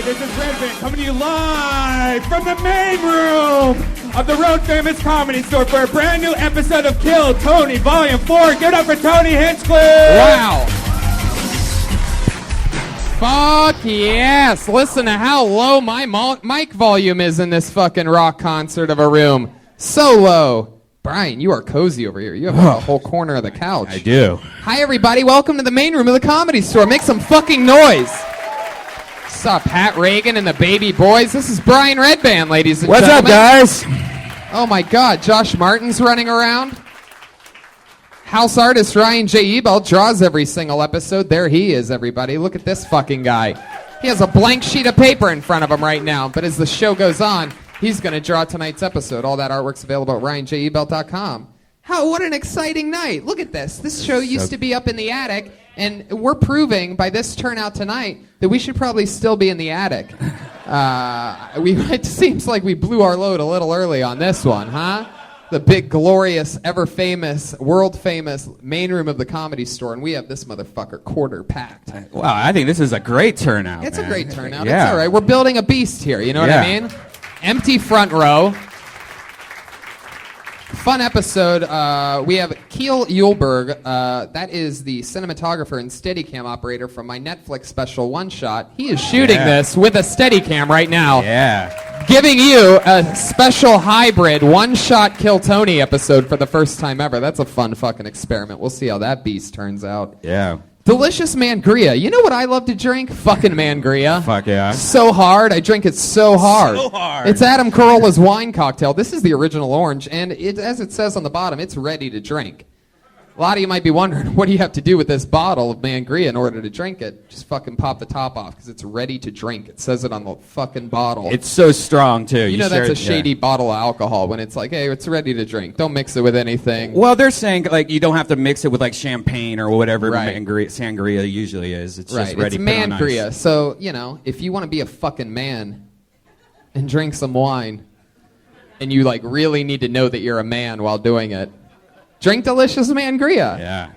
This is Red Band coming to you live from the main room of the Road Famous Comedy Store for a brand new episode of Kill Tony Volume 4. Give it up for Tony Hinchcliffe! Wow. Fuck yes. Listen to how low my mic volume is in this fucking rock concert of a room. So low. Brian, you are cozy over here. You have a whole corner of the couch. I do. Hi, everybody. Welcome to the main room of the Comedy Store. Make some fucking noise. What's up, Pat Reagan and the Baby Boys? This is Brian Redband, ladies and gentlemen. What's up, guys? Oh, my God. Josh Martin's running around. House artist Ryan J. Ebel draws every single episode. There he is, everybody. Look at this fucking guy. He has a blank sheet of paper in front of him right now, but as the show goes on, he's going to draw tonight's episode. All that artwork's available at ryanjebel.com. What an exciting night. Look at this. This show used to be up in the attic, and we're proving by this turnout tonight that we should probably still be in the attic. It seems like we blew our load a little early on this one, huh? The big, glorious, ever-famous, world-famous main room of the Comedy Store, and we have this motherfucker quarter-packed. Wow, I think this is a great turnout. It's man. a great turnout. Yeah. It's all right. We're building a beast here, you know what I mean? Empty front row. Fun episode. We have Keel Yulberg. That is the cinematographer and Steadicam operator from my Netflix special One Shot. He is shooting this with a Steadicam right now. Yeah. Giving you a special hybrid one-shot Kill Tony episode for the first time ever. That's a fun fucking experiment. We'll see how that beast turns out. Yeah. Delicious Mangria. You know what I love to drink? Fucking Mangria. Fuck yeah. So hard. I drink it so hard. So hard. It's Adam Carolla's wine cocktail. This is the original orange, and as it says on the bottom, it's ready to drink. A lot of you might be wondering, what do you have to do with this bottle of Mangria in order to drink it? Just fucking pop the top off, because it's ready to drink. It says it on the fucking bottle. It's so strong, too. You know that's a shady bottle of alcohol when it's like, hey, it's ready to drink. Don't mix it with anything. Well, they're saying, like, you don't have to mix it with, like, champagne or whatever Right. sangria usually is. It's just Right, ready it's to put on Mangria. ice. So, you know, if you want to be a fucking man and drink some wine, and you, like, really need to know that you're a man while doing it, drink Delicious Mangria. Yeah.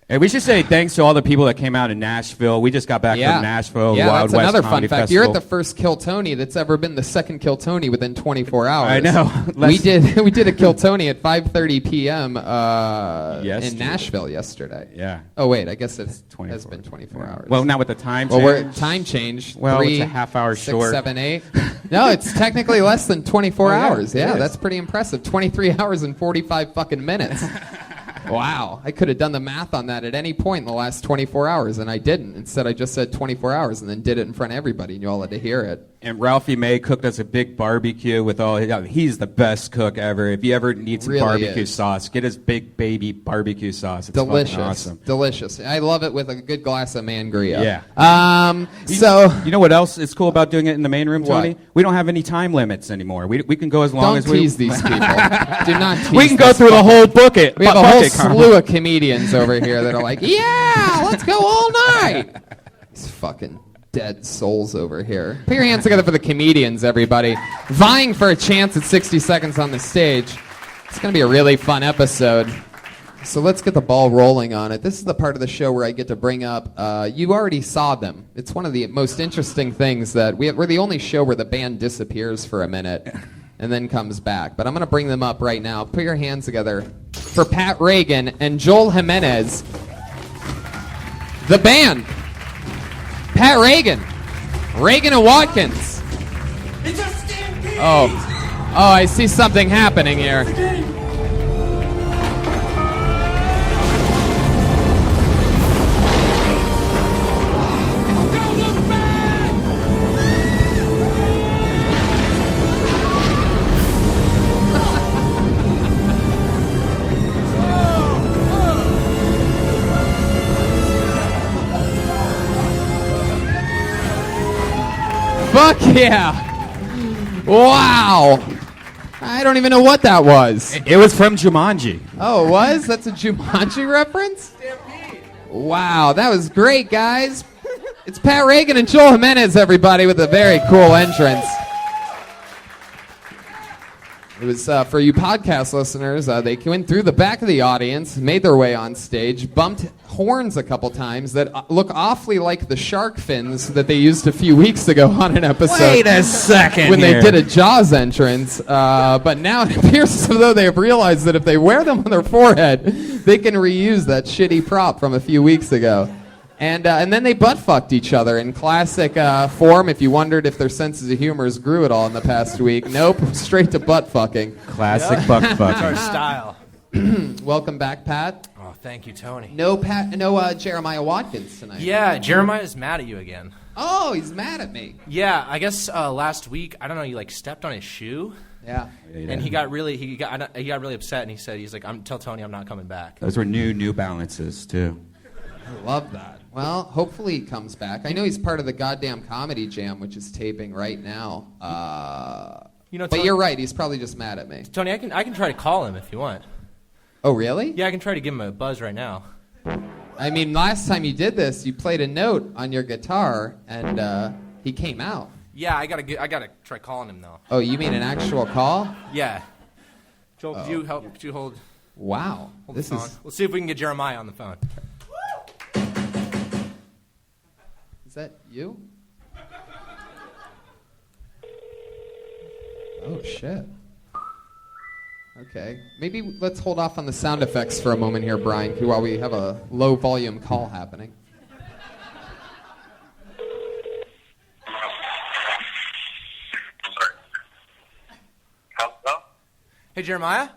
And we should say thanks to all the people that came out in Nashville. We just got back from Nashville. Yeah, Wild that's West another Comedy fun fact. Festival. You're at the first Kill Tony that's ever been the second Kill Tony within 24 hours. I know. We did a Kill Tony at 5:30 p.m. In Nashville yesterday. Yeah. Oh wait, I guess it 24. has been 24 hours. Well, not with the time Well, change. we're time change. Well, 3, it's a half hour 6, short. 7, 8. No, it's technically less than 24 hours. it Yeah, is. that's pretty impressive. 23 hours and 45 fucking minutes. Wow. I could have done the math on that at any point in the last 24 hours, and I didn't. Instead, I just said 24 hours and then did it in front of everybody, and you all had to hear it. And Ralphie May cooked us a big barbecue with all. He's the best cook ever. If you ever need some Really barbecue is. sauce, get his big baby barbecue sauce. It's Delicious. fucking awesome. Delicious. I love it with a good glass of Mangria. Yeah. So you know what else is cool about doing it in the main room, Tony? What? We don't have any time limits anymore. We can go as long don't as we. tease these people. Do not tease We can go this through the fucking- whole bucket. We have a whole bucket, Carl. slew of comedians over here that are like, yeah, let's go all night. These fucking dead souls over here. Put your hands together for the comedians, everybody. Vying for a chance at 60 seconds on the stage. It's going to be a really fun episode. So let's get the ball rolling on it. This is the part of the show where I get to bring up, you already saw them. It's one of the most interesting things that we're the only show where the band disappears for a minute and then comes back. But I'm going to bring them up right now. Put your hands together for Pat Reagan and Joel Jimenez. The band. Pat Reagan. Reagan and Watkins. It's a stampede! Oh, I see something happening here. Don't look back! Fuck yeah. Wow. I don't even know what that was. It was from Jumanji. Oh, it was? That's a Jumanji reference? Wow, that was great, guys. It's Pat Reagan and Joel Jimenez, everybody, with a very cool entrance. It was for you podcast listeners. They went through the back of the audience, made their way on stage, bumped horns a couple times that look awfully like the shark fins that they used a few weeks ago on an episode. Wait a second when here. they did a Jaws entrance. But now it appears as though they have realized that if they wear them on their forehead, they can reuse that shitty prop from a few weeks ago. And then they butt-fucked each other in classic form. If you wondered if their senses of humor grew at all in the past week, nope, straight to butt-fucking. Classic butt-fucking. That's our style. Welcome back, Pat. Oh, thank you, Tony. No Jeremiah Watkins tonight. Yeah, Jeremiah's mad at you again. Oh, he's mad at me. Yeah, I guess last week, I don't know, you like stepped on his shoe. Yeah. And he got really upset, and he's like, tell Tony I'm not coming back. Those were New Balances, too. I love that. Well, hopefully he comes back. I know he's part of the goddamn Comedy Jam, which is taping right now. But Tony, you're right. He's probably just mad at me. Tony, I can try to call him if you want. Oh, really? Yeah, I can try to give him a buzz right now. I mean, last time you did this, you played a note on your guitar, and he came out. Yeah, I gotta try calling him though. Oh, you mean an actual call? Yeah. Joel, could you hold? Wow. Hold the phone. We'll see if we can get Jeremiah on the phone. Is that you? Oh, shit. Okay. Maybe let's hold off on the sound effects for a moment here, Brian, while we have a low-volume call happening. Hello? Hey, Jeremiah?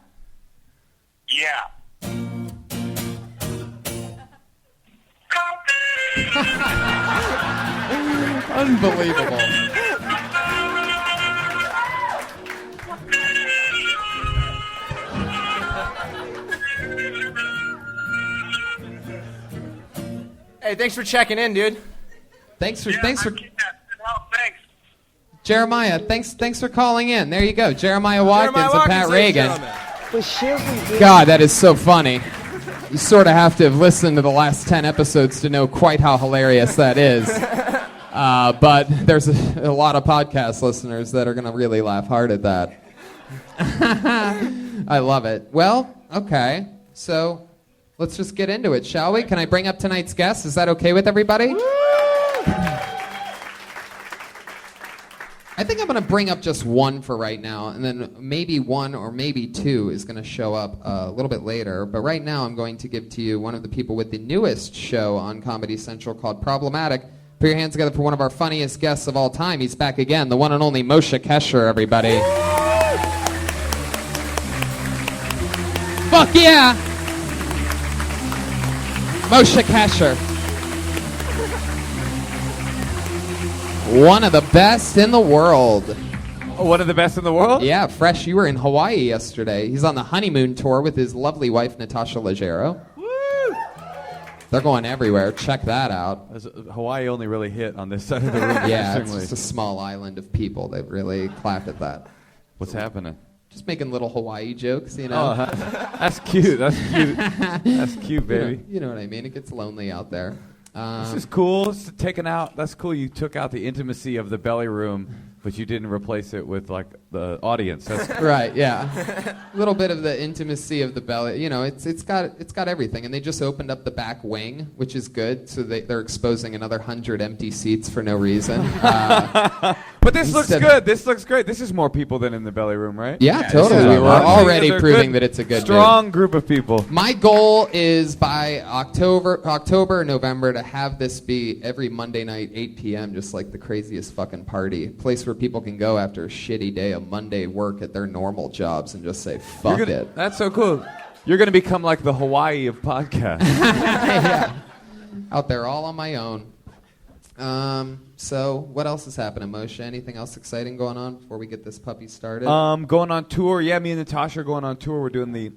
Yeah. Unbelievable. Hey, thanks for checking in, dude. Thanks for Thanks. Jeremiah, thanks for calling in. There you go. Jeremiah Watkins and Pat Reagan. God, that is so funny. You sort of have to have listened to the last 10 episodes to know quite how hilarious that is. But there's a lot of podcast listeners that are going to really laugh hard at that. I love it. Well, okay. So let's just get into it, shall we? Can I bring up tonight's guest? Is that okay with everybody? I think I'm going to bring up just one for right now, and then maybe one or maybe two is going to show up a little bit later. But right now I'm going to give to you one of the people with the newest show on Comedy Central called Problematic. Put your hands together for one of our funniest guests of all time. He's back again, the one and only Moshe Kasher, everybody. Fuck yeah! Moshe Kasher. One of the best in the world. Oh, one of the best in the world? Yeah, Fresh, you were in Hawaii yesterday. He's on the honeymoon tour with his lovely wife, Natasha Leggero. Woo! They're going everywhere. Check that out. Hawaii only really hit on this side of the room. Yeah, it's just a small island of people. They've really clapped at that. What's happening? Just making little Hawaii jokes, you know? Oh, that's cute. That's cute. That's cute, baby. You know what I mean? It gets lonely out there. This is cool. It's taken out. That's cool. You took out the intimacy of the belly room, but you didn't replace it with like the audience. That's right. Yeah, a little bit of the intimacy of the belly. You know, it's got everything, and they just opened up the back wing, which is good. So they're exposing another 100 empty seats for no reason. But this looks good. This looks great. This is more people than in the belly room, right? Yeah, totally. We were already proving that it's a good strong group of people. My goal is by October or November to have this be every Monday night, 8 p.m., just like the craziest fucking party. Place where people can go after a shitty day of Monday work at their normal jobs and just say, fuck it. That's so cool. You're going to become like the Hawaii of podcasts. Yeah. Out there all on my own. So what else is happening, Moshe? Anything else exciting going on before we get this puppy started? Going on tour. Yeah, me and Natasha are going on tour. We're doing the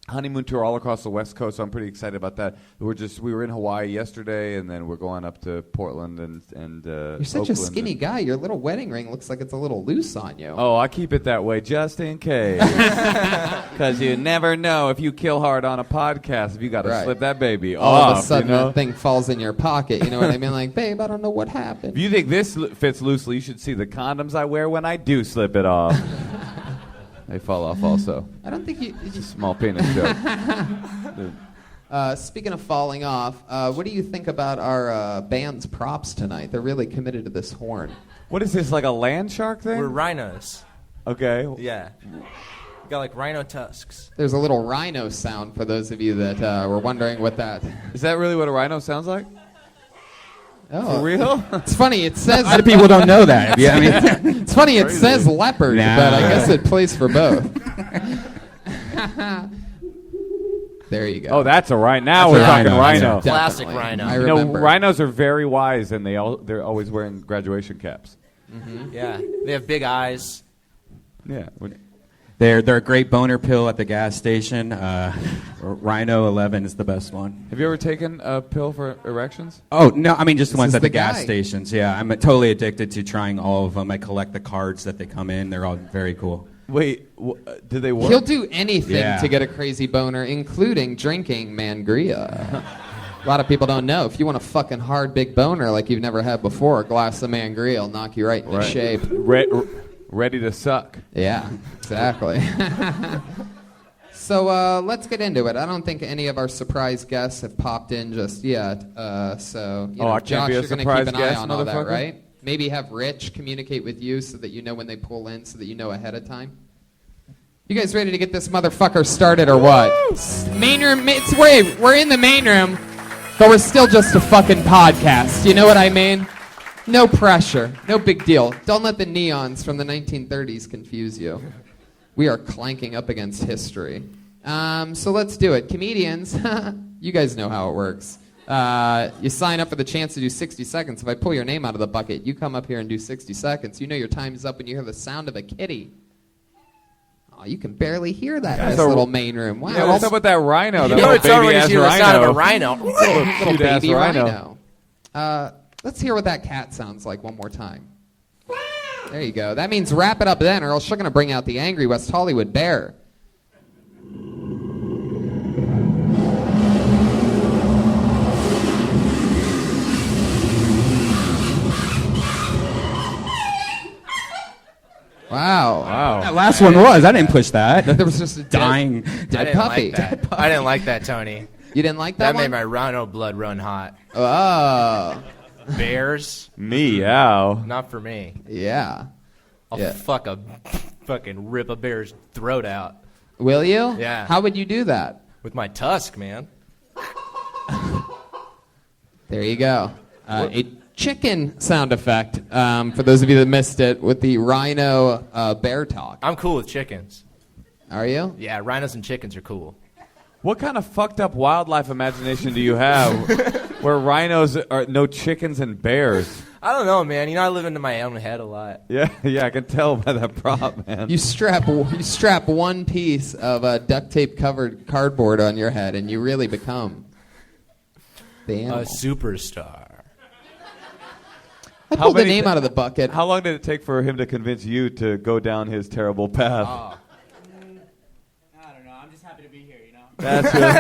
honeymoon tour all across the West Coast, so I'm pretty excited about that. We were in Hawaii yesterday, and then we're going up to Portland and You're such Oakland. A skinny guy. Your little wedding ring looks like it's a little loose on you. Oh, I keep it that way just in case. Because you never know if you kill hard on a podcast, if you got to slip that baby all off. Of a sudden, you know? that thing falls in your pocket. You know what I mean? Like, babe, I don't know what happened. If you think this fits loosely, you should see the condoms I wear when I do slip it off. They fall off also. I don't think you. It's a small penis joke. Speaking of falling off, what do you think about our band's props tonight? They're really committed to this horn. What is this, like a land shark thing? We're rhinos. Okay. Yeah. We got like rhino tusks. There's a little rhino sound for those of you that were wondering what that. Is that really what a rhino sounds like? Oh, For real? It's funny. It says. A lot of people don't know that. Yeah, I mean, It's funny. It says leopard, Nah. but I guess it plays for both. There you go. Oh, that's a rhino. Now That's we're a talking rhino. rhino. Definitely. Classic rhino. I You know, remember. rhinos are very wise, and they're always wearing graduation caps. Yeah. They have big eyes. Yeah. they're a great boner pill at the gas station. Rhino 11 is the best one. Have you ever taken a pill for erections? Oh, no, I mean just the This ones is at the the gas guy. stations. Yeah, I'm totally addicted to trying all of them. I collect the cards that they come in. They're all very cool. Wait, do they work? He'll do anything Yeah. to get a crazy boner, including drinking Mangria. A lot of people don't know. If you want a fucking hard big boner like you've never had before, a glass of Mangria will knock you right into Right. shape. Ready to suck. Yeah, exactly. So let's get into it. I don't think any of our surprise guests have popped in just yet. So, you know, I can't Josh, be a you're going to surprise keep an eye guest, on all that, motherfucker? right? Maybe have Rich communicate with you so that you know when they pull in, so that you know ahead of time. You guys ready to get this motherfucker started or what? Main room. We're in the main room, but we're still just a fucking podcast. You know what I mean? No pressure. No big deal. Don't let the neons from the 1930s confuse you. We are clanking up against history. So let's do it. Comedians, you guys know how it works. You sign up for the chance to do 60 seconds. If I pull your name out of the bucket, you come up here and do 60 seconds. You know your time is up when you hear the sound of a kitty. Oh, you can barely hear that in this little main room. Wow. Yeah, what's up with that rhino? You That know little it's over when you baby-ass hear the sound of a rhino. rhino. Little Cute-ass baby rhino. rhino. Let's hear what that cat sounds like one more time. There you go. That means wrap it up then, or else you're going to bring out the angry West Hollywood bear. Wow. That last one was. I didn't push that. There was just a dying. I dead didn't puppy. like that. I didn't like that, Tony. You didn't like That that made one? my rhino blood run hot. Oh. Bears, Meow. not for me. Yeah. I'll Yeah. fucking rip a bear's throat out Will you? Yeah. How would you do that? with my tusk, man. There you go. A chicken sound effect, for those of you that missed it, with the rhino bear talk. I'm cool with chickens. Are you? Yeah, rhinos and chickens are cool. What kind of fucked up wildlife imagination do you have where rhinos are no chickens and bears? I don't know, man. You know, I live into my own head a lot. Yeah, I can tell by that prop, man. You strap one piece of duct tape covered cardboard on your head, and you really become the A animal. superstar. I pulled the name out of the bucket. How long did it take for him to convince you to go down his terrible path? I don't know. I'm just happy to be here, you know? That's good.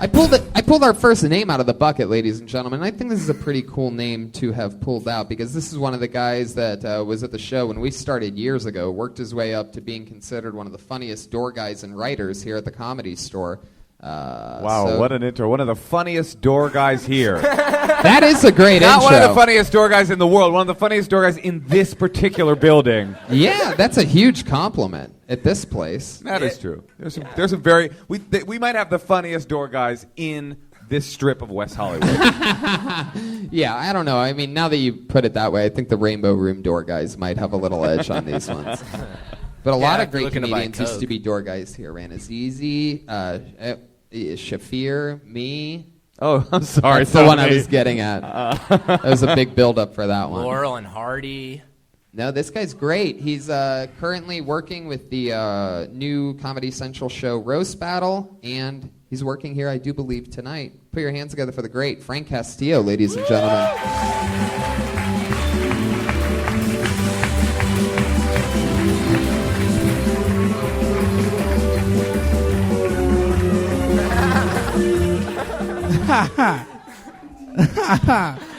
I pulled our first name out of the bucket, ladies and gentlemen. I think this is a pretty cool name to have pulled out because this is one of the guys that was at the show when we started years ago, worked his way up to being considered one of the funniest door guys and writers here at the Comedy Store. Wow, what an intro. One of the funniest door guys here. That is a great Not intro. one of the funniest door guys in the world. One of the funniest door guys in this particular building. Yeah, that's a huge compliment at this place. That is true. There's some very... We might have the funniest door guys in this strip of West Hollywood. Yeah, I don't know. I mean, now that you put it that way, I think the Rainbow Room door guys might have a little edge on these ones. But a lot of if you're great looking to buy comedians used Coke. to be door guys here. Ranazizi, Shafir, me. Oh, I'm sorry. That's the one I Tony. was getting at. That was a big build-up for that one. Laurel and Hardy. No, this guy's great. He's currently working with the new Comedy Central show Roast Battle, and he's working here, I do believe, tonight. Put your hands together for the great Frank Castillo, ladies and gentlemen.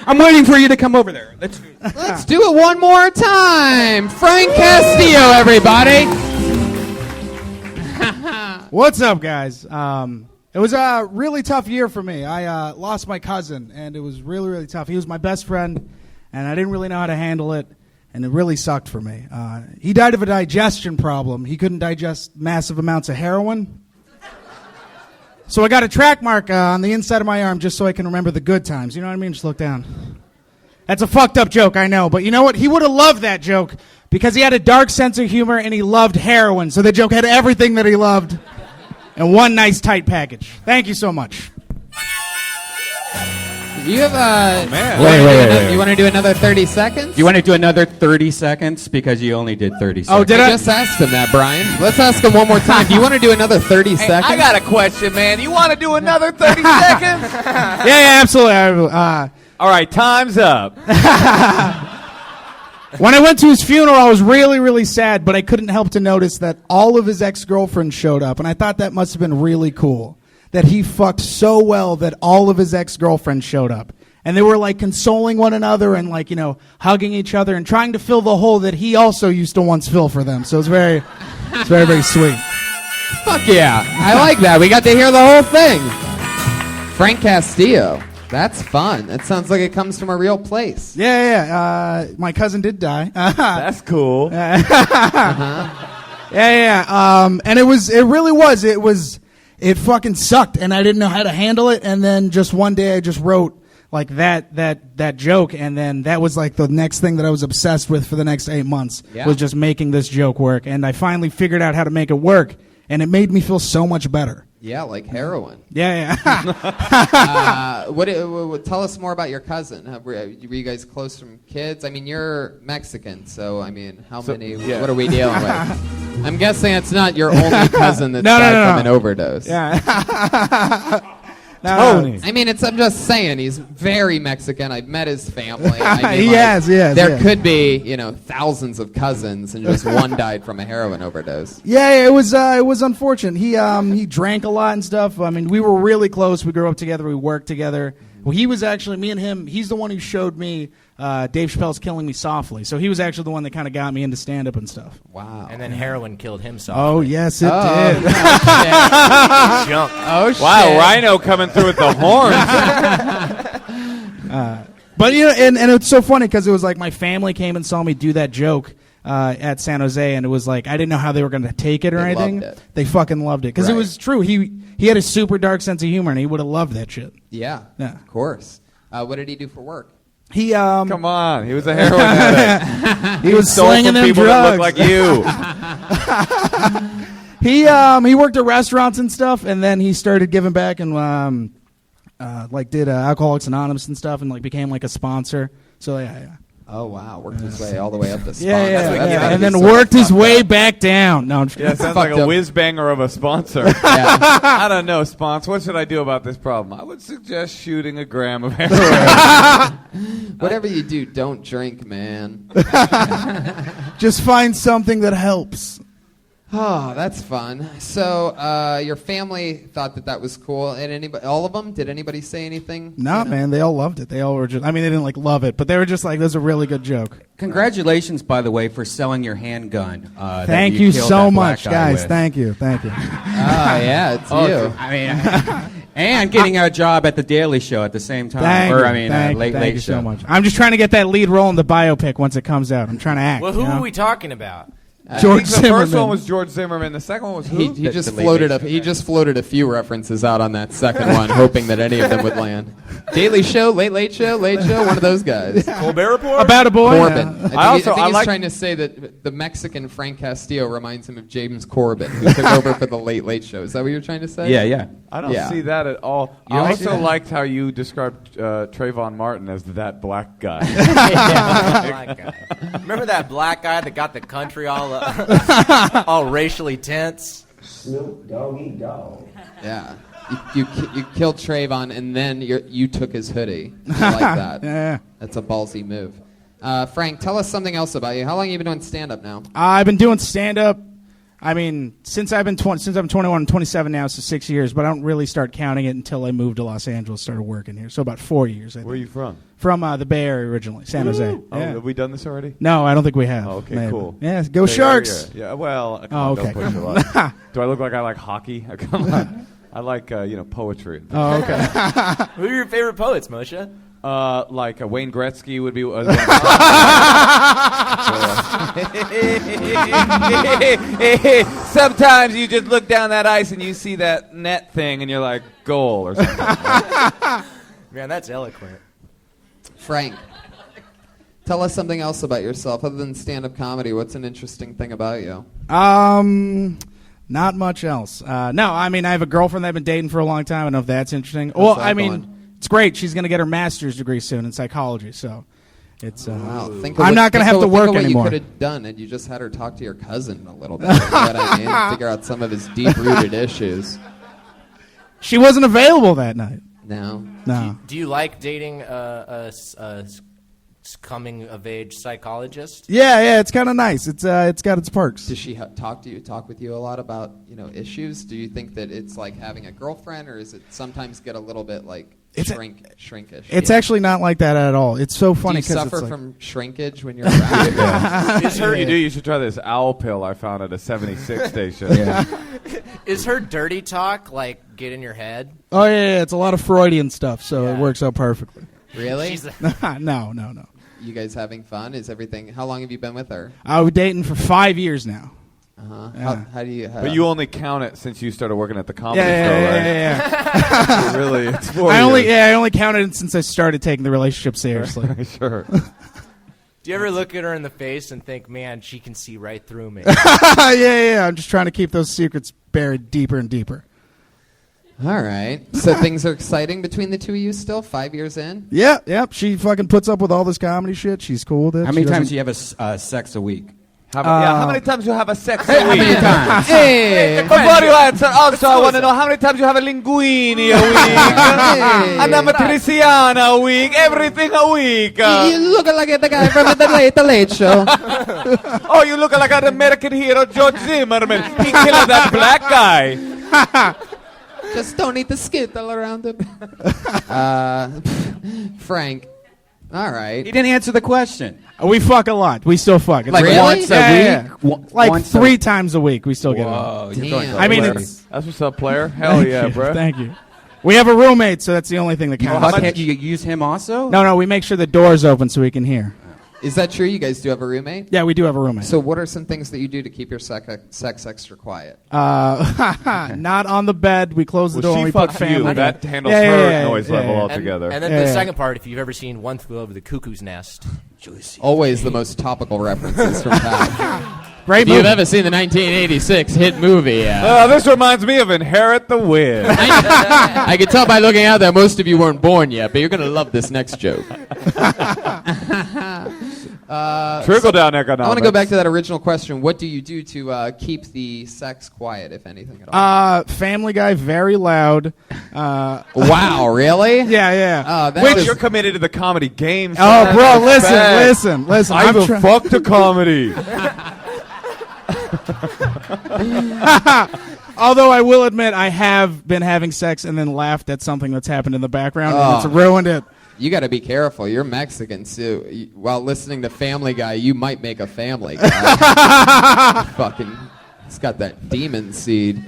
I'm waiting for you to come over there. Let's do it one more time. Frank Castillo, everybody. What's up, guys? It was a really tough year for me. I lost my cousin, and it was really, really tough. He was my best friend, and I didn't really know how to handle it, and it really sucked for me. He died of a digestion problem. He couldn't digest massive amounts of heroin. So I got a track mark on the inside of my arm just so I can remember the good times. You know what I mean? Just look down. That's a fucked up joke, I know. But you know what? He would have loved that joke because he had a dark sense of humor and he loved heroin. So the joke had everything that he loved in one nice, tight package. Thank you so much. You have a... Wait. You want to do another 30 seconds? You want to do another 30 seconds? Because you only did 30 seconds. Oh, did I I? just asked him that, Brian. Let's ask him one more time. Do you want to do another 30 seconds? I got a question, man. You want to do another 30 seconds? Yeah, absolutely. All right, time's up. When I went to his funeral, I was really, really sad, but I couldn't help to notice that all of his ex-girlfriends showed up, and I thought that must have been really cool, that he fucked so well that all of his ex-girlfriends showed up. And they were, like, consoling one another and, like, you know, hugging each other and trying to fill the hole that he also used to once fill for them. So it's very, very sweet. Fuck yeah. I like that. We got to hear the whole thing. Frank Castillo. That's fun. That sounds like it comes from a real place. Yeah. My cousin did die. That's cool. Yeah. And it fucking sucked, and I didn't know how to handle it. And then just one day, I just wrote like that joke, and then that was like the next thing that I was obsessed with for the next 8 months. Yeah. Was just making this joke work, and I finally figured out how to make it work, and it made me feel so much better. Yeah, like heroin. Yeah. Tell us more about your cousin. Were you guys close from kids? I mean, you're Mexican, so I mean, what are we dealing with? I'm guessing it's not your only cousin that's died from an overdose. Yeah. Tony. I mean, I'm just saying, he's very Mexican. I've met his family. I mean, Yes. There could be, thousands of cousins, and just one died from a heroin overdose. Yeah, it was unfortunate. He drank a lot and stuff. I mean, we were really close. We grew up together. We worked together. Well, he was actually, me and him, he's the one who showed me Dave Chappelle's Killing Me Softly. So he was actually the one that kind of got me into stand-up and stuff. Wow. And then heroin killed him softly. Oh, yes, it did. Junk. Oh, shit. Wow, Rhino coming through with the horns. But, and it's so funny because it was like my family came and saw me do that joke at San Jose, and it was like I didn't know how they were going to take it or anything. Loved it. They fucking loved it because it Right. was true. He had a super dark sense of humor, and he would have loved that shit. Yeah, Yeah. of course. What did he do for work? He Come on, he was a heroin addict. he was Stole slinging from them people drugs. that look like you. He worked at restaurants and stuff, and then he started giving back and did Alcoholics Anonymous and stuff, and like became like a sponsor. So yeah. Oh, wow. Worked his way all the way up to sponsor. Yeah. And then worked his way back down. No, I'm just Yeah, it sounds like a whiz banger of a sponsor. Yeah. I don't know, sponsor. What should I do about this problem? I would suggest shooting a gram of heroin. Whatever you do, don't drink, man. just find something that helps. Oh, that's fun. So, your family thought that was cool, and all of them? Did anybody say anything? No, man, they all loved it. They all were just, I mean, they didn't like love it, but they were just like, "That's a really good joke." Congratulations, by the way, for selling your handgun. Thank you so much, guys. Thank you. Oh, yeah, it's you. I mean, and getting a job at the Daily Show at the same time. Thank Late you Show. so much. I'm just trying to get that lead role in the biopic once it comes out. I'm trying to act. Well, who are we talking about? George The Zimmerman. first one was George Zimmerman. The second one was who? He just floated a few references out on that second one, hoping that any of them would land. Daily Show, Late Show, one of those guys. Colbert Report? About a boy. Corbin. Yeah. I think he's trying to say that the Mexican Frank Castillo reminds him of James Corbin, who took over for the Late Show. Is that what you're trying to say? Yeah. I don't see that at all. You I don't also see that? liked how you described Trayvon Martin as that black guy. Black guy. Remember that black guy that got the country all racially tense? Snoop Doggy Dogg. Yeah. You killed Trayvon, and then you took his hoodie. I like that. Yeah. That's a ballsy move. Frank, tell us something else about you. How long have you been doing stand-up now? I've been doing stand-up I mean, since I'm 21, I'm 27 now, so 6 years. But I don't really start counting it until I moved to Los Angeles, started working here. So about 4 years. I think. Where are you from? From the Bay Area originally, San Jose. Oh, Yeah. have we done this already? No, I don't think we have. Oh, okay, Maybe. cool. Yeah, go Bay Sharks. Area. Yeah, well, Okay. don't push a lot. Do I look like I like hockey? Come on. I like poetry. Oh, okay. Who are your favorite poets, Moshe? Like Wayne Gretzky would be. Sometimes you just look down that ice and you see that net thing and you're like, goal or something. Man, that's eloquent. Frank, tell us something else about yourself other than stand-up comedy. What's an interesting thing about you? Not much else. No, I mean, I have a girlfriend that I've been dating for a long time. I don't know if that's interesting. How's that going? It's great. She's going to get her master's degree soon in psychology, so it's. Wow. I'm not going to have to work what anymore. You could have done, and you just had her talk to your cousin a little bit. You know what I mean? Figure out some of his deep-rooted issues. She wasn't available that night. No. Do you like dating a coming-of-age psychologist? Yeah, it's kind of nice. It's got its perks. Does she talk with you a lot about issues? Do you think that it's like having a girlfriend, or is it sometimes get a little bit like shrinkish? It's actually not like that at all. It's so funny. Do you suffer from shrinkage when you're around? You do. You should try this owl pill I found at a 76 station. Yeah. Is her dirty talk like get in your head? Oh yeah, it's a lot of Freudian stuff, so it works out perfectly. Really? No. You guys having fun? Is everything? How long have you been with her? We're dating for 5 years now. Yeah. How do you? But you only count it since you started working at the comedy store, right? Yeah. So really, it's 4 I years. only counted it since I started taking the relationship seriously. Sure. Do you ever look at her in the face and think, man, she can see right through me? Yeah. I'm just trying to keep those secrets buried deeper and deeper. All right. So things are exciting between the two of you still? 5 years in? Yep. She fucking puts up with all this comedy shit. She's cool with it. How many times do you have a sex a week? How many times you have a sex a week? How many times? Before you answer, also I want to know how many times you have a linguine a week, and a matriciana a week, everything a week. You look like the guy from the Late Show. Oh, you look like an American hero, George Zimmerman. He killed that black guy. Just don't eat the skittle around him. Frank. All right. He didn't answer the question. We fuck a lot. We still fuck. Like really? once a week? Like Once 3 times a week. We still get it. Whoa, you're Damn. going I mean, player. it's. That's what's up, player. Hell yeah, bro. Thank you. We have a roommate, so that's the only thing that counts. Fuck him, you use him also? No, we make sure the door's open so we can hear. Is that true? You guys do have a roommate? Yeah, we do have a roommate. So what are some things that you do to keep your sex extra quiet? Not on the bed. We close the door Well, and she we put fucks family. you. That handles Yeah, her yeah, noise yeah, level yeah. altogether. And then Yeah. the second part, if you've ever seen One Flew Over the Cuckoo's Nest. Always the most topical references from Pat. Great If movie. you've ever seen the 1986 hit movie, This reminds me of Inherit the Wind. I can tell by looking out there most of you weren't born yet, but you're going to love this next joke. Trickle down economics. I want to go back to that original question. What do you do to keep the sex quiet, if anything at all? Family Guy, very loud. Wow, really? Yeah. That Which you're committed to the comedy game. Oh, son. bro, That's bad. listen. I will fuck to comedy. Although I will admit, I have been having sex and then laughed at something that's happened in the background, and it's ruined it. You got to be careful. You're Mexican, too. While listening to Family Guy, you might make a family guy. Fucking, it's got that demon seed.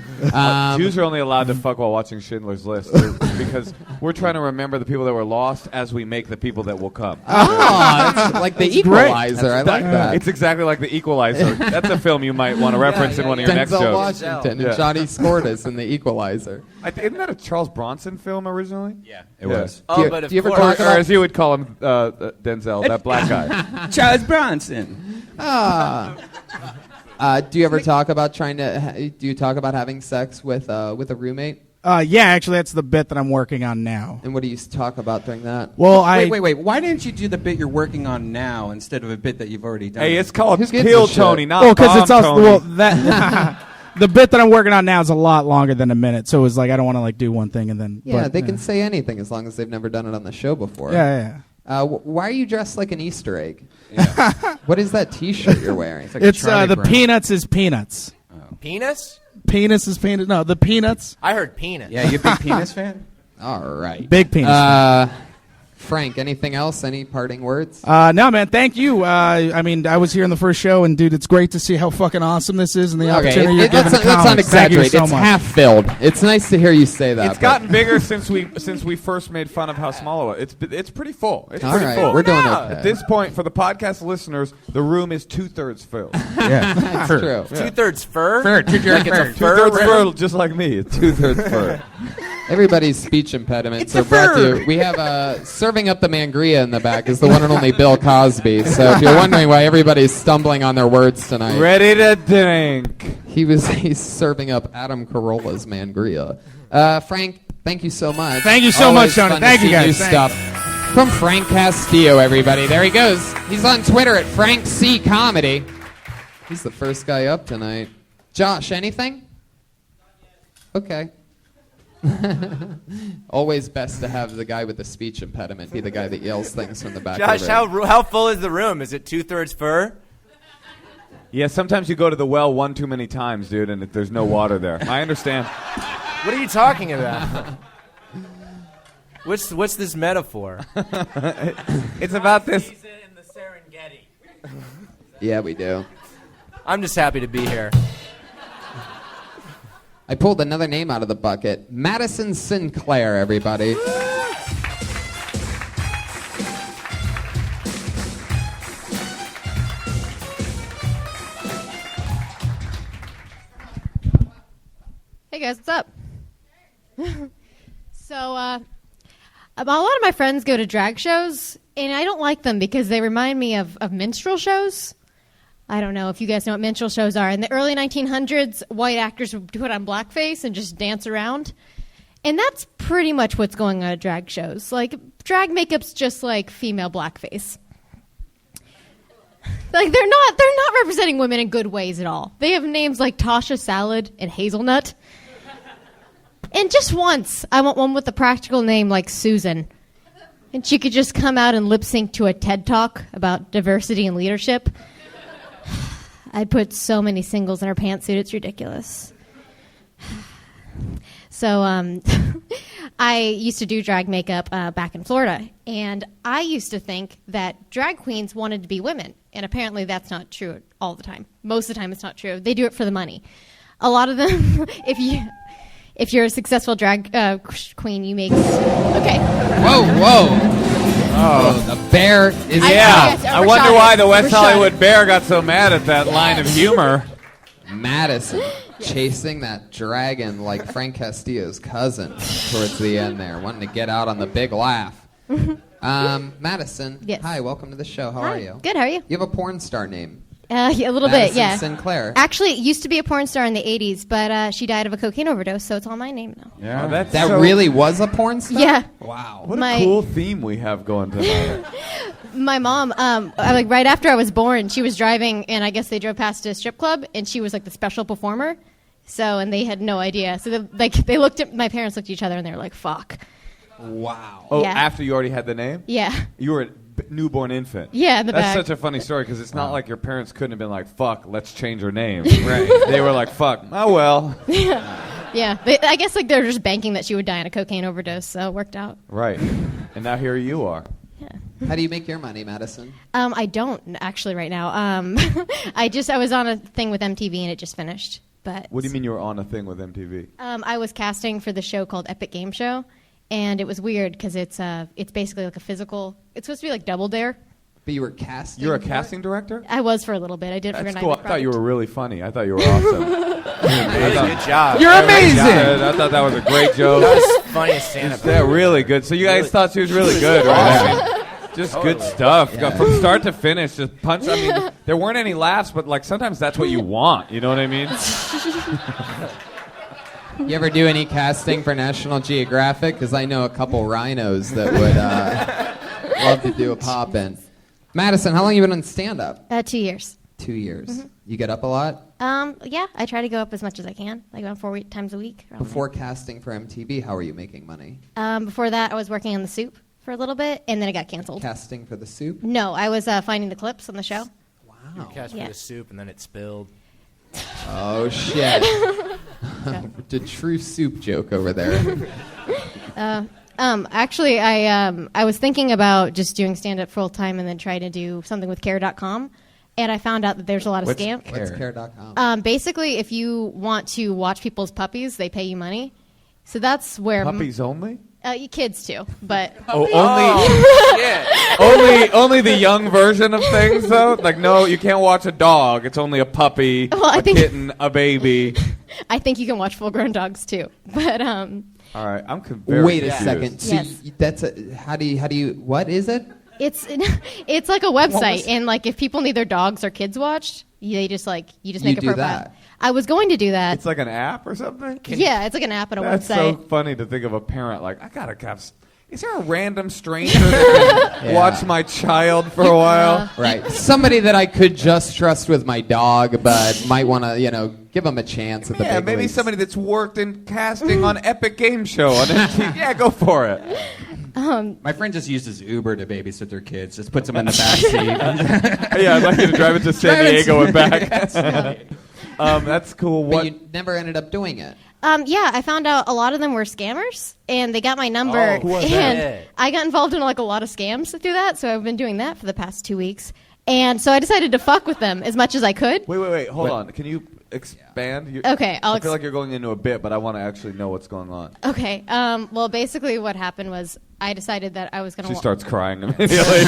Jews are only allowed to fuck while watching Schindler's List because we're trying to remember the people that were lost as we make the people that will come. Oh, it's like the Equalizer. I like that. It's exactly like The Equalizer. That's a film you might want to reference in one of your next Denzel jokes. Washington Yeah. and Johnny Scortis in The Equalizer. Isn't that a Charles Bronson film originally? Yeah, it was. Do you- but of do you ever course. talk Or about- as you would call him, Denzel, that black guy. Charles Bronson. Do you ever talk about do you talk about having sex with a roommate? Yeah, actually, that's the bit that I'm working on now. And what do you talk about during that? Well, Wait. Why didn't you do the bit you're working on now instead of a bit that you've already done? Hey, it's called Who gives Kill a shit? Tony, not Well, because Bomb it's also Tony. that the bit that I'm working on now is a lot longer than a minute, so it's like I don't want to like do one thing and then. Yeah, but, they can say anything as long as they've never done it on the show before. Yeah. Why are you dressed like an Easter egg? What is that T-shirt you're wearing? It's the Peanuts is Peanuts. Penis? Penis is penis. No, the Peanuts. I heard penis. Yeah, you a big penis fan? All right. Big penis. Frank, anything else? Any parting words? No, man. Thank you. I mean, I was here in the first show, and dude, it's great to see how fucking awesome this is and the opportunity you're giving to let's not comics. Thank you exaggerate. so It's much. half filled. It's nice to hear you say that. It's gotten bigger since we first made fun of how small it was. It's pretty full. It's All pretty right, full. we're doing At okay. this point, for the podcast listeners, the room is 2/3 filled. Yeah. That's true. 2/3 fur? Fur, 2/3 Like it's a fur. fur 2/3 fur, just like me. It's 2/3 fur. Everybody's speech impediments are brought to you. We have serving up the mangria in the back is the one and only Bill Cosby. So if you're wondering why everybody's stumbling on their words tonight, Ready to drink. he's serving up Adam Carolla's mangria. Frank, thank you so much. Thank you so Always much, Tony. fun to Thank you, see guys. new Thank stuff from Frank Castillo. Everybody, there he goes. He's on Twitter at Frank C Comedy. He's the first guy up tonight. Josh, anything? Okay. Always best to have the guy with the speech impediment be the guy that yells things from the back Josh, of the room. how full is the room? Is it 2/3 fur? Yeah, sometimes you go to the well one too many times, dude, and there's no water there. I understand. What are you talking about? What's this metaphor? It's about this. In the Serengeti. Yeah, we do. I'm just happy to be here. I pulled another name out of the bucket. Madison Sinclair, everybody. Hey guys, what's up? So, a lot of my friends go to drag shows, and I don't like them because they remind me of minstrel shows. I don't know if you guys know what minstrel shows are. In the early 1900s, white actors would put on blackface and just dance around. And that's pretty much what's going on at drag shows. Like, drag makeup's just like female blackface. Like, they're not representing women in good ways at all. They have names like Tasha Salad and Hazelnut. And just once, I want one with a practical name like Susan. And she could just come out and lip sync to a TED Talk about diversity and leadership. I'd put so many singles in her pantsuit, it's ridiculous. So I used to do drag makeup back in Florida, and I used to think that drag queens wanted to be women, and apparently that's not true all the time. Most of the time it's not true. They do it for the money. A lot of them, if you're a successful drag queen, you make... Okay. Whoa. Oh, the bear is... I wonder why the West Hollywood Bear got so mad at that line of humor. Madison chasing that dragon like Frank Castillo's cousin towards the end there, wanting to get out on the big laugh. Madison, yes. Hi, welcome to the show. How are you? Good, how are you? You have a porn star name. Yeah, a little Madison bit, yeah. Sinclair. Actually, it used to be a porn star in the 80s, but she died of a cocaine overdose, so it's all my name now. Yeah, that really was a porn star? Yeah. Wow. What a cool theme we have going tonight. My mom, like right after I was born, she was driving, and I guess they drove past a strip club, and she was like the special performer. So, and they had no idea. So, they looked at my parents, looked at each other, and they were like, "Fuck." Wow. Oh, Yeah. after you already had the name? Yeah. You were a newborn infant. Yeah, in the That's back. such a funny story because it's not like your parents couldn't have been like, "Fuck, let's change her name." Right? They were like, "Fuck, oh well." Yeah. I guess like they're just banking that she would die in a cocaine overdose, so it worked out. Right. And now here you are. How do you make your money, Madison? I don't actually right now. I was on a thing with MTV and it just finished. But What do you mean you were on a thing with MTV? I was casting for the show called Epic Game Show, and it was weird because it's basically like a physical. It's supposed to be like Double Dare. But you were casting. You're a for it? casting director? I was for a little bit. I did it for That's a cool. I thought you were really funny. I thought you were awesome. Good job. You're amazing. I thought that was a great joke. That was funniest stand-up. Yeah, really good. So you guys thought she was really good, right? I mean, just good stuff. Yeah. From start to finish, just punch. I mean, there weren't any laughs, but like sometimes that's what you want. You know what I mean? You ever do any casting for National Geographic? Because I know a couple rhinos that would love to do a pop-in. Madison, how long have you been on stand-up? 2 years. 2 years. Mm-hmm. You get up a lot? Yeah, I try to go up as much as I can, like about 4 times a week. Before casting for MTV, how are you making money? Before that, I was working on The Soup for a little bit, and then it got canceled. Casting for The Soup? No, I was finding the clips on the show. Wow. You cast Yeah. for the soup and then it spilled. Oh shit! The true soup joke over there. Actually, I was thinking about just doing stand-up full-time and then trying to do something with care.com, and I found out that there's a lot of scams. What's care.com? Basically, if you want to watch people's puppies, they pay you money. So that's where... Puppies only? You kids too, but... Only the young version of things, though? Like, no, you can't watch a dog. It's only a puppy, kitten, a baby. I think you can watch full-grown dogs, too. But, All right, I'm very Wait a confused. second. So that's how do you, what is it? It's like a website, and like if people need their dogs or kids watched, you just make a profile. That. I was going to do that. It's like an app or something? Yeah, it's like an app and a That's website. so funny to think of a parent like, I gotta have... Is there a random stranger that can watch my child for a while? Right. Somebody that I could just trust with my dog, but might want to, give them a chance at the big maybe leagues. somebody that's worked in casting on Epic Game Show on MTV. Yeah, go for it. My friend just uses Uber to babysit their kids. Just puts them in the back seat. Yeah, I'd like you to drive it to San Diego and back. That's cool. But you never ended up doing it. Yeah, I found out a lot of them were scammers, and they got my number. Oh, who was that? And I got involved in like a lot of scams through that, so I've been doing that for the past 2 weeks. And so I decided to fuck with them as much as I could. Wait. Hold on. Can you expand? Okay, I feel like you're going into a bit, but I want to actually know what's going on. Okay. Well, basically what happened was I decided that I was going to... She starts crying immediately.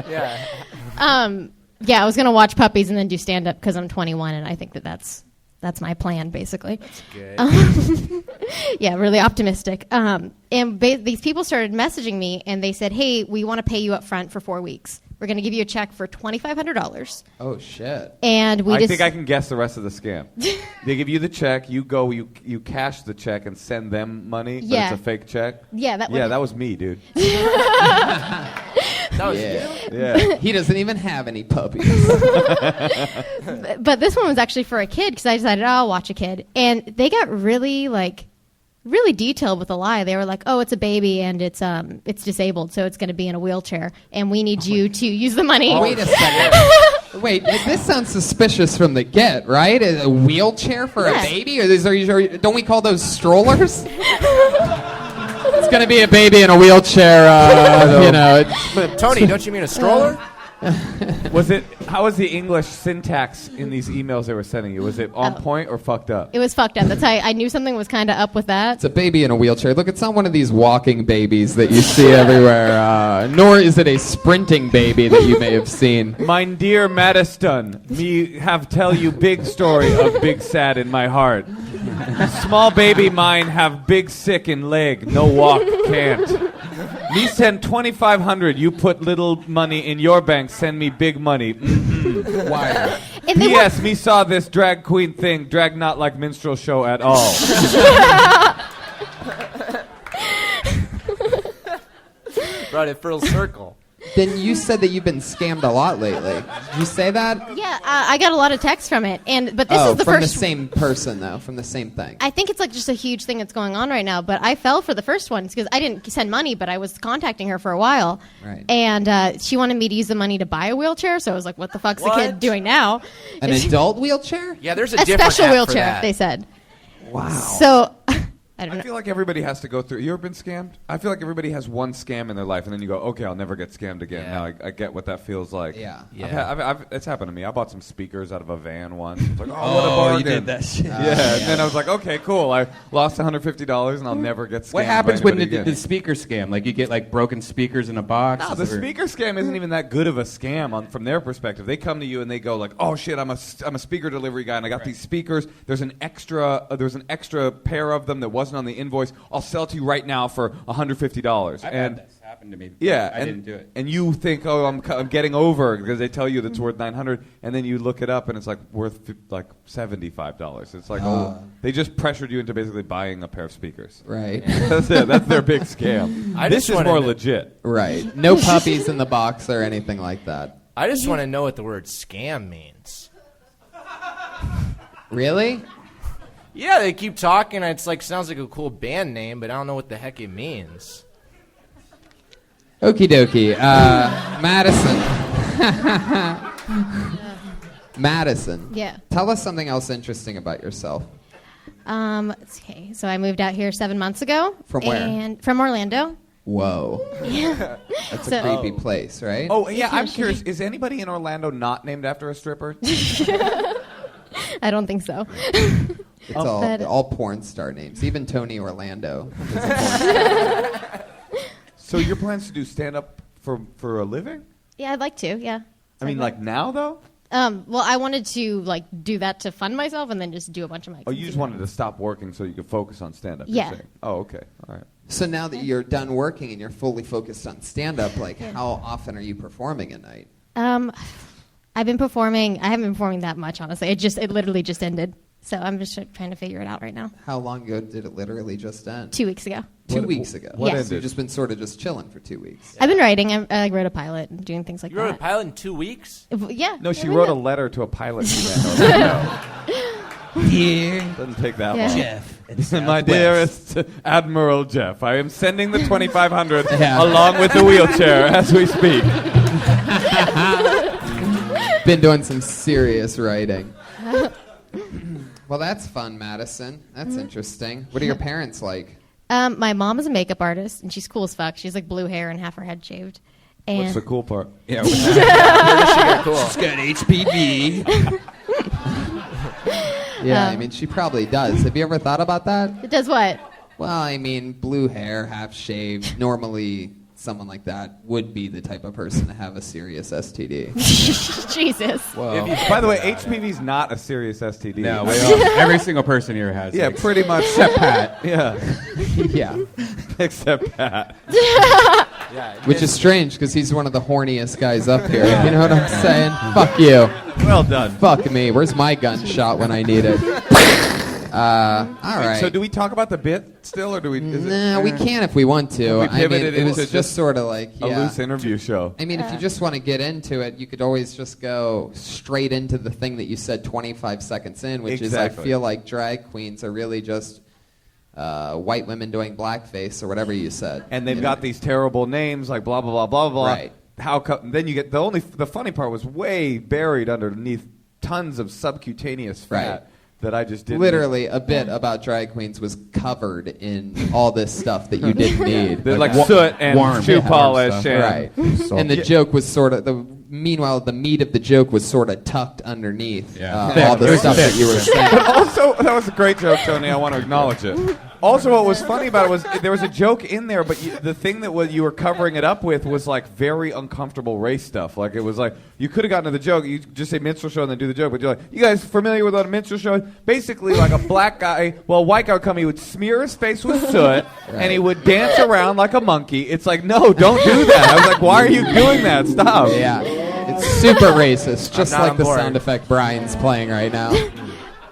Yeah, I was going to watch puppies and then do stand-up because I'm 21, and I think that's my plan, basically. That's good. Yeah, really optimistic. And these people started messaging me, and they said, hey, we want to pay you up front for 4 weeks. We're going to give you a check for $2,500. Oh, shit. And I think I can guess the rest of the scam. They give you the check, you go, you cash the check and send them money, but it's a fake check? Yeah, that was me, dude. That was Yeah. He doesn't even have any puppies. But this one was actually for a kid because I decided, I'll watch a kid. And they got really detailed with the lie. They were like, oh, it's a baby and it's disabled, so it's going to be in a wheelchair, and we need you to use the money. Wait a second. Wait, this sounds suspicious from the get, right? A wheelchair for a baby? Or don't we call those strollers? It's going to be a baby in a wheelchair, Tony, don't you mean a stroller? How was the English syntax in these emails they were sending you? Was it on point or fucked up? It was fucked up. That's how I knew something was kind of up with that. It's a baby in a wheelchair. Look, it's not one of these walking babies that you see everywhere, nor is it a sprinting baby that you may have seen. Mein dear Madison, me have tell you big story of big sad in my heart. Small baby mine have big sick in leg, no walk, can't. Me send 2,500, you put little money in your bank, send me big money. Mm-hmm. Why? P.S. Me saw this drag queen thing, drag not like minstrel show at all. Brought it full circle. Then you said that you've been scammed a lot lately. Did you say that? Yeah, I got a lot of texts from it, but this is the from first. The same person though, from the same thing. I think it's like just a huge thing that's going on right now. But I fell for the first one because I didn't send money, but I was contacting her for a while, right. And she wanted me to use the money to buy a wheelchair. So I was like, "What the fuck's the kid doing now?" An adult wheelchair? Yeah, there's a special app wheelchair. for that. They said. Wow. So. I feel like everybody has to go through. You ever been scammed? I feel like everybody has one scam in their life, and then you go, okay, I'll never get scammed again. Yeah. Now I get what that feels like. Yeah. It's happened to me. I bought some speakers out of a van once. I was like, oh, what a bargain. You did that shit. Yeah, and then I was like, okay, cool. I lost $150, and I'll never get scammed. What happens when the the speaker scam? Like you get like broken speakers in a box? No, the speaker scam isn't even that good of a scam from their perspective. They come to you and they go like, "Oh shit, I'm a speaker delivery guy and I got these speakers. There's an extra pair of them that wasn't on the invoice. I'll sell to you right now for $150." I've had this happen to me. Yeah, I didn't do it. And you think, "Oh, I'm getting over," because they tell you that's worth $900, and then you look it up and it's like worth like $75. It's like, they just pressured you into basically buying a pair of speakers. Right. That's it. That's their big scam. This is more legit. Right. No puppies in the box or anything like that. I just want to know what the word scam means. Really? Yeah, they keep talking. It's like sounds like a cool band name, but I don't know what the heck it means. Madison. Madison. Yeah. Tell us something else interesting about yourself. Okay, so I moved out here 7 months ago. From where? And from Orlando. Whoa. Yeah. That's a creepy place, right? Oh, yeah, I'm curious. Is anybody in Orlando not named after a stripper? I don't think so. It's all porn star names. Even Tony Orlando is a porn star. So your plans to do stand-up for a living? Yeah, I'd like to, yeah. I mean, like now, though? Well, I wanted to like do that to fund myself and then just do a bunch of my. Oh, you just wanted to stop working so you could focus on stand-up? Yeah. You're saying. Oh, okay. All right. So now that you're done working and you're fully focused on stand-up, like how often are you performing a night? I've been performing. I haven't been performing that much, honestly. It literally just ended. So I'm just trying to figure it out right now. How long ago did it literally just end? 2 weeks ago. 2 weeks ago. What So you've just been sort of just chilling for 2 weeks. I've been writing. I wrote a pilot and doing things like You wrote a that. pilot in 2 weeks? Yeah. No, she wrote a letter to a pilot. Dear. Doesn't take that long. Jeff. My dearest Admiral Jeff, I am sending the 2500 along with the wheelchair as we speak. Been doing some serious writing. Well, that's fun, Madison. That's interesting. What are your parents like? My mom is a makeup artist, and she's cool as fuck. She's like blue hair and half her head shaved. And What's the cool part? Yeah. Cool. She's got HPV. Yeah, I mean, she probably does. Have you ever thought about that? It does what? Well, I mean, blue hair, half shaved. Normally, someone like that would be the type of person to have a serious STD. Jesus. Whoa. By the way, HPV is not a serious STD. No, every single person here has. Yeah, like, pretty much. except Pat. Yeah. Yeah. Except Pat. Which is strange because he's one of the horniest guys up here. You know what I'm saying? Fuck you. Well done. Fuck me. Where's my gunshot when I need it? All right. So do we talk about the bit still, or do we? We can if we want to. We pivoted it was into just sort of like a loose interview show. I mean, if you just want to get into it, you could always just go straight into the thing that you said 25 seconds in, which is I feel like drag queens are really just white women doing blackface or whatever you said. And they've got these terrible names like blah blah blah blah blah. Right. Then you get the funny part was way buried underneath tons of subcutaneous fat. Right. That I just did. Literally, a bit about drag queens was covered in all this stuff that you didn't need. like soot and shoe polish. Right. And the joke was sort of, meanwhile, the meat of the joke was sort of tucked underneath all the stuff that you were saying. But also, that was a great joke, Tony. I want to acknowledge it. Also, what was funny about it was there was a joke in there, but the thing that you were covering it up with was like very uncomfortable race stuff. Like it was like you could have gotten to the joke. You just say minstrel show and then do the joke. But you're like, you guys familiar with what a minstrel show is? Basically, like a black guy, a white guy would come, he would smear his face with soot, and he would dance around like a monkey. It's like, no, don't do that. I was like, why are you doing that? Stop. Yeah. It's super racist, just like the board. sound effect Brian's playing right now.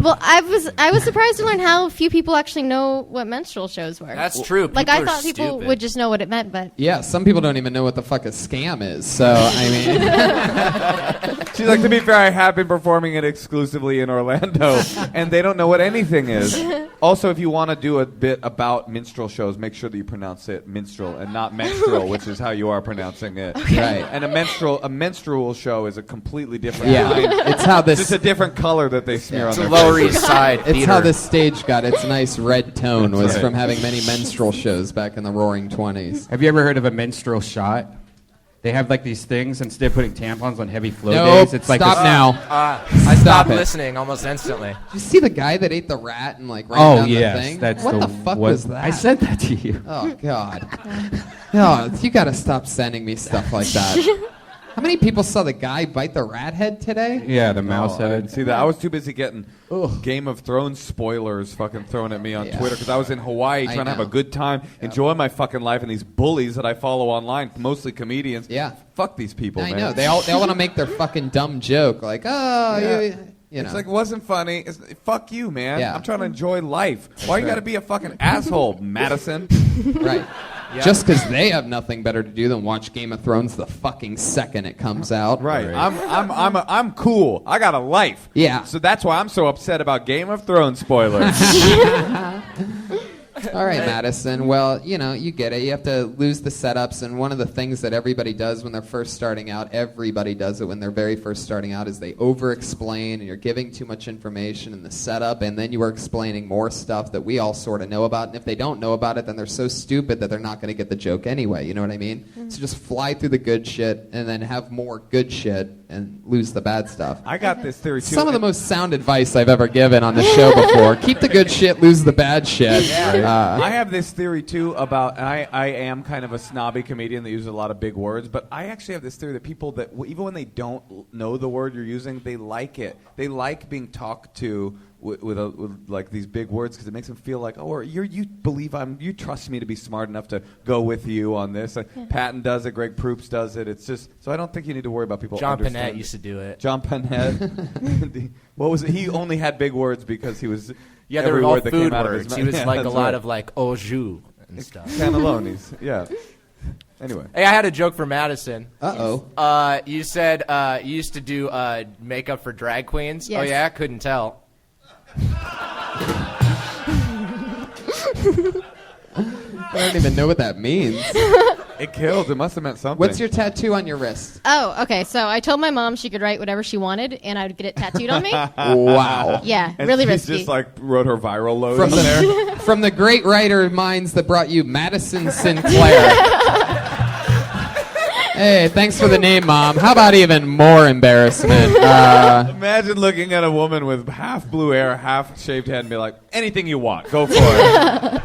Well, I was surprised to learn how few people actually know what menstrual shows were. That's true. Like People I are thought people stupid. would just know what it meant, but Yeah, some people don't even know what the fuck a scam is. So, I mean... She's like, to be fair, I have been performing it exclusively in Orlando, and they don't know what anything is. Also, if you want to do a bit about minstrel shows, make sure that you pronounce it minstrel and not menstrual, which is how you are pronouncing it. Right. And a menstrual show is a completely different Yeah, kind. it's how this... It's just a different color that they smear on It's a their Lower faces. East Side It's theater. how this stage got its nice red tone was right. from having many menstrual shows back in the Roaring 20s. Have you ever heard of a menstrual shot? They have like these things instead of putting tampons on heavy flow Nope, days. It's like stop this, now. I Stop stopped it. listening almost instantly. Did you see the guy that ate the rat and like ran Oh down the yes, thing? that's what the fuck was that? I said that to you. Oh God. No, you gotta stop sending me stuff like that. How many people saw the guy bite the rat head today? Yeah, the mouse I head. didn't see that. I was too busy getting Game of Thrones spoilers fucking thrown at me on Twitter because I was in Hawaii I trying to have know. a good time, enjoy my fucking life, and these bullies that I follow online, mostly comedians. Yeah. Fuck these people, I man. know. They all want to make their fucking dumb joke like, oh, Yeah. you know. It's like, it wasn't funny. Fuck you, man. Yeah. I'm trying to enjoy life. Why you got to be a fucking asshole, Madison? Right. Yeah. Just because they have nothing better to do than watch Game of Thrones the fucking second it comes out. Right. I'm cool. I got a life. Yeah. So that's why I'm so upset about Game of Thrones spoilers. All right, Madison. Well, you get it. You have to lose the setups, and one of the things that everybody does when they're first starting out, everybody does it when they're very first starting out, is they over-explain, and you're giving too much information in the setup, and then you are explaining more stuff that we all sort of know about, and if they don't know about it, then they're so stupid that they're not going to get the joke anyway. You know what I mean? Mm-hmm. So just fly through the good shit, and then have more good shit, and lose the bad stuff. I got this theory, too. Some of the most sound advice I've ever given on the show before. Keep the good shit, lose the bad shit. Yeah. I have this theory, too, about, and I am kind of a snobby comedian that uses a lot of big words, but I actually have this theory that people that, even when they don't know the word you're using, they like it. They like being talked to with like these big words because it makes them feel like, oh, you trust me to be smart enough to go with you on this. Patton does it, Greg Proops does it. It's just, so I don't think you need to worry about people John understanding. Panette used to do it. John Panette. What was it? He only had big words because he was they were every all word that food came out of words. his mouth. He was Yeah, like a that's lot right. of like au jus and stuff. Cannellonis. Yeah. Anyway. Hey, I had a joke for Madison. Uh-oh. You said you used to do makeup for drag queens. Yes. Oh, yeah? Couldn't tell. I don't even know what that means. It killed. It must have meant something. What's your tattoo on your wrist? Oh, okay. So I told my mom she could write whatever she wanted, and I would get it tattooed on me. Wow. Yeah, And really she's risky. just like wrote her viral load From on there. from the great writer minds that brought you Madison Sinclair. Hey, thanks for the name, Mom. How about even more embarrassment? Imagine looking at a woman with half blue hair, half shaved head, and be like, anything you want, go for it.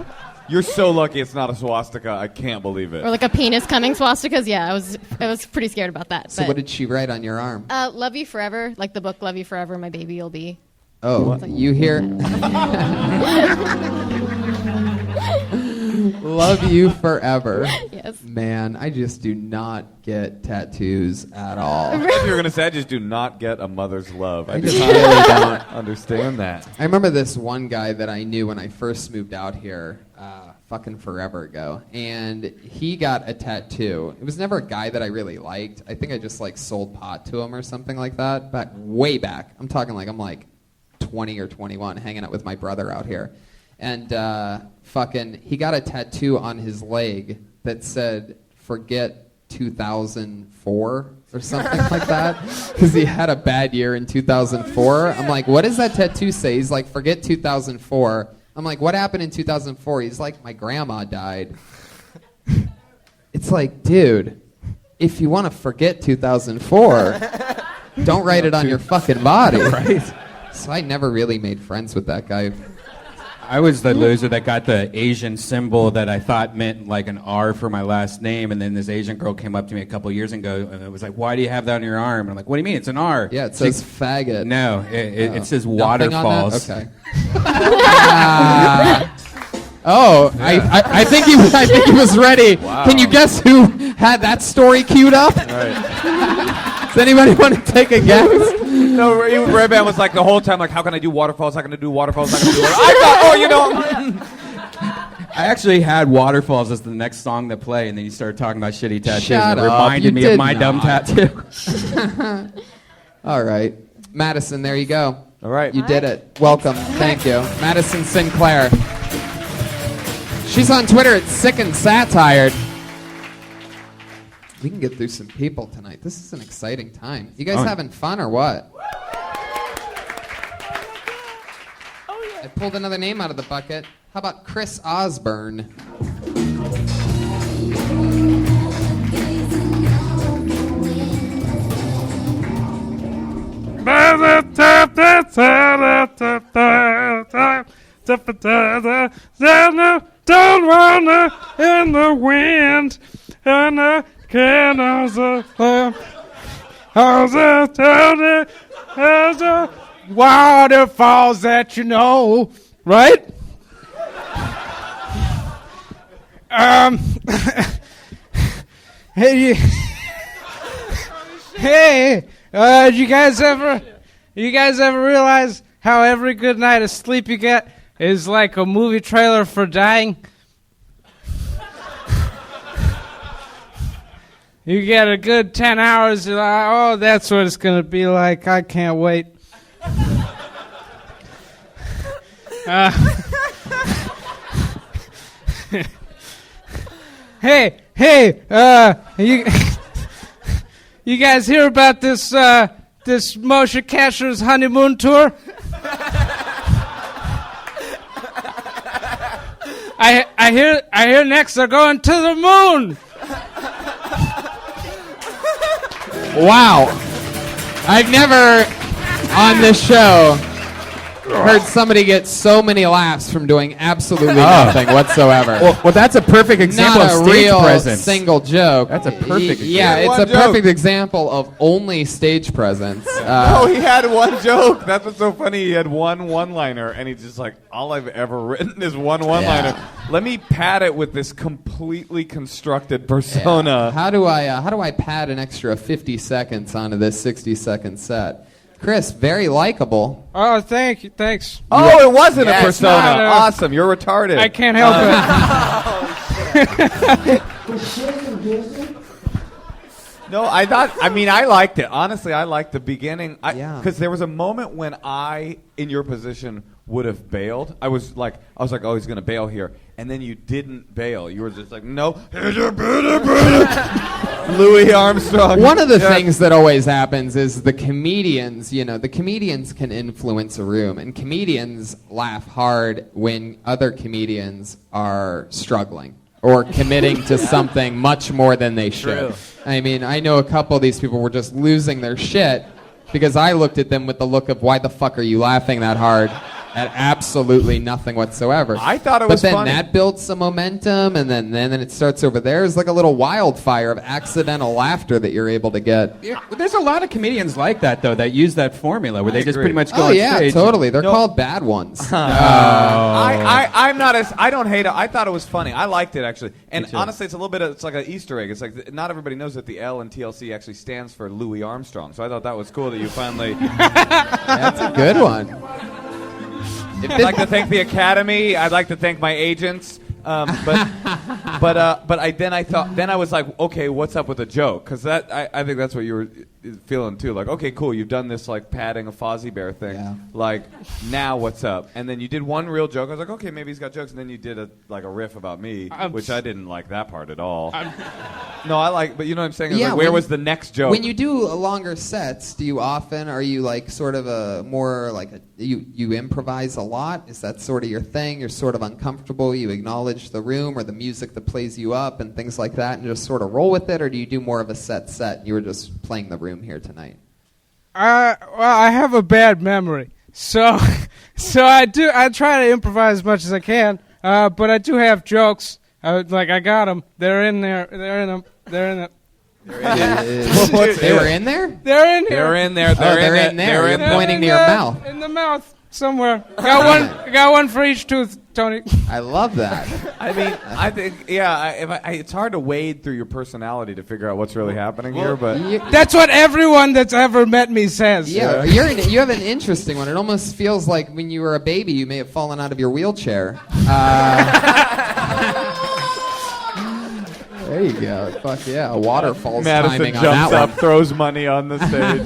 You're so lucky it's not a swastika. I can't believe it. Or like a penis coming swastikas. Yeah, I was pretty scared about that. So what did she write on your arm? Love You Forever, like the book Love You Forever, My Baby You'll Be. Oh, you hear? Love You Forever. Yes. Man, I just do not get tattoos at all. I thought you were going to say, I just do not get a mother's love. I just just really don't understand that. I remember this one guy that I knew when I first moved out here, fucking forever ago, and he got a tattoo. It was never a guy that I really liked. I think I just like sold pot to him or something like that. Way back. I'm talking like I'm like 20 or 21, hanging out with my brother out here, and he got a tattoo on his leg that said "Forget 2004" or something like that, because he had a bad year in 2004. I'm like, what does that tattoo say? He's like, "Forget 2004." I'm like, what happened in 2004? He's like, my grandma died. It's like, dude, if you want to forget 2004, don't write it on your fucking body. Right? So I never really made friends with that guy. I was the loser that got the Asian symbol that I thought meant like an R for my last name, and then this Asian girl came up to me a couple years ago and it was like, "Why do you have that on your arm?" And I'm like, "What do you mean? It's an R." Yeah, it says faggot. No, it says Nothing on that? waterfalls. Okay. I think he was ready. Wow. Can you guess who had that story queued up? Right. Does anybody want to take a guess? No, even Redman was like the whole time, like, how can I do waterfalls? How can I do waterfalls? How can I do waterfalls? I thought, I actually had Waterfalls as the next song to play, and then you started talking about shitty tattoos. Shut and it up. reminded You me did of my dumb not. tattoo. All right. Madison, there you go. All right. You did it. Welcome. Thank you. Madison Sinclair. She's on Twitter at Sick and Satired. We can get through some people tonight. This is an exciting time. You guys having fun or what? I pulled another name out of the bucket. How about Chris Osburn? Don't wanna in the wind and the candles of waterfalls that you know, right? Hey, you guys ever realize how every good night of sleep you get is like a movie trailer for dying? You get a good 10 hours, you're like, oh, that's what it's going to be like. I can't wait. Hey, you, you guys hear about this this Moshe Kasher's honeymoon tour? I hear next they're going to the moon. Wow. I've never on this show heard somebody get so many laughs from doing absolutely nothing whatsoever. Well, that's a perfect example Not of a stage real presence. single joke. That's a perfect Yeah, example. it's One a joke. perfect example of only stage presence. Oh, he had one joke. That's what's so funny. He had one-liner, and he's just like, all I've ever written is one-liner. Yeah. Let me pad it with this completely constructed persona. How do I pad an extra 50 seconds onto this 60-second set? Chris, very likable. Oh, thanks. Oh, it wasn't a persona. not a- Awesome. You're retarded. I can't help it. No, I liked it. Honestly, I liked the beginning. Yeah. Because there was a moment when I, in your position, would have bailed. I was like, oh, he's going to bail here. And then you didn't bail. You were just like, no. Louis Armstrong. One of the things that always happens is the comedians can influence a room, and comedians laugh hard when other comedians are struggling or committing to something much more than they should. True. I mean, I know a couple of these people were just losing their shit because I looked at them with the look of, why the fuck are you laughing that hard at absolutely nothing whatsoever? I thought it was But then funny. that builds some momentum, and then it starts over there. It's like a little wildfire of accidental laughter that you're able to get. Yeah, well, there's a lot of comedians like that, though, that use that formula where they just agree. pretty much go Oh on yeah, stage. totally. They're No. called bad ones. I'm not as, I don't hate it. I thought it was funny. I liked it, actually. And too. honestly, it's a little bit of, it's like an Easter egg. It's like not everybody knows that the L in TLC actually stands for Louis Armstrong. So I thought that was cool that you finally. That's a good one. I'd like to thank the Academy. I'd like to thank my agents. But I was like, okay, what's up with the joke? Because I think that's what you were feeling too. Like, okay, cool, you've done this like padding a Fozzie Bear thing. Yeah. Like, now what's up? And then you did one real joke. I was like, okay, maybe he's got jokes. And then you did a riff about me, which I didn't like that part at all. No, I like, but you know what I'm saying? It's Yeah, like, where when- was the next joke? When you do longer sets, are you like sort of you improvise a lot? Is that sort of your thing? You're sort of uncomfortable, you acknowledge the room or the music that plays you up and things like that and just sort of roll with it? Or do you do more of a set? You were just playing the room here tonight. Well, I have a bad memory, so I try to improvise as much as I can. But I do have jokes. I got them. They're in there. They're in them. They were in there? They're in here. They're in there. They're in there. You're pointing to your mouth. In the mouth somewhere. Got one for each tooth, Tony. I love that. I mean, I think, it's hard to wade through your personality to figure out what's really happening here, but That's what everyone that's ever met me says. Yeah, you have an interesting one. It almost feels like when you were a baby, you may have fallen out of your wheelchair. There you go. Fuck yeah, waterfalls Madison timing on jumps that up, one. throws money on the stage.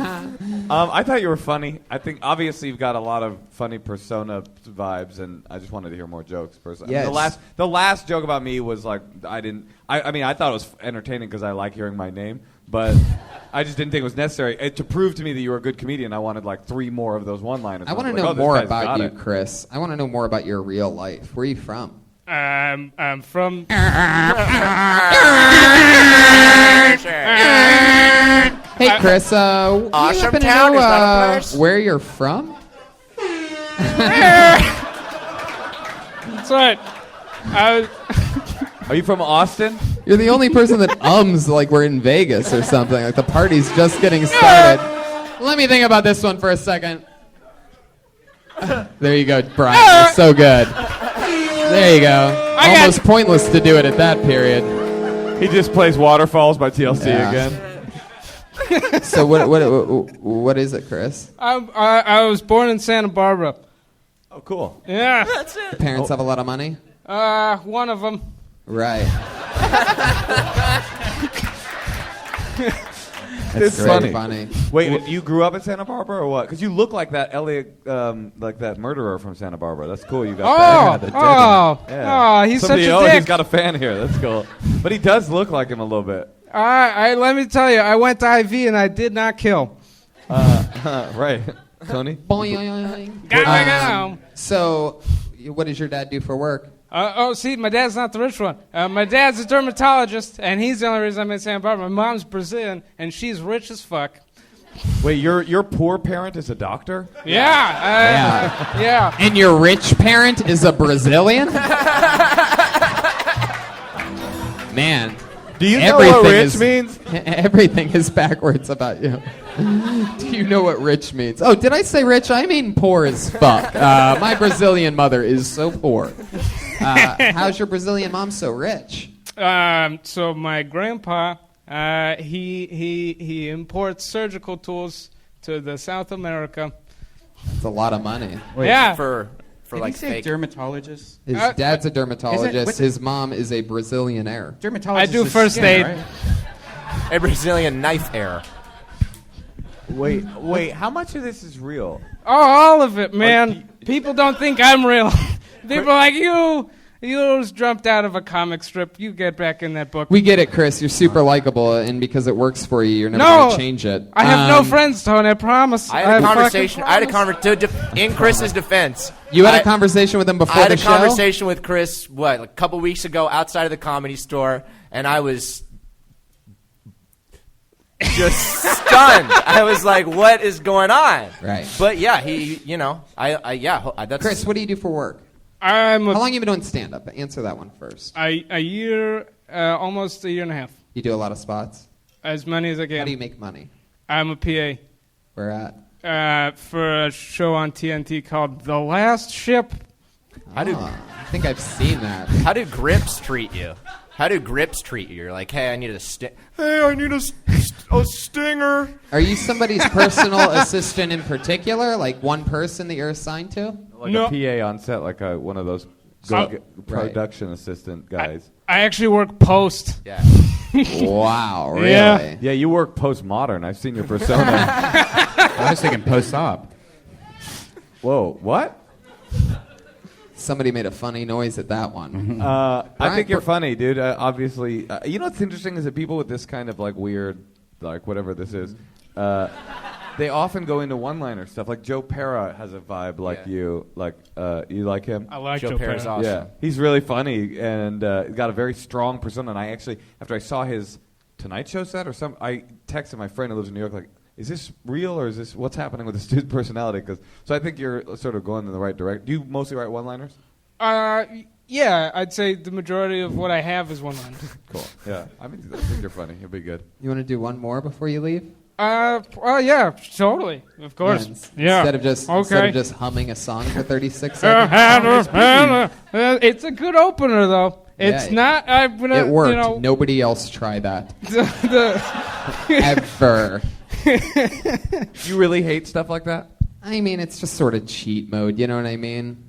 I thought you were funny. I think obviously you've got a lot of funny persona vibes, and I just wanted to hear more jokes. Personally, Yes. The last joke about me was like I thought it was entertaining because I like hearing my name, but I just didn't think it was necessary. To prove to me that you were a good comedian, I wanted like 3 more of those one-liners. I want to was know like, oh, this more guy's about got you, it. Chris. I want to know more about your real life. Where are you from? I'm from. Hey, Chris. You Awesome happen to town, know is that a place? where you're from? That's right. Are you from Austin? You're the only person that like we're in Vegas or something. Like the party's just getting started. Let me think about this one for a second. There you go, Brian. You're so good. There you go. Almost pointless to do it at that period. He just plays Waterfalls by TLC Yeah. again. So what is it, Chris? I was born in Santa Barbara. Oh, cool. Yeah. That's it. Your parents have a lot of money? One of them. Right. It's very funny. Wait, you grew up in Santa Barbara or what? Because you look like that Elliot, like that murderer from Santa Barbara. That's cool. You got He's Somebody, such a dick. He's got a fan here. That's cool. But he does look like him a little bit. Let me tell you, I went to IV and I did not kill. Right. Tony? So, what does your dad do for work? See, my dad's not the rich one. My dad's a dermatologist, and he's the only reason I'm in Santa Barbara. My mom's Brazilian, and she's rich as fuck. Wait, your poor parent is a doctor? Yeah. And your rich parent is a Brazilian? Man. Do you know what rich means? Everything is backwards about you. Do you know what rich means? Oh, did I say rich? I mean poor as fuck. My Brazilian mother is so poor. How's your Brazilian mom so rich? So my grandpa, he imports surgical tools to the South America. That's a lot of money. Yeah. For Did like he say fake dermatologist? His dad's a dermatologist. His mom is a Brazilianaire. Dermatologist. I do is first skin, aid. right? a Brazilian knife error. Wait, how much of this is real? Oh, all of it, man. People don't think I'm real. People are like, you just jumped out of a comic strip. You get back in that book. We get it, Chris. You're super likable, and because it works for you, you're never going to change it. I have no friends, Tony. I promise. I had a conversation. In Chris's defense. You had a conversation with him before the show? I had a conversation with Chris, a couple weeks ago outside of the Comedy Store, and I was just stunned. I was like, what is going on? Right. But yeah, that's Chris, what do you do for work? How long have you been doing stand-up? Answer that one first. A year, almost a year and a half. You do a lot of spots? As many as I can. How do you make money? I'm a PA. Where at? For a show on TNT called The Last Ship. I think I've seen that. How do grips treat you? You're like, hey, I need a stinger. Are you somebody's personal assistant in particular? Like one person that you're assigned to? Like a PA on set, like one of those production assistant guys. I actually work post. Yeah. Wow, really? Yeah, you work postmodern. I've seen your persona. I was thinking post-op. Whoa, what? Somebody made a funny noise at that one. I think you're funny, dude. Obviously, you know what's interesting is that people with this kind of like weird, like whatever this is, they often go into one-liner stuff. Like Joe Pera has a vibe like you. Like you like him? I like Joe Pera's Pera. awesome. Yeah, he's really funny and got a very strong persona. And I actually, after I saw his Tonight Show set or something, I texted my friend who lives in New York like, is this real or is this what's happening with this dude's personality? So I think you're sort of going in the right direction. Do you mostly write one-liners? Yeah, I'd say the majority of what I have is one-liners. Cool. Yeah, I think you're funny. You'll be good. You want to do one more before you leave? Yeah, totally. Of course. Yeah. Instead of just humming a song for 36 seconds. It's a good opener, though. It worked. You know, nobody else try that. Ever. You really hate stuff like that? I mean, it's just sort of cheat mode. You know what I mean?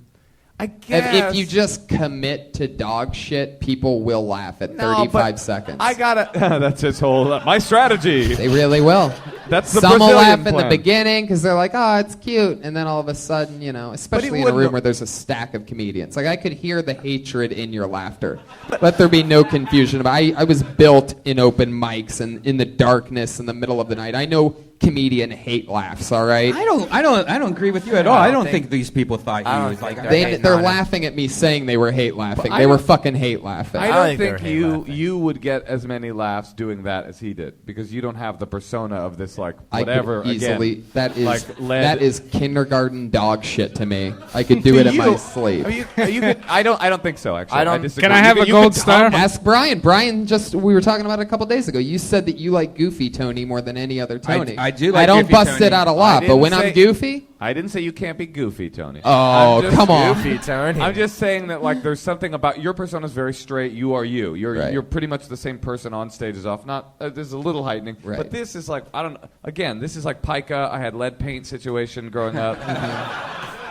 I guess. If you just commit to dog shit, people will laugh at 35 seconds. I gotta. That's his whole. My strategy. They really will. That's the Some will Brazilian laugh in plan. the beginning because they're like, "Oh, it's cute," and then all of a sudden, especially in a room where there's a stack of comedians, like I could hear the hatred in your laughter. Let there be no confusion. I was built in open mics and in the darkness in the middle of the night. I know comedian hate laughs. All right. I don't agree with you at all. I don't think these people thought you was like that. They're laughing at me saying they were hate laughing. They were fucking hate laughing. I don't think you would get as many laughs doing that as he did because you don't have the persona of this like whatever. I could easily. Again, that is kindergarten dog shit to me. I could do it at my sleep. I don't think so. Actually, I disagree. Can I have a gold star? Ask Brian. Brian, we were talking about it a couple days ago. You said that you like Goofy Tony more than any other Tony. I do like I don't Goofy bust Tony. it out a lot, but when I'm goofy, I didn't say you can't be goofy, Tony. Oh, come on. Goofy, Tony. I'm just saying that like there's something about your persona is very straight. You are you. You're pretty much the same person on stage as off. Not there's a little heightening, but this is like I don't. Again, this is like pica. I had lead paint situation growing up.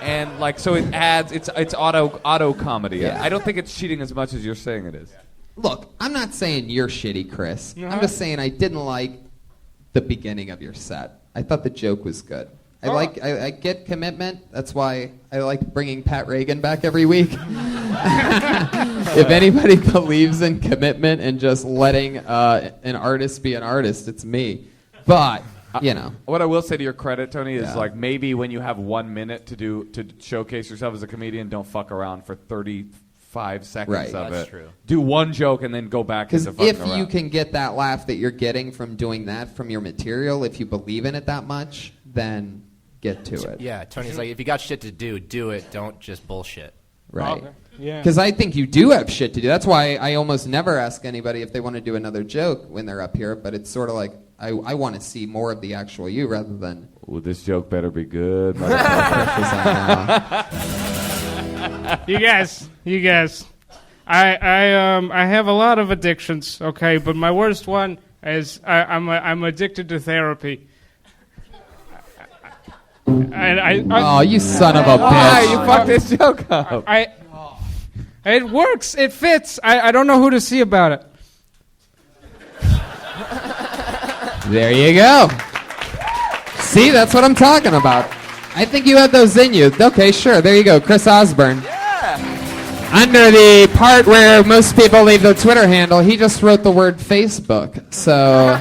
And like so it adds it's auto comedy. Yeah. I don't think it's cheating as much as you're saying it is. Look, I'm not saying you're shitty, Chris. I'm just saying I didn't like the beginning of your set. I thought the joke was good. I get commitment. That's why I like bringing Pat Reagan back every week. If anybody believes in commitment and just letting an artist be an artist, it's me. But, you know. What I will say to your credit, Tony, is Yeah. like maybe when you have 1 minute to showcase yourself as a comedian, don't fuck around for 35 seconds Right. of That's it. true. Do one joke and then go back Because into fucking if around. you can get that laugh that you're getting from doing that from your material, if you believe in it that much, then get to it. Yeah, Tony's like, if you got shit to do it. Don't just bullshit. Right. Okay. Yeah. Because I think you do have shit to do. That's why I almost never ask anybody if they want to do another joke when they're up here. But it's sort of like I want to see more of the actual you rather than. Ooh, this joke better be good. You guys. I have a lot of addictions. Okay, but my worst one is I'm addicted to therapy. Oh, you son of a bitch! Why you fucked this joke up? It works. It fits. I don't know who to see about it. There you go. See, that's what I'm talking about. I think you had those in you. Okay, sure. There you go, Chris Osburn. Yeah. Under the part where most people leave their Twitter handle, he just wrote the word Facebook. So.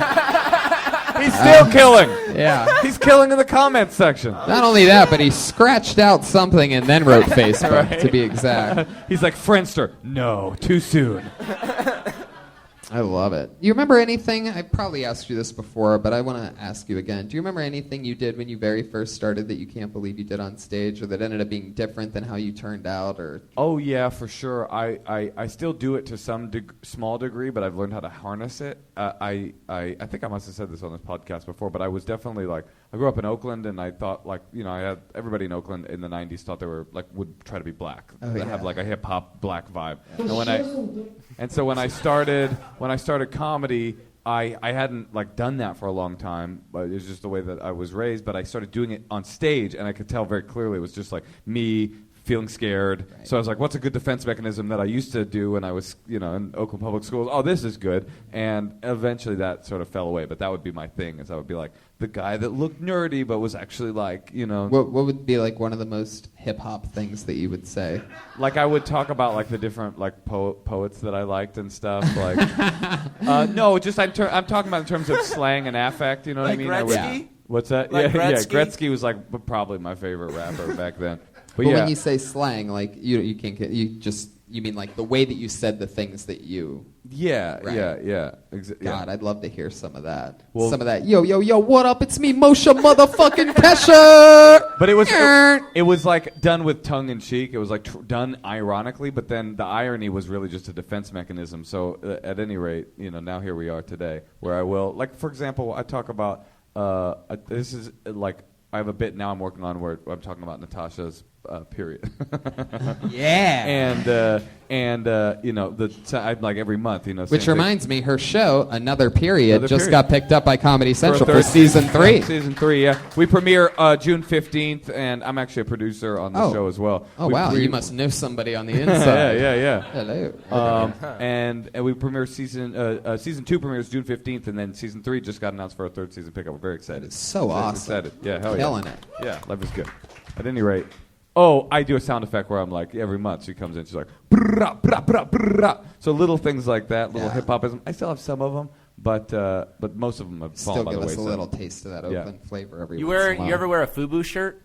He's still killing. Yeah. He's killing in the comments section. Not only that, but he scratched out something and then wrote Facebook, Right. to be exact. He's like, Friendster. No, too soon. I love it. You remember anything? I probably asked you this before, but I want to ask you again. Do you remember anything you did when you very first started that you can't believe you did on stage, or that ended up being different than how you turned out? Or Oh yeah, for sure. I still do it to some small degree, but I've learned how to harness it. I think I must have said this on this podcast before, but I was definitely like, I grew up in Oakland, and I thought like, you know, I had everybody in Oakland in the '90s thought they were like would try to be black. Oh, They yeah. have like a hip hop black vibe. And so when I started comedy, I hadn't like done that for a long time, but it was just the way that I was raised. But I started doing it on stage, and I could tell very clearly it was just like me feeling scared. Right. So I was like, what's a good defense mechanism that I used to do when I was, you know, in Oakland Public Schools? Oh, this is good. And eventually that sort of fell away. But that would be my thing, is I would be like the guy that looked nerdy but was actually like, you know. what would be like one of the most hip-hop things that you would say? Like I would talk about like the different like poets that I liked and stuff. Like, no, just I'm talking about in terms of slang and affect. You know what Like I mean? Gretzky? What's that? Like yeah, Gretzky? Gretzky was like probably my favorite rapper back then. But But yeah, when you say slang, like you can't get you mean like the way that you said the things that you. yeah, Right. yeah. God, I'd love to hear some of that. Well- Some of that. Yo, what up? It's me, Mosha motherfucking Kasher. But it was like done with tongue in cheek. It was like done ironically, but then the irony was really just a defense mechanism. So at any rate, you know, now here we are today, where I will, like, for example, I talk about this is like I have a bit now I'm working on where I'm talking about Natasha's period. Yeah. And you know, I'm like every month, you know. Which same thing. reminds me, her show, Another Period, Another just Period. got picked up by Comedy Central a for third season 3. Season 3, yeah. We premiere June 15th, and I'm actually a producer on the show as well. Oh, We wow. pre- You must know somebody on the inside. yeah. Hello. And we premiere season 2 premieres June 15th, and then season 3 just got announced for a third season pickup. We're very excited. So awesome. Excited. Yeah, hell Killing yeah. it. Yeah, life is good. At any rate. Oh, I do a sound effect where I'm like, every month she comes in, she's like, brrrah, brrrah, brrrah, brrrah. So little things like that, little Yeah. hip-hopism. I still have some of them, but most of them have fallen Still by give the us wayside. a little taste of that Yeah. Oakland flavor every You once in a while. ever wear a FUBU shirt?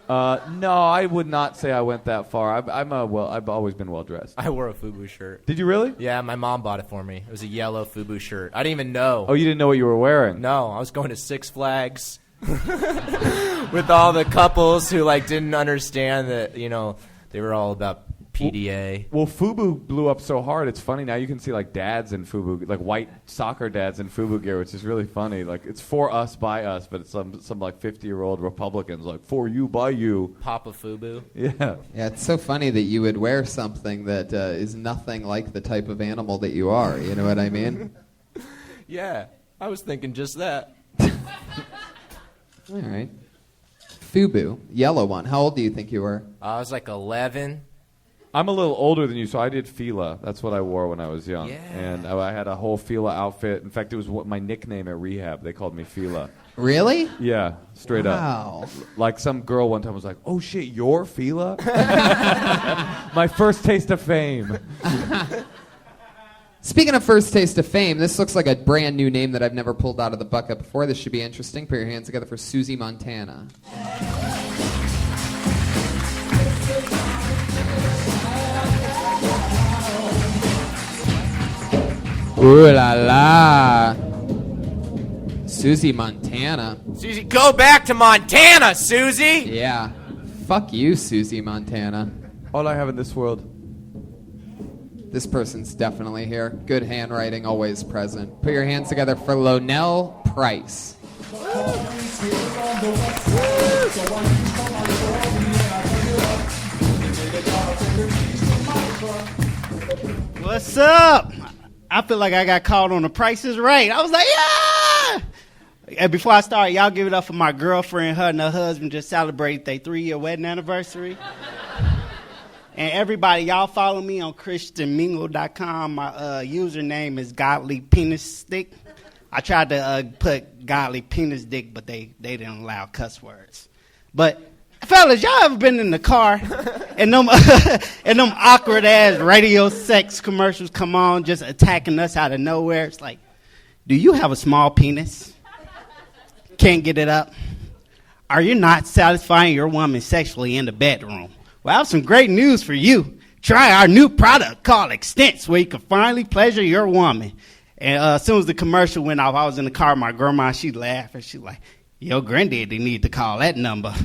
No, I would not say I went that far. I've always been well dressed. I wore a FUBU shirt. Did you really? Yeah, my mom bought it for me. It was a yellow FUBU shirt. I didn't even know. Oh, you didn't know what you were wearing? No, I was going to Six Flags with all the couples who like didn't understand that, you know, they were all about PDA. Well, FUBU blew up so hard. It's funny now. You can see like dads in FUBU, like white soccer dads in FUBU gear, which is really funny. Like it's for us, by us, but it's some like 50-year-old Republicans like for you, by you. Papa FUBU. Yeah. Yeah, it's so funny that you would wear something that is nothing like the type of animal that you are. You know what I mean? Yeah, I was thinking just that. All right. FUBU, yellow one. How old do you think you were? I was like 11. I'm a little older than you, so I did Fila. That's what I wore when I was young. Yeah. And I had a whole Fila outfit. In fact, it was my nickname at rehab. They called me Fila. Really? Yeah, straight up. Wow. Like some girl one time was like, "Oh shit, you're Fila?" My first taste of fame. Speaking of first taste of fame, this looks like a brand new name that I've never pulled out of the bucket before. This should be interesting. Put your hands together for Susie Montana. Ooh la la. Susie Montana. Susie, go back to Montana, Susie! Yeah. Fuck you, Susie Montana. All I have in this world. This person's definitely here. Good handwriting, always present. Put your hands together for Lonnell Price. What's up? I feel like I got called on The Price is Right. I was like, yeah! And before I start, y'all give it up for my girlfriend. Her and her husband just celebrated their 3-year wedding anniversary. And everybody, y'all follow me on ChristianMingle.com. My username is Godly Penis Stick. I tried to put Godly Penis Dick, but they didn't allow cuss words. But fellas, y'all ever been in the car and them awkward ass radio sex commercials come on, just attacking us out of nowhere? It's like, do you have a small penis? Can't get it up? Are you not satisfying your woman sexually in the bedroom? Well, I have some great news for you. Try our new product called Extents, where you can finally pleasure your woman. And as soon as the commercial went off, I was in the car with my grandma. She laughed, and she like, your granddaddy need to call that number.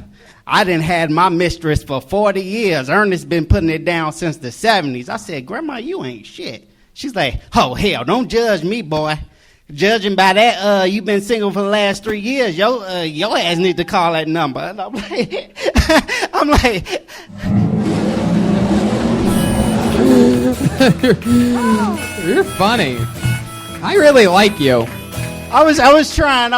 I done had my mistress for 40 years. Ernest been putting it down since the 70s. I said, Grandma, you ain't shit. She's like, oh, hell, don't judge me, boy. Judging by that, you've been single for the last 3 years. Your ass need to call that number. And I'm like, You're funny. I really like you. I was trying.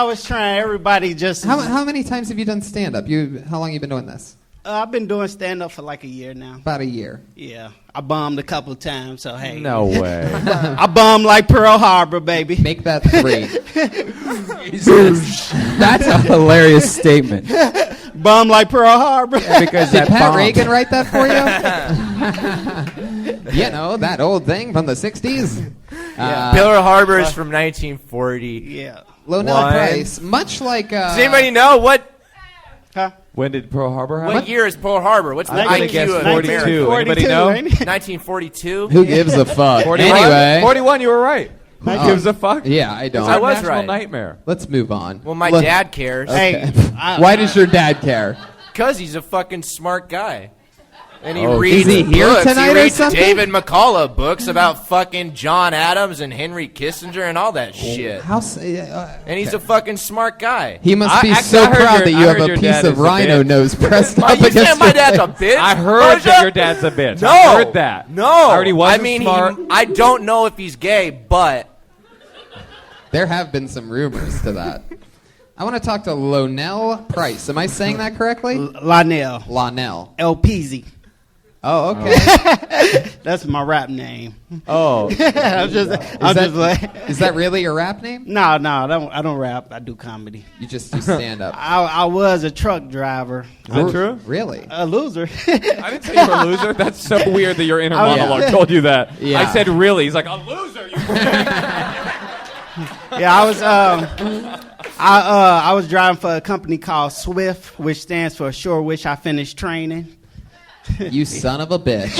Everybody just. How many times have you done stand-up? How long have you been doing this? I've been doing stand-up for like a year now. About a year. Yeah. I bummed a couple of times, so hey. No way. I bummed like Pearl Harbor, baby. Make that 3. That's a hilarious statement. Bum like Pearl Harbor. Yeah, because Did that Pat bomb. Reagan write that for you? You know, that old thing from the 60s? Pearl Harbor is from 1940. Yeah. Lonnell Price, much like... Does anybody know what Huh? When did Pearl Harbor happen? What year is Pearl Harbor? What's the I'm gonna IQ guess of 42. America? Anybody know? 1942. Who gives a fuck? 41? Anyway. 41, you were right. Who gives a fuck? Yeah, I don't. I was National right. nightmare. Let's move on. Well, my Look- dad cares. Okay. Why does your dad care? Because he's a fucking smart guy. And he Oh, reads is he here books. tonight he or reads something? David McCullough books about fucking John Adams and Henry Kissinger and all that shit. And he's a fucking smart guy. He must be actually, so I heard proud your- that you I have heard a your piece dad of is a rhino bitch. nose pressed up You against saying my your dad's a face. bitch? I heard Moshe? that your dad's a bitch. No. I heard that. No. I already wasn't I mean, smart. I don't know if he's gay, but... There have been some rumors to that. I want to talk to Lonelle Price. Am I saying that correctly? Lonnell. Lonnell. LPZ. Oh, okay. That's my rap name. Oh. Is that really your rap name? No, I don't rap. I do comedy. You just do stand up. I was a truck driver. Is that true? Really? A loser. I didn't say you were a loser. That's so weird that your inner Yeah. monologue told you that. Yeah. I said really. He's like, a loser. You Yeah, I was driving for a company called Swift, which stands for Sure Wish I Finished Training. You son of a bitch.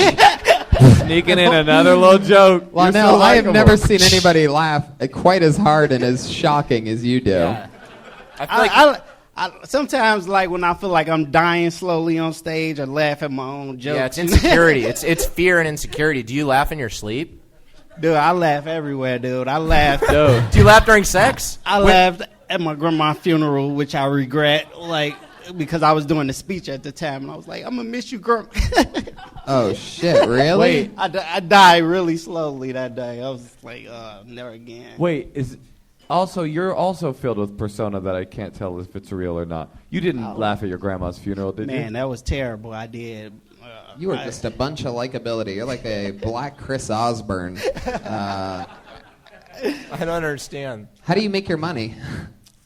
Sneaking in another little joke. Lonnell, I have never seen anybody laugh quite as hard and as shocking as you do. Yeah. I feel like... I sometimes, like, when I feel like I'm dying slowly on stage, I laugh at my own jokes. Yeah, it's insecurity. it's fear and insecurity. Do you laugh in your sleep? Dude, I laugh everywhere, dude. I laugh. Do you laugh during sex? I laughed at my grandma's funeral, which I regret, like, because I was doing the speech at the time, and I was like, I'm gonna miss you, grandma. Oh, shit, really? Wait, I died really slowly that day. I was like, never again. Wait, you're also filled with persona that I can't tell if it's real or not. You didn't laugh at your grandma's funeral, did you? Man, that was terrible. I did. You are just a bunch of likability. You're like a black Chris Osburn. I don't understand. How do you make your money?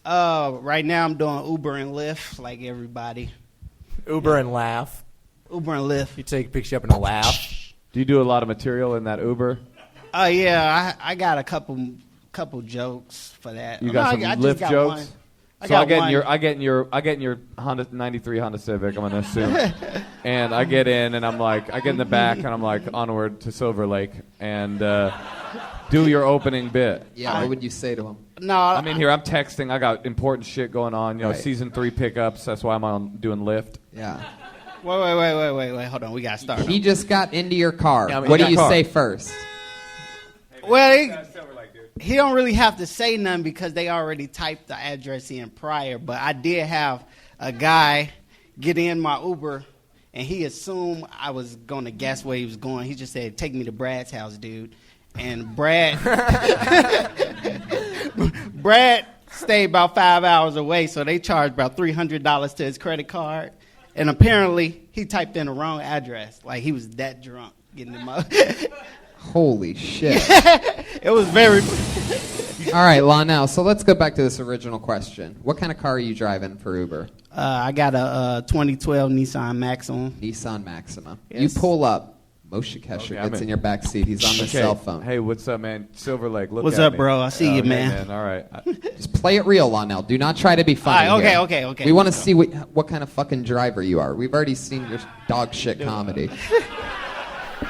Right now I'm doing Uber and Lyft, like everybody. Uber and laugh. Uber and Lyft. You picks you up in a laugh. Do you do a lot of material in that Uber? Yeah, I got a couple jokes for that. You got some Lyft jokes? So I get in your Honda 93 Honda Civic, I'm gonna assume. And I get in and I get in the back and I'm like, onward to Silver Lake and do your opening bit. Yeah, what would you say to him? No, I'm in here, I'm texting, I got important shit going on, Right. season 3 pickups, that's why I'm doing Lyft. Yeah. Wait, hold on, we gotta start. He just got into your car. Yeah, What do you say first? Well, he don't really have to say nothing because they already typed the address in prior. But I did have a guy get in my Uber, and he assumed I was going to guess where he was going. He just said, "Take me to Brad's house, dude." And Brad stayed about 5 hours away, so they charged about $300 to his credit card. And apparently, he typed in the wrong address. Like, he was that drunk getting him out. Holy shit. It was very... All right, Lonnell, so let's go back to this original question. What kind of car are you driving for Uber? I got a 2012 Nissan Maxima. Nissan Maxima. Yes. You pull up. Moshe Kasher Okay, gets in your back seat. He's on the cell phone. Hey, what's up, man? Silver Lake, look What's at up, me. bro? I see you, hey, man. All right. Just play it real, Lonnell. Do not try to be funny. All right, here. okay. We want to see what kind of fucking driver you are. We've already seen your dog shit comedy.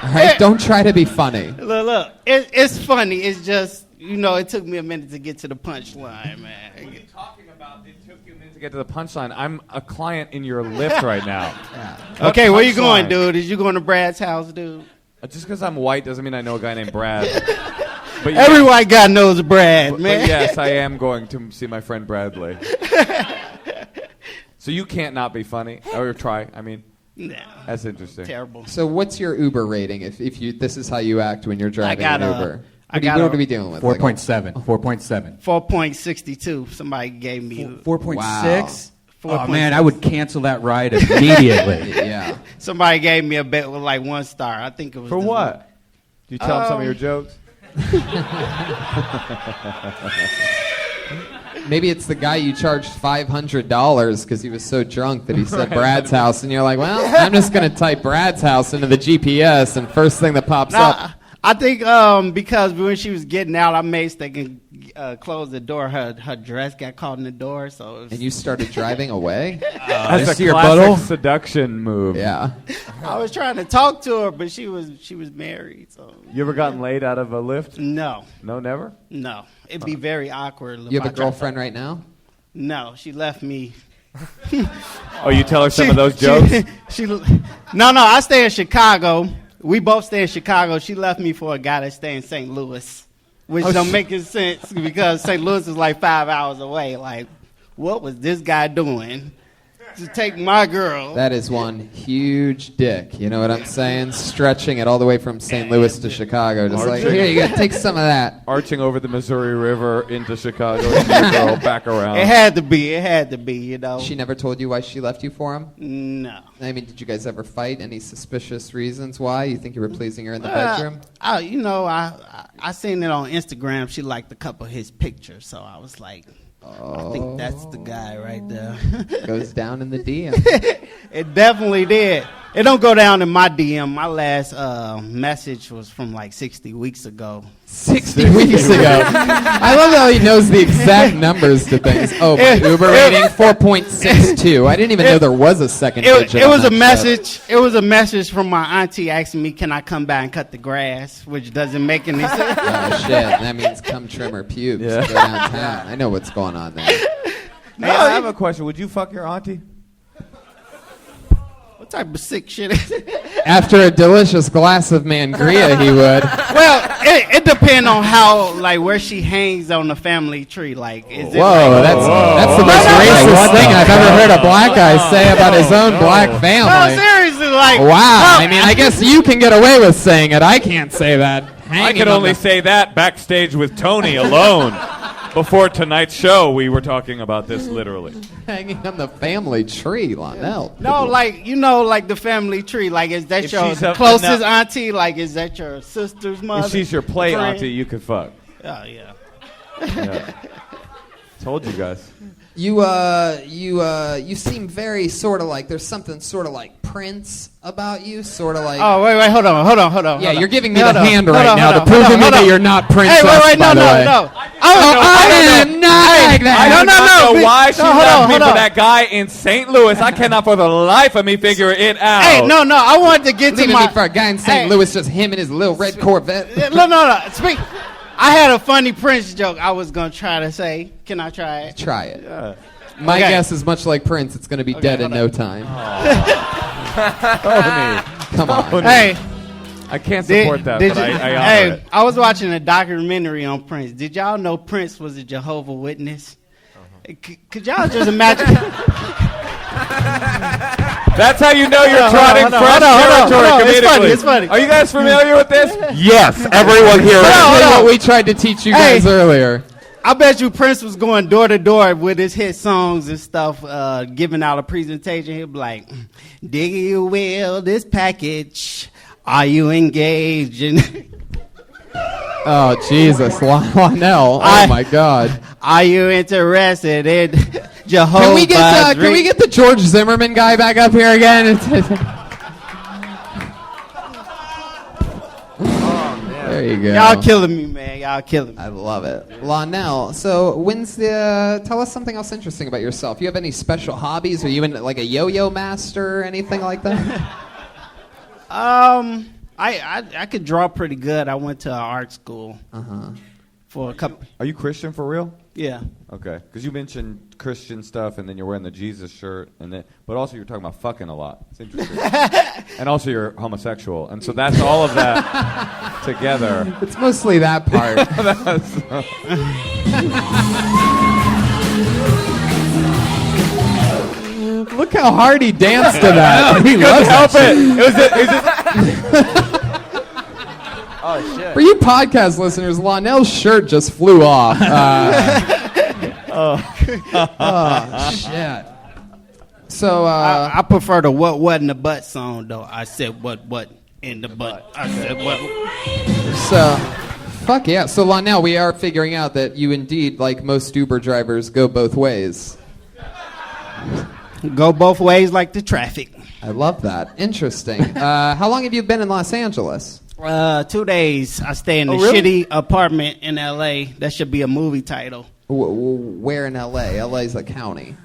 All right, don't try to be funny. Look, it's funny. It's just, it took me a minute to get to the punchline, man. What are you talking about? It took you a minute to get to the punchline. I'm a client in your Lyft right now. Yeah. Okay, where you going, dude? Is you going to Brad's house, dude? Just because I'm white doesn't mean I know a guy named Brad. But Every white guy knows Brad, man. But yes, I am going to see my friend Bradley. So you can't not be funny or try. I mean, No. That's interesting. Terrible. So what's your Uber rating if you this is how you act when you're driving an Uber? What are we dealing with? 4.7. 4.7. 4.62. Somebody gave me 4.6. Wow. Oh man, I would cancel that ride immediately. Yeah. Somebody gave me a bet with like 1 star. I think it was For what? Did you tell him some of your jokes? Maybe it's the guy you charged $500 because he was so drunk that he said Brad's house, and you're like, well, I'm just going to type Brad's house into the GPS, and first thing that pops up. I think because when she was getting out, I made thinking close the door. Her dress got caught in the door, so. It was, and you started driving away? That's a classic seduction move. Yeah. I was trying to talk to her, but she was married. So. You ever gotten laid out of a Lyft? No. No, never? No. It'd be very awkward. You have a girlfriend right now? No, she left me. Oh, you tell her some of those jokes? No, I stay in Chicago. We both stay in Chicago. She left me for a guy that stay in St. Louis, which don't make any sense because St. Louis is like 5 hours away. Like, what was this guy doing to take my girl? That is one huge dick. You know what I'm saying? Stretching it all the way from St. Louis to Chicago. Just like, here, you got to take some of that. Arching over the Missouri River into Chicago, and your girl back around. It had to be, you know. She never told you why she left you for him? No. I mean, did you guys ever fight? Any suspicious reasons why? You think you were pleasing her in the bedroom? I seen it on Instagram. She liked a couple of his pictures, so I was like, I think that's the guy right there. Goes down in the DM. It definitely did. It don't go down in my DM. My last message was from like 60 weeks ago. 60 weeks ago. I love how he knows the exact numbers to things. Oh, my Uber rating 4.62. I didn't even know there was a second digit. It was a message. It was a message from my auntie asking me, "Can I come by and cut the grass?" Which doesn't make any sense. Oh shit! That means come trim her pubes. Yeah. Go downtown. I know what's going on there. Hey, I have a question. Would you fuck your auntie? What type of sick shit is it? After a delicious glass of Mangria, he would. Well, it depends on how, like, where she hangs on the family tree. Like, is it Whoa, that's the most racist thing I've ever heard a black guy say about his own black family. No, seriously, like. Wow. I mean, I guess you can get away with saying it. I can't say that. I could only say that backstage with Tony alone. Before tonight's show, we were talking about this literally. Hanging on the family tree, Lonnell. No, like like the family tree. Like, is that If your she's a- closest no. auntie? Like, is that your sister's mother? If she's your play friend? auntie, you could fuck. Oh yeah. Yeah. Told you guys. You seem very sort of like there's something sort of like Prince about you, sort of like. Oh wait, hold on. Yeah, you're giving me Hold the on, hand hold right on, now hold to on, prove hold to on, me hold that on. you're not Princess. Hey, wait, by the way. no. I am not like that. I do not know why she hold left on, me hold for on. that guy in St. Louis. I cannot for the life of me figure it out. Hey, no. I wanted to get to Leaving my. me for a guy in St. Hey. Louis, just him and his little red Corvette. No. Speak. I had a funny Prince joke I was gonna try to say. Can I try it? Try it. Yeah. My Okay. guess is much like Prince. It's going to be dead in no time. Come on. Hey. I can't support that, but I honor hey, it. I was watching a documentary on Prince. Did y'all know Prince was a Jehovah's Witness? Could y'all just imagine? That's how you know you're trotting fresh territory comedically. It's funny. Are you guys familiar with this? Yes, everyone here is. Exactly what we tried to teach you guys earlier. I bet you Prince was going door to door with his hit songs and stuff, giving out a presentation. He'd be like, dig you will this package. Are you engaged? Oh, Jesus. Lonnell. Oh, my God. Are you interested in Jehovah's? Can we get the George Zimmerman guy back up here again? There you go. Y'all killing me, man. Y'all killing me. I love it. Lonnell, so tell us something else interesting about yourself. You have any special hobbies? Are you in like a yo-yo master or anything like that? I could draw pretty good. I went to art school for a couple. Are you Christian for real? Yeah. Okay, because you mentioned Christian stuff, and then you're wearing the Jesus shirt, but also you're talking about fucking a lot. It's interesting. And also you're homosexual, and so that's all of that together. It's mostly that part. Look how hard he danced to that. He loves help that it. Oh shit! For you podcast listeners, Lonnell's shirt just flew off. Shit. So I prefer the what in the butt song though. I said what in the butt. I said what. So, fuck yeah. So Lonnell, we are figuring out that you indeed, like most Uber drivers, go both ways. Go both ways like the traffic. I love that. Interesting. How long have you been in Los Angeles? 2 days. I stay in a really? shitty apartment in L.A. That should be a movie title. Where in L.A.? L.A.'s a county.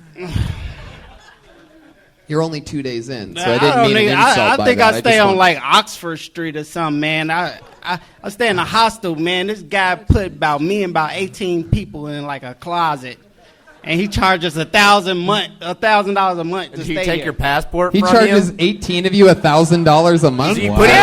You're only 2 days in, so I didn't mean an insult I by think that. I stay on like Oxford Street or something, man. I stay in a hostel, man. This guy put about 18 people in like a closet, and he charges $1,000 a month to Did he stay take here. your passport He from charges you? 18 of you $1,000 a month. Was he Wow. putting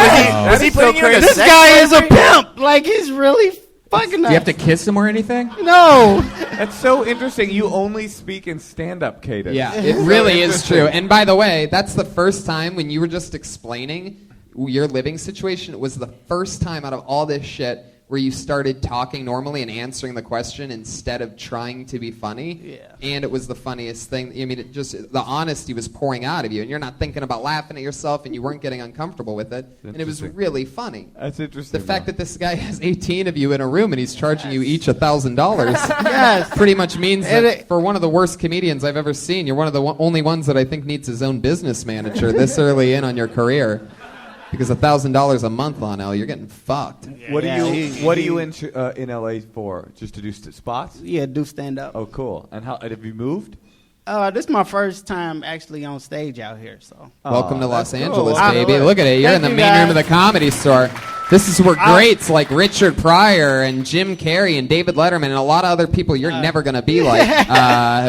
you in a This sex guy is a slavery? pimp. Like he's really fucking. Do you have to kiss him or anything? No. That's so interesting. You only speak in stand-up cadence. Yeah, it really is true. And by the way, that's the first time when you were just explaining your living situation. It was the first time out of all this shit where you started talking normally and answering the question instead of trying to be funny. Yeah. And it was the funniest thing. I mean, the honesty was pouring out of you, and you're not thinking about laughing at yourself, and you weren't getting uncomfortable with it. And it was really funny. That's interesting. The fact that this guy has 18 of you in a room and he's charging you each $1,000 Yes. pretty much means And that for one of the worst comedians I've ever seen, you're one of the only ones that I think needs his own business manager this early in on your career. Because $1,000 a month, Lonnell, you're getting fucked. What are you in LA for? Just to do spots? Yeah, do stand up. Oh, cool. And have you moved? This is my first time actually on stage out here. So Welcome to Los that's Angeles, cool. baby. Look at it. You're in the Thank main you, room of the guys. Comedy Store. This is where greats like Richard Pryor and Jim Carrey and David Letterman and a lot of other people you're never going to be like have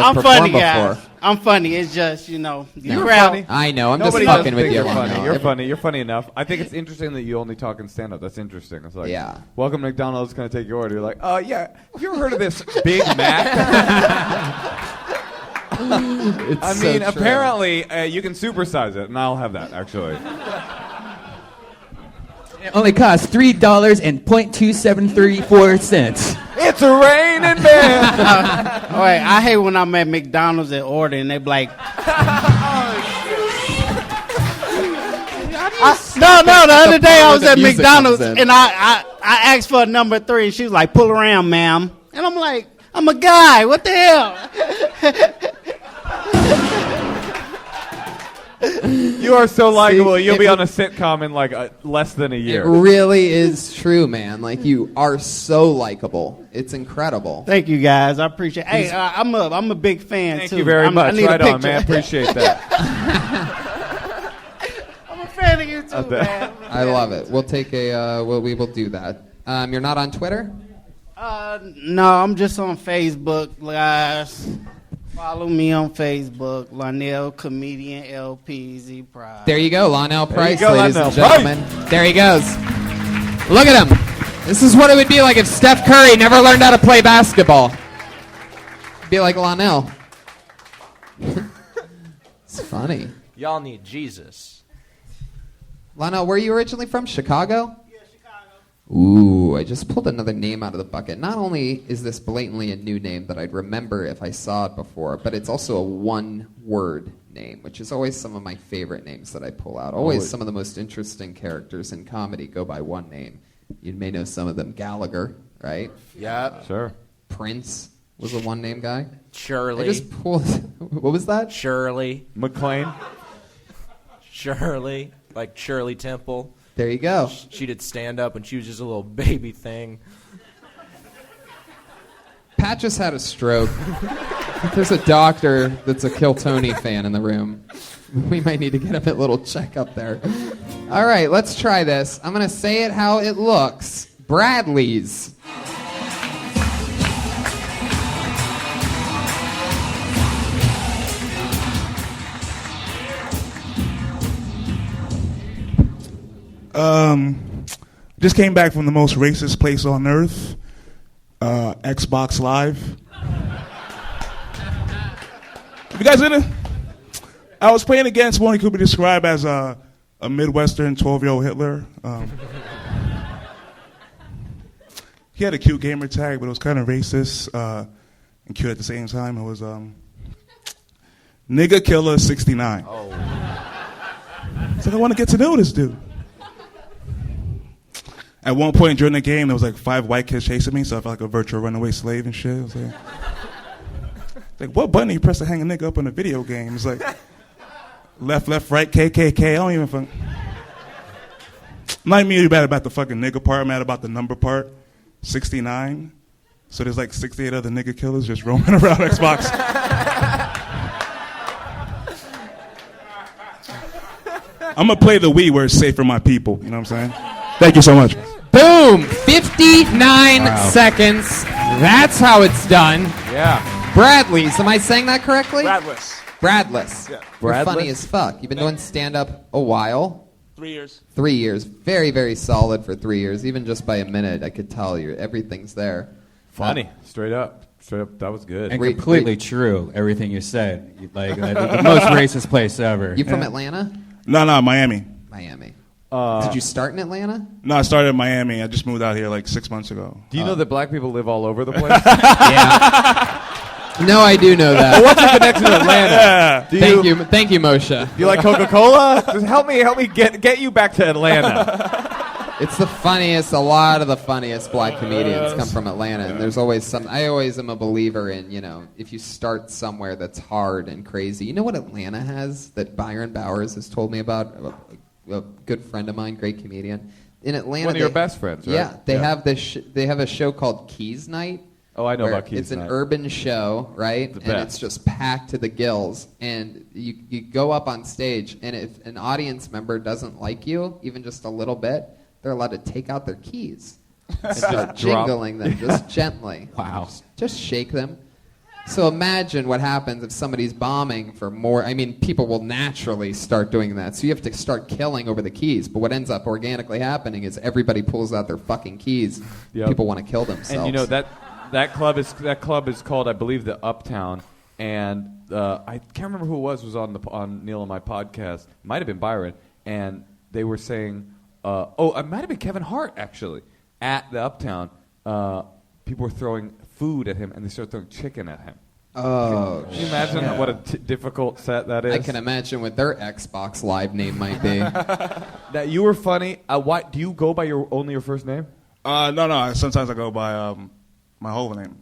I'm performed funny, before. guys. I'm funny. It's just the You're crowd. funny. I know. I'm Nobody just does fucking with think you. you're funny. Lonnell. You're funny. You're funny enough. I think it's interesting that you only talk in stand-up. That's interesting. It's like, Yeah. welcome to McDonald's. Can I take your order? You're like, yeah. Have you ever heard of this Big Mac? I mean, apparently you can supersize it, and I'll have that actually. It only costs $3.274. It's a raining man. Wait, I hate when I'm at McDonald's and order and they be like, no, the other day I was at McDonald's and I asked for a number 3 and she was like, pull around, ma'am. And I'm like, I'm a guy. What the hell? You are so likable. You'll be on a sitcom in like less than a year. It really is true, man. Like, you are so likable. It's incredible. Thank you, guys. I appreciate it. Hey, I'm a big fan, Thank too. you very much. I need Right a on, man. Appreciate that. I'm a fan of you, too, man. I love it. We'll take we will do that. You're not on Twitter? No, I'm just on Facebook, guys. Follow me on Facebook, Lonnell Comedian LPZ Price. There you go, Lonnell Price, go, ladies Lonnell and gentlemen. Price. There he goes. Look at him. This is what it would be like if Steph Curry never learned how to play basketball. It'd be like Lonnell. It's funny. Y'all need Jesus. Lonnell, where are you originally from? Chicago? Yeah, Chicago. Ooh, I just pulled another name out of the bucket. Not only is this blatantly a new name that I'd remember if I saw it before, but it's also a one-word name, which is always some of my favorite names that I pull out. Always some of the most interesting characters in comedy go by one name. You may know some of them. Gallagher, right? Yeah. Sure. Prince was a one-name guy. Shirley. I just pulled... What was that? Shirley. McLean. Shirley. Like Shirley Temple. There you go. She did stand-up when she was just a little baby thing. Pat just had a stroke. There's a doctor that's a Kill Tony fan in the room. We might need to get him a little checkup there. All right, let's try this. I'm going to say it how it looks. Bradley's. Just came back from the most racist place on earth, Xbox Live. You guys in it? I was playing against one who could be described as a Midwestern 12-year-old Hitler. He had a cute gamer tag, but it was kind of racist and cute at the same time. It was Nigga Killer 69. Oh. It's like, I want to get to know this dude. At one point during the game, there was like 5 white kids chasing me, so I felt like a virtual runaway slave and shit. I was like, what button do you press to hang a nigga up in a video game? It's like, left, right, KKK. I don't even fucking... I'm not even mad about the fucking nigga part. I'm mad about the number part. 69. So there's like 68 other nigga killers just roaming around Xbox. I'm going to play the Wii where it's safe for my people. You know what I'm saying? Thank you so much. Boom! 59 seconds. That's how it's done. Yeah. Bradley's. Am I saying that correctly? Bradless. Yeah. Bradless? You're funny as fuck. You've been doing stand-up a while. 3 years. 3 years. Very, very solid for 3 years. Even just by a minute, I could tell everything's there. Funny. Straight up. That was good. And completely true, everything you said. Like, the most racist place ever. You from Atlanta? No, Miami. Miami. Did you start in Atlanta? No, I started in Miami. I just moved out here like 6 months ago. Do you know that black people live all over the place? No, I do know that. Well, what's your connection to Atlanta? Thank you, Moshe. Do you like Coca-Cola? Just help me get you back to Atlanta. It's the funniest. A lot of the funniest black comedians come from Atlanta, and there's always some. I always am a believer in, if you start somewhere that's hard and crazy. You know what Atlanta has that Byron Bowers has told me about? A good friend of mine, great comedian in Atlanta. One of your best friends, right? Yeah, they have this. They have a show called Keys Night. Oh, I know about Keys Night. It's an Night. urban show, right? And it's just packed to the gills. And you go up on stage, and if an audience member doesn't like you, even just a little bit, they're allowed to take out their keys and start jingling them just gently. Wow. Just shake them. So imagine what happens if somebody's bombing for more. I mean, people will naturally start doing that. So you have to start killing over the keys. But what ends up organically happening is everybody pulls out their fucking keys. Yep. People want to kill themselves. And that club is called, I believe, the Uptown. And I can't remember who it was on Neil and my podcast. It might have been Byron. And they were saying, it might have been Kevin Hart, actually, at the Uptown. people were throwing food at him, and they started throwing chicken at him. Oh, can you imagine what a difficult set that is? I can imagine what their Xbox Live name might be. That you were funny. Why do you go by only your first name? No. Sometimes I go by my whole name.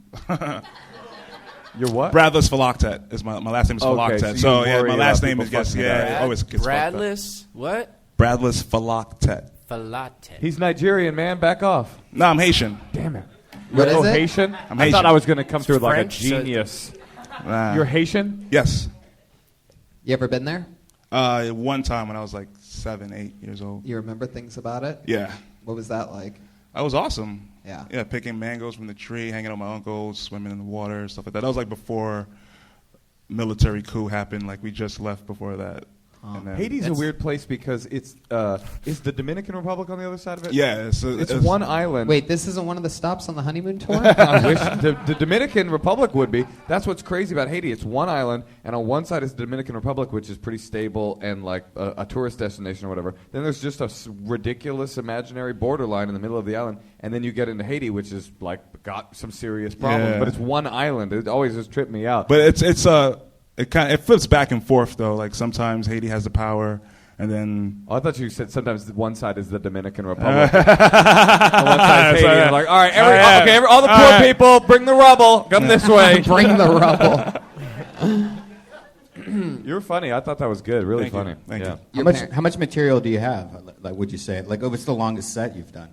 Your what? Bradless Philoctet is my last name is Philoctet. So yeah, my last name is always gets Bradless what? Bradless Philoctet. Falate. He's Nigerian, man. Back off. No, I'm Haitian. Damn it. What is it? Haitian? I'm I Haitian. thought I was going to come through like French, a genius. You're Haitian? Yes. You ever been there? One time when I was like 7, 8 years old. You remember things about it? Yeah. What was that like? That was awesome. Yeah. Yeah, picking mangoes from the tree, hanging out with my uncles, swimming in the water, stuff like that. That was like before military coup happened. Like we just left before that. And then Haiti's a weird place because it's is the Dominican Republic on the other side of it? Yeah, it's one island. Wait, this isn't one of the stops on the honeymoon tour? I wish the Dominican Republic would be. That's what's crazy about Haiti. It's one island, and on one side is the Dominican Republic, which is pretty stable and like a tourist destination or whatever. Then there's just a ridiculous imaginary borderline in the middle of the island, and then you get into Haiti, which is like got some serious problems. Yeah. But it's one island. It always just tripped me out. But it flips back and forth though. Like sometimes Haiti has the power, and then I thought you said sometimes one side is the Dominican Republic. The one side is Haiti. And like, all right, all the poor people, bring the rubble. Come this way. Bring the rubble. You're funny. I thought that was good. Really funny. Thank you. How much material do you have? Like, would you say? Like, what's the longest set you've done?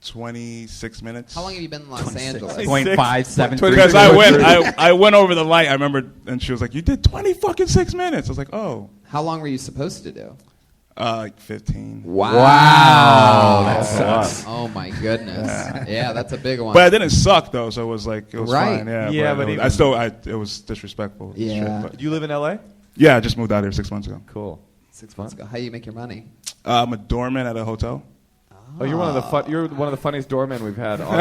26 minutes. How long have you been in Los Angeles? 0.573. Because I went over the light. I remember, and she was like, "You did 26 minutes." I was like, "Oh." How long were you supposed to do? Like 15. Wow. That sucks. Oh my goodness. Yeah, that's a big one. But I didn't suck though, so it was like it was Right. fine. Yeah, Yeah, but but it was disrespectful. Yeah. Shit, Do you live in L.A.? yeah, I just moved out here 6 months ago. Cool. 6 months ago. How do you make your money? I'm a doorman at a hotel. Oh, you're one of the funniest doormen we've had on.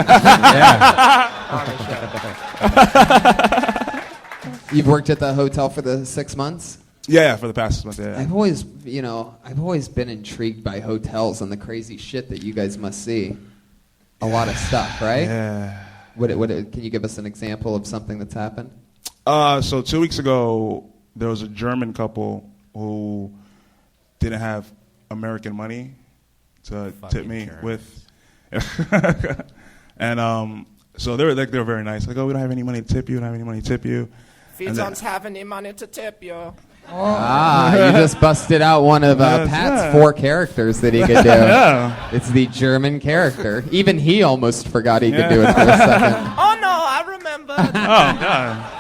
You've worked at the hotel for the 6 months? Yeah, for the past 6 months. Yeah. I've always been intrigued by hotels and the crazy shit that you guys must see. A lot of stuff, right? Yeah. Can you give us an example of something that's happened? So 2 weeks ago, there was a German couple who didn't have American money to tip me with, and so they were very nice. Like, oh, we don't have any money to tip you. We don't have any money to tip you. You just busted out one of Pat's 4 characters that he could do. Yeah. It's the German character. Even he almost forgot he could do it for a second. Oh no, I remember. Oh God.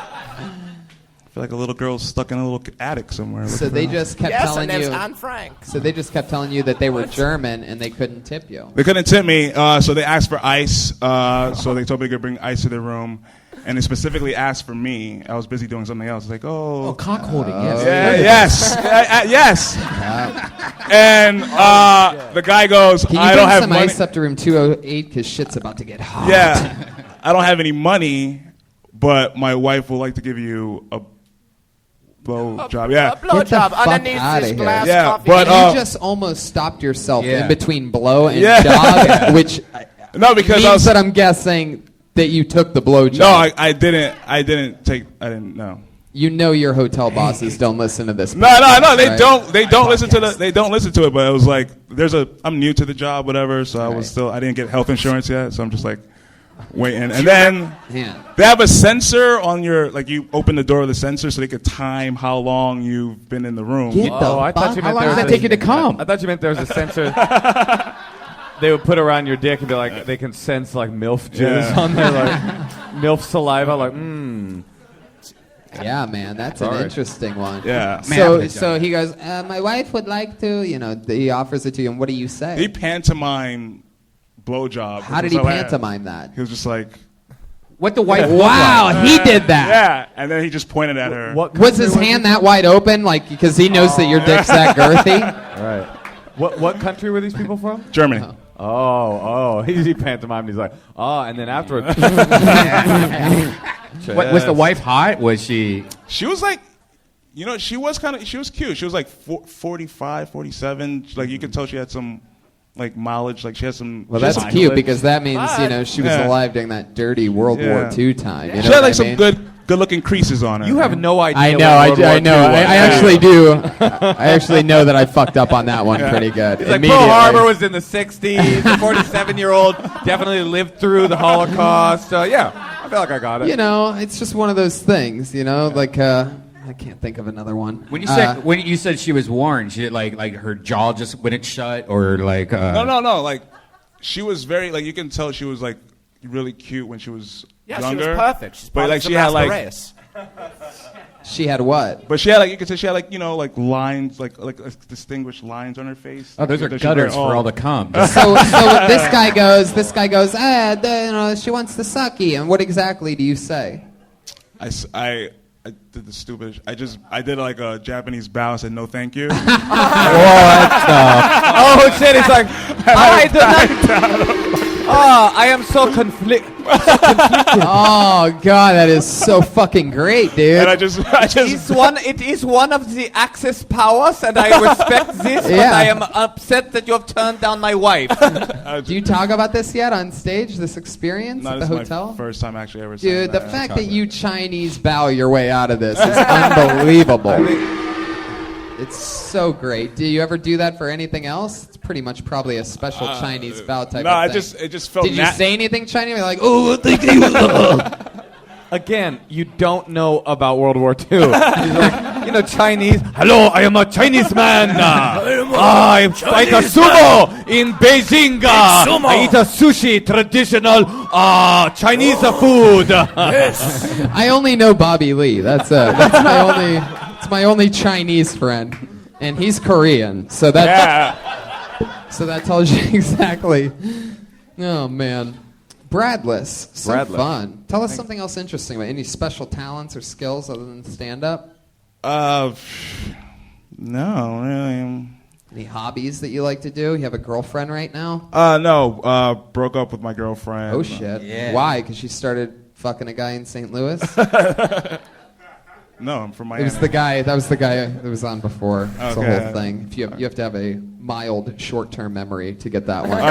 I feel like a little girl stuck in a little attic somewhere. So they just kept telling you. Anne Frank. So they just kept telling you that they were German and they couldn't tip you. They couldn't tip me, so they asked for ice. So they told me they could bring ice to their room, and they specifically asked for me. I was busy doing something else. Like, cock holding. Yes. Yes. And the guy goes, Can you I bring don't have some money. ice up to room 208 because shit's about to get hot? Yeah, I don't have any money, but my wife would like to give you a blow job. Yeah, A blow Get the job fuck underneath outta this here. glass Yeah, coffee. but You just almost stopped yourself in between blow and Yeah. job, which no, because means I was. that I'm guessing that you took the blow job. No, I didn't. No. You know your hotel bosses don't listen to this. No, podcast, they right? don't. They don't listen to They don't listen to it. But it was like, I'm new to the job, whatever. So I didn't get health insurance yet. So I'm just like waiting. And then they have a sensor on your, like you open the door with a sensor so they could time how long you've been in the room. I thought you meant How long does that take you to come? I thought you meant there was a sensor. They would put around your dick and be like, they can sense like MILF jizz on there, like MILF saliva, like Yeah, man, that's an interesting one. Yeah. So he goes, my wife would like to, he offers it to you, and what do you say? He pantomime blowjob. How did he pantomime that? He was just like, what the wife? Wow, he did that. Yeah, and then he just pointed at her. Was his hand that wide open, like because he knows that your dick's that girthy? Right. What country were these people from? Germany. Oh, he pantomimed. He's like, and then afterwards. Was the wife hot? Was she? She was like, she was cute. She was like 45, 47. Like you could tell she had some like mileage. Like she has some. Well, she has that's some cute mileage. because that means she was alive during that dirty World War II time. You know she had like what I some mean? good-looking creases on her. You have no idea. I know. I know. I actually do. I actually know that I fucked up on that one pretty good. It's like Pearl Harbor was in the 60s. The 47-year-old definitely lived through the Holocaust. Yeah, I feel like I got it. You know, it's just one of those things. You know, like I can't think of another one. When you said she was worn, she like her jaw just wouldn't shut, or like. No. Like she was very like you can tell she was like really cute when she was younger. She was perfect. She's but like she had like. She had what? But she had like you could say she had like like lines like distinguished lines on her face. Oh, those are gutters for all the cum. So this guy goes. She wants to suck you. And what exactly do you say? I did the stupid. I did like a Japanese bow and said no, thank you. Oh shit! It's like I did not. I am so conflicted. Oh god, that is so fucking great, dude. And I just it is one of the Axis powers, and I respect this, but I am upset that you have turned down my wife. Do you talk about this yet on stage? This experience at the hotel? My first time actually ever. Dude, the fact that you Chinese bow your way out of this is unbelievable. It's so great. Do you ever do that for anything else? It's pretty much probably a special Chinese bow type of thing. It just felt. Did you say anything Chinese? You're like, oh, thank you. Again, you don't know about World War II. He's like, Chinese. Hello, I am a Chinese man. I fight a sumo in Beijing. I eat a sushi, traditional Chinese food. Yes. I only know Bobby Lee. That's my only Chinese friend, and he's Korean. So that tells you exactly. Oh man. Bradless, fun. Tell us something else interesting about any special talents or skills other than stand-up. No, really. Any hobbies that you like to do? You have a girlfriend right now? No. Broke up with my girlfriend. Oh shit. Yeah. Why? Because she started fucking a guy in St. Louis? No, I'm from Miami. That was the guy that was on before. It's the whole thing. You have to have a mild short-term memory to get that one.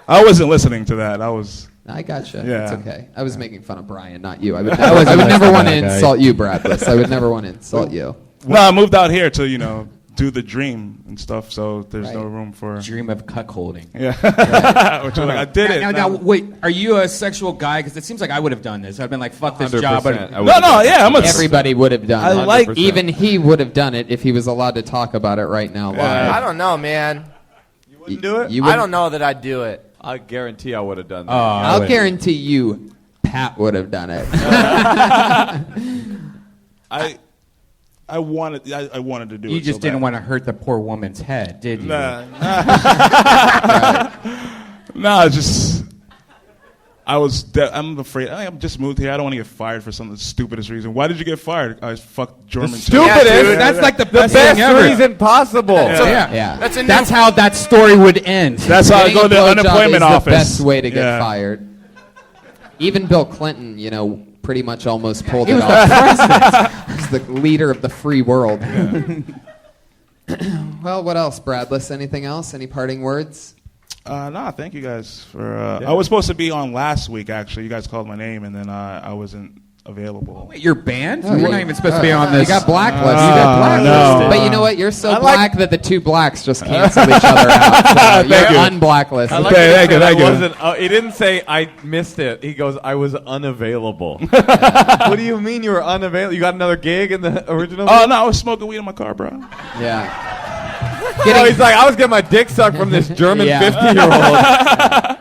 I wasn't listening to that. I gotcha. Yeah. It's okay. I was making fun of Brian, not you. I would never want to insult you, Bradless. I would never want to insult you. No, I moved out here to, do the dream and stuff, so there's no room for... Dream of cuckolding. Yeah. Which I'm like, I did it. Now, wait, are you a sexual guy? Because it seems like I would have done this. I'd been like, fuck this job. Everybody would have done it. Even he would have done it if he was allowed to talk about it right now live. I don't know, man. You wouldn't do it? I don't know that I'd do it. I guarantee I would have done that. I'll guarantee you Pat would have done it. I wanted to do it. You just didn't want to hurt the poor woman's head, did you? No, just I'm afraid. I just moved here. I don't want to get fired for some of the stupidest reason. Why did you get fired? I fucked German. Stupidest? That's like the best reason possible. Yeah. That's how that story would end. That's how I go to the unemployment office. The best way to get fired. Even Bill Clinton, pretty much almost pulled it off. He's the leader of the free world. Well, what else, Bradless? Anything else? Any parting words? Thank you guys for... I was supposed to be on last week, actually. You guys called my name, and then I wasn't available. Wait, you're banned? You're not even supposed to be on this. You got blacklisted. No. But you know what? You're so black that the two blacks just canceled each other out. So you're unblacklisted. Thank you. He didn't say, I missed it. He goes, I was unavailable. What do you mean you were unavailable? You got another gig in the original? Oh, no, I was smoking weed in my car, bro. Yeah. He's like, I was getting my dick sucked from this German 50-year-old.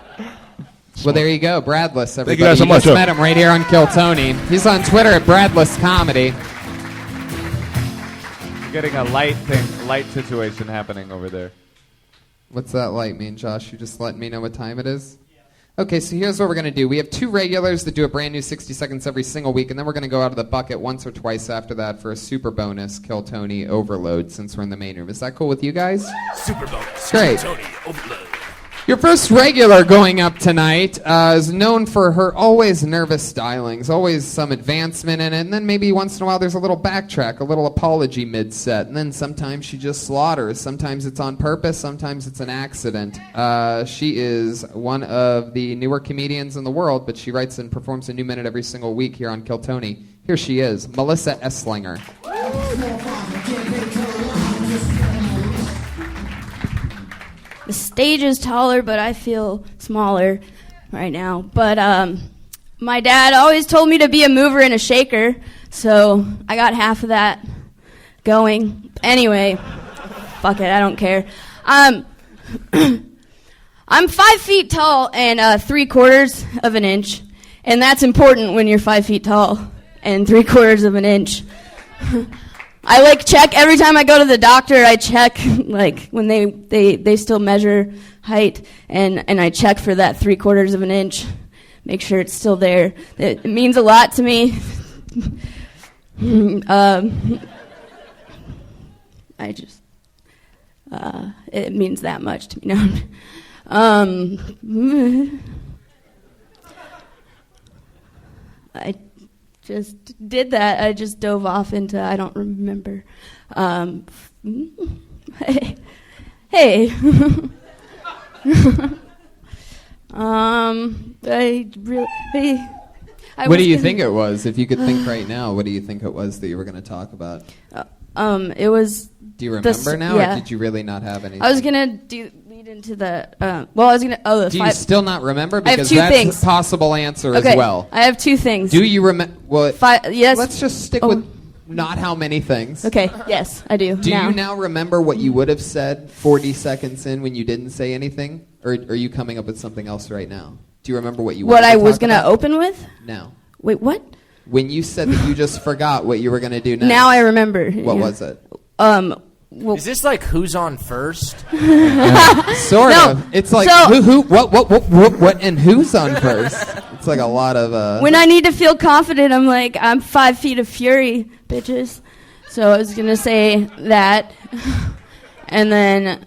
Well, there you go, Bradless, everybody. Thank you guys so much. Just met him right here on Kill Tony. He's on Twitter at Bradless Comedy. You're getting a light situation happening over there. What's that light mean, Josh? You just letting me know what time it is? Okay, so here's what we're going to do. We have two regulars that do a brand new 60 seconds every single week, and then we're going to go out of the bucket once or twice after that for a super bonus Kill Tony overload since we're in the main room. Is that cool with you guys? Super bonus. Great. Kill Tony overload. Your first regular going up tonight is known for her always nervous stylings, always some advancement in it, and then maybe once in a while there's a little backtrack, a little apology mid-set, and then sometimes she just slaughters. Sometimes it's on purpose, sometimes it's an accident. She is one of the newer comedians in the world, but she writes and performs a new minute every single week here on Kill Tony. Here she is, Melissa Eslinger. The stage is taller, but I feel smaller right now. But my dad always told me to be a mover and a shaker, so I got half of that going. Anyway, fuck it, I don't care. I'm 5 feet tall and 3/4 of an inch, and that's important when you're 5 feet tall and 3/4 of an inch. I check every time I go to the doctor. I check when they still measure height, and I check for that 3/4 of an inch, make sure it's still there. It means a lot to me. It means that much to me. I just did that. I just dove off into I don't remember. Hey. What do you think it was? If you could think right now, what do you think it was that you were going to talk about? It was. Do you remember now, yeah. or did you really not have anything? I was gonna lead into the. I was gonna. Oh, the do five. You still not remember? Because I have two that's things. a possible answer Okay, as well. I have two things. Do you remember? Well, yes. Let's just stick with not how many things. Okay. Yes, I do. Do you now remember what you would have said 40 seconds in when you didn't say anything, or are you coming up with something else right now? Do you remember what you? What I was going to open with? No. Wait, what? When you said that you just forgot what you were going to do next. Now I remember. What was it? Is this like who's on first? Sort of. It's like who, what, and who's on first. It's like a lot of. When I need to feel confident, I'm like, I'm 5 feet of fury, bitches. So I was gonna say that, and then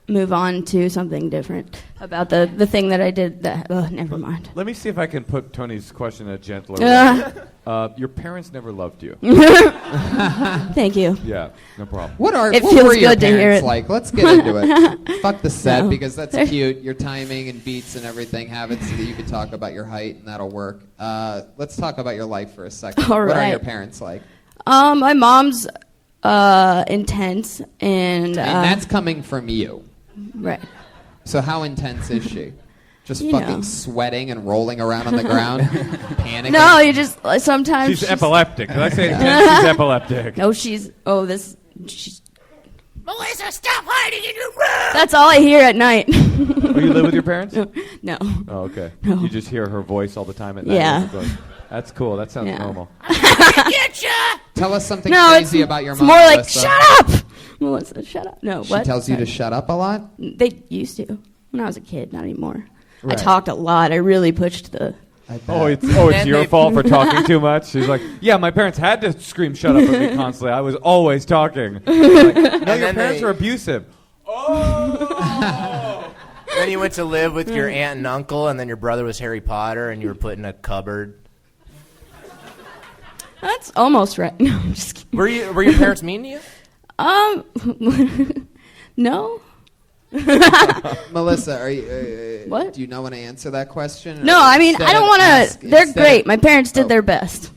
move on to something different about the thing that I did. That never mind. Let me see if I can put Tony's question in a gentler way. Your parents never loved you. Thank you. Yeah, no problem. What were feels your good to hear parents it. like? Let's get into it. Fuck the set No. because that's cute. Your timing and beats and everything have it so that you can talk about your height and that'll work. Let's talk about your life for a second. All What are right. your parents like? My mom's intense and that's coming from you. right. So how intense is she? Just You fucking know. sweating and rolling around on the ground, panicking. No, you just sometimes She's epileptic. Did I say intense? She's epileptic. No, she's Melissa, stop hiding in your room! That's all I hear at night. Oh, you live with your parents? No. Oh, okay. No. You just hear her voice all the time at night. Yeah. That's cool. That sounds Yeah. normal. Get ya! Tell us something No, crazy about your it's mom. more like Melissa. shut up, Melissa. Shut up. No, She what? tells you to Sorry. shut up a lot? They used to when I was a kid, not anymore. Right. I talked a lot. I really pushed the. Oh, it's And your they- fault for talking too much. She's like, yeah, my parents had to scream "shut up" at me constantly. I was always talking. Like, no, your then parents they- are abusive. Then you went to live with your aunt and uncle, and then your brother was Harry Potter, and you were put in a cupboard. That's almost right. No, I'm just kidding. Were your parents mean to you? No. Melissa, are you? What? Do you not want to answer that question? No, Or I mean, instead I don't of want ask- to. They're instead great. of- My parents did Oh. their best.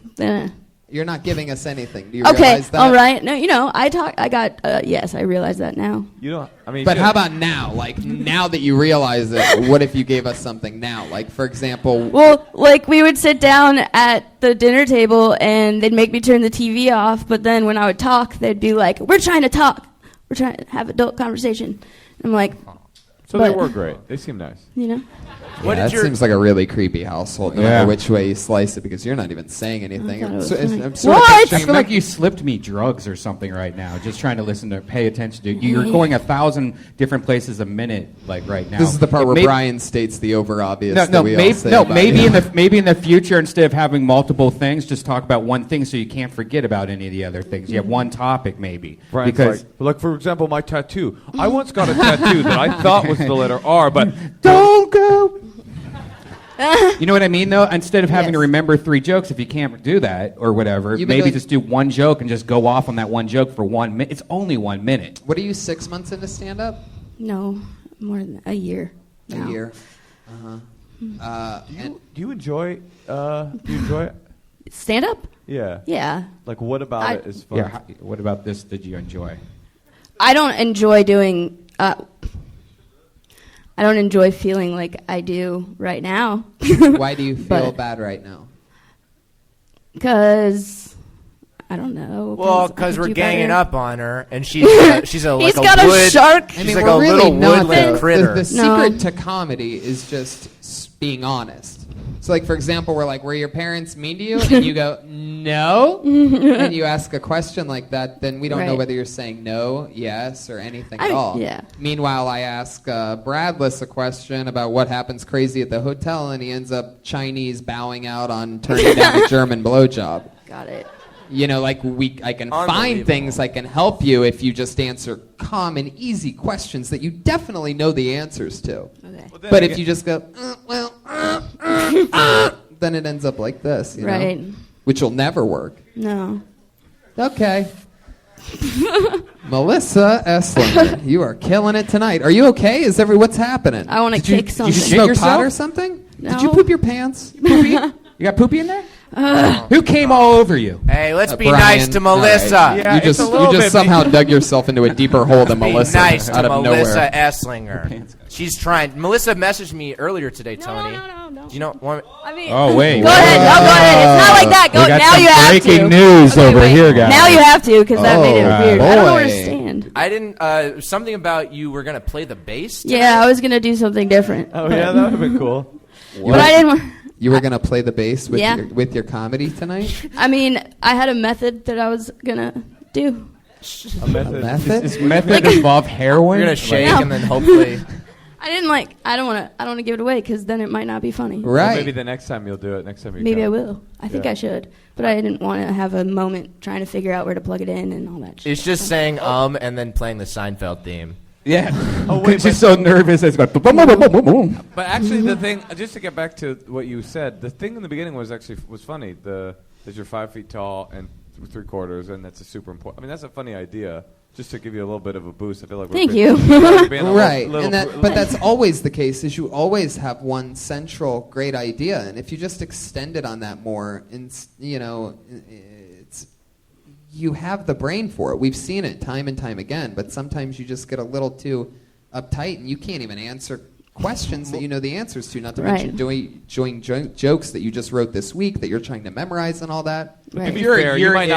You're not giving us anything. Do you Okay, realize that? all right. No, I got. Yes, I realize that now. You don't. I mean, But how about now? Like now that you realize it, what if you gave us something now? Like for example, Well, like we would sit down at the dinner table and they'd make me turn the TV off, but then when I would talk, they'd be like, "We're trying to talk. We're trying to have adult conversation." I'm like, so they but- were great. They seem nice. you know. What yeah, did that your- seems like a really creepy household, no Yeah. matter which way you slice it, because you're not even saying anything. I thought it was So- funny. I'm sort of What? I picturing feel like you slipped me drugs or something right now. Just trying to listen to, pay attention to. You're going 1,000 different places a minute, like right now. This is the part where Maybe- Brian states the over obvious. No, that we all say about maybe you. maybe in the future, instead of having multiple things, just talk about one thing, so you can't forget about any of the other things. You have one topic, maybe. Brian's because like, for example, my tattoo. I once got a tattoo that I thought was the letter R, but Don't go. You know what I mean, though? Instead of having Yes. to remember 3 jokes, if you can't do that or whatever, You've been maybe doing- just do one joke and just go off on that one joke for 1 minute. It's only 1 minute. What are you, 6 months into stand-up? No, more than a year. now. A year. do you enjoy it? Stand up? Yeah. Yeah. Like, what about it is fun? Yeah. What about this did you enjoy? I don't enjoy doing. I don't enjoy feeling like I do right now. Why do you feel bad right now? Because I don't know. Well, I because could we're do ganging better. up on her, and she's like He's a got wood, a shark. She's I mean, like we're a really little not woodland critter. The secret to comedy is just being honest. So, like, for example, we're like, were your parents mean to you? And you go, no. And you ask a question like that, then we don't know Right. whether you're saying no, yes, or anything I at mean, all. yeah. Meanwhile, I ask Bradless a question about what happens crazy at the hotel, and he ends up Chinese bowing out on turning down a German blowjob. Got it. You know, like I can find things I can help you if you just answer common, easy questions that you definitely know the answers to. Okay. But if you just go, then it ends up like this, you Right. know? Which will never work. No. Okay. Melissa Eslinger, you are killing it tonight. Are you okay? What's happening? I want to kick something. Did you smoke pot or something? No. Did you poop your pants? Poopy? You got poopy in there? Who came all over you? Hey, let's be Brian, nice to Melissa. all right. Yeah, you it's just a little bit somehow dug yourself into a deeper hole than Be Melissa nice out to of Melissa nowhere. Eslinger. She's trying. Melissa messaged me earlier today, Tony. No. Do you know? Want, I mean, Oh, wait. Go ahead. No, go ahead. It's not like that. Go We got now. some You have breaking to. news Okay, over wait. here, guys. Now you have to because that made it Oh, weird. I don't boy. understand. I didn't. Something about you were gonna play the bass. Yeah, I was gonna do something different. Oh yeah, that would have been cool. But I didn't. Want, You were gonna play the bass with Yeah. your comedy tonight? I mean, I had a method that I was gonna do. A method. Method? Does method involve heroin? You're gonna shake No. and then hopefully. I didn't like. I don't want to give it away because then it might not be funny. Well, Right. maybe the next time you'll do it. Next time you Maybe I come. will. I think Yeah. I should, but I didn't want to have a moment trying to figure out where to plug it in and all that shit. It's just saying and then playing the Seinfeld theme. Yeah. Oh, wait, She's so nervous. It's going. But actually, the thing, just to get back to what you said, the thing in the beginning was funny. That you're 5 feet tall and 3/4, and that's a super important. I mean, that's a funny idea. Just to give you a little bit of a boost, I feel like we're Thank being- you. we're being a Right, little- but that's always the case. Is you always have one central great idea, and if you just extend it on that more, you have the brain for it. We've seen it time and time again, but sometimes you just get a little too uptight, and you can't even answer questions that you know the answers to. Not to mention doing jokes that you just wrote this week that you're trying to memorize and all that. To be fair, you might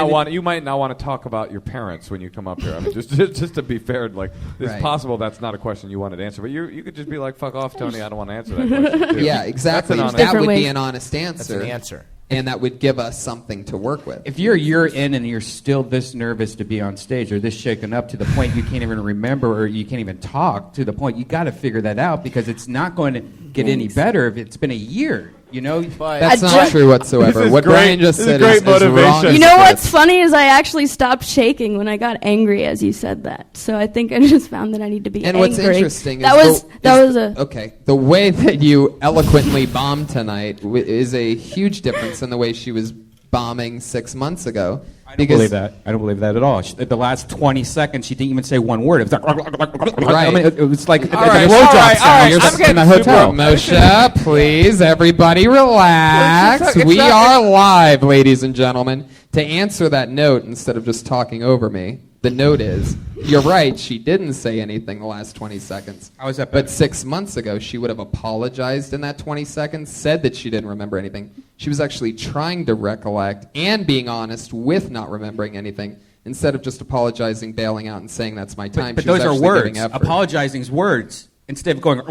not want to talk about your parents when you come up here. I mean, just to be fair, like it's Right. possible that's not a question you wanted to answer, but you could just be like, "Fuck off, Tony. I don't want to answer that question." Too. Yeah, exactly. That's an That honest- would be an honest answer. That's an answer. And that would give us something to work with. If you're a year in and you're still this nervous to be on stage or this shaken up to the point you can't even remember or you can't even talk to the point, you got to figure that out because it's not going to get any better if it's been a year. You know, That's not true whatsoever. What Brian just said is wrong. You know what's funny is I actually stopped shaking when I got angry as you said that. So I think I just found that I need to be And angry. what's interesting that is was a okay. The way that you eloquently bombed tonight is a huge difference in the way she was bombing 6 months ago. I don't believe that. I don't believe that at all. At the last 20 seconds, she didn't even say one word. It was like, Right. I mean, it was like All a right, blowjob sound. You're I'm in the hotel. Moshe, please, everybody relax. We are live, ladies and gentlemen. To answer that note, instead of just talking over me, the note is, you're right, she didn't say anything the last 20 seconds. How is that But 6 months ago, she would have apologized in that 20 seconds, said that she didn't remember anything. She was actually trying to recollect and being honest with not remembering anything, instead of just apologizing, bailing out, and saying that's my time. But She was those are actually words. giving effort. Apologizing's words. Instead of going.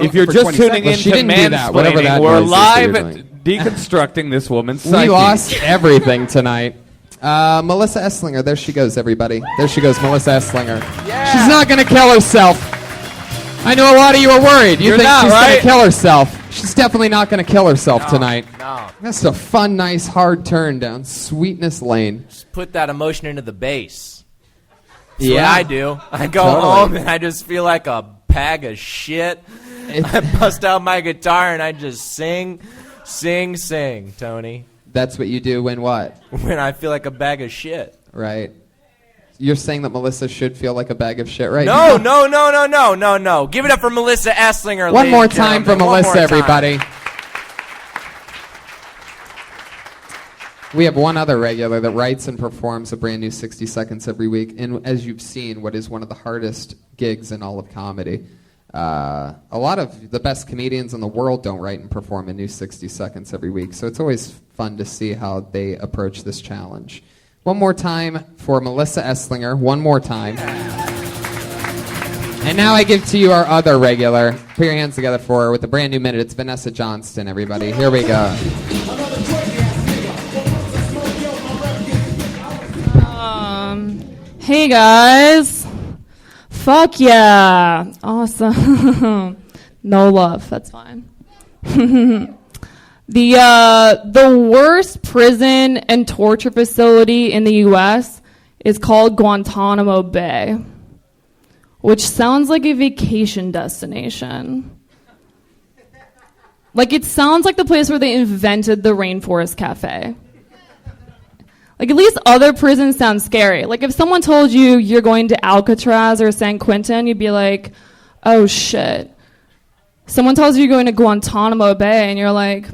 If you're for just 20 tuning in seconds. to mansplaining, we're live you're at deconstructing this woman's We psyche. lost everything tonight. Melissa Eslinger, there she goes, everybody. There she goes, Melissa Eslinger. She's not going to kill herself. I know a lot of you are worried. You You're think not, she's going right? to kill herself. She's definitely not going to kill herself tonight. No. That's a fun, nice, hard turn down Sweetness Lane. Just put that emotion into the bass. That's Yeah. what I do. I go Totally. home and I just feel like a bag of shit. I bust out my guitar and I just sing, Tony. That's what you do when what? When I feel like a bag of shit. Right. You're saying that Melissa should feel like a bag of shit right No, now? no. Give it up for Melissa Eslinger. One more time for Melissa, everybody. We have one other regular that writes and performs a brand new 60 Seconds every week. And as you've seen, what is one of the hardest gigs in all of comedy. A lot of the best comedians in the world don't write and perform a new 60 Seconds every week. So it's always fun to see how they approach this challenge. One more time for Melissa Eslinger. One more time. And now I give to you our other regular. Put your hands together for her with a brand new minute. It's Vanessa Johnston, everybody. Here we go. Hey guys. Fuck yeah. Awesome. No love. That's fine. The worst prison and torture facility in the U.S. is called Guantanamo Bay, which sounds like a vacation destination. Like, it sounds like the place where they invented the Rainforest Cafe. Like, at least other prisons sound scary. Like, if someone told you you're going to Alcatraz or San Quentin, you'd be like, oh, shit. Someone tells you you're going to Guantanamo Bay, and you're like,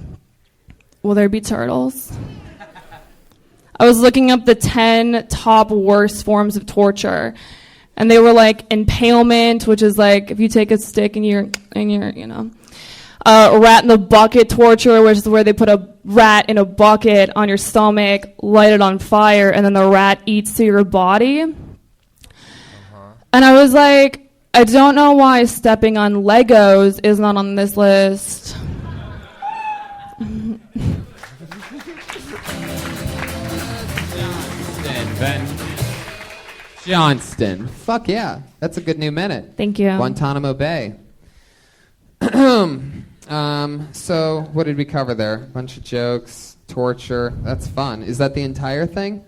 will there be turtles? I was looking up the 10 top worst forms of torture, and they were like impalement, which is like if you take a stick and you're rat in the bucket torture, which is where they put a rat in a bucket on your stomach, light it on fire, and then the rat eats through your body. And I was like, I don't know why stepping on Legos is not on this list. Johnston. Fuck yeah. That's a good new minute. Thank you. Guantanamo Bay. So what did we cover there? A bunch of jokes, torture. That's fun. Is that the entire thing?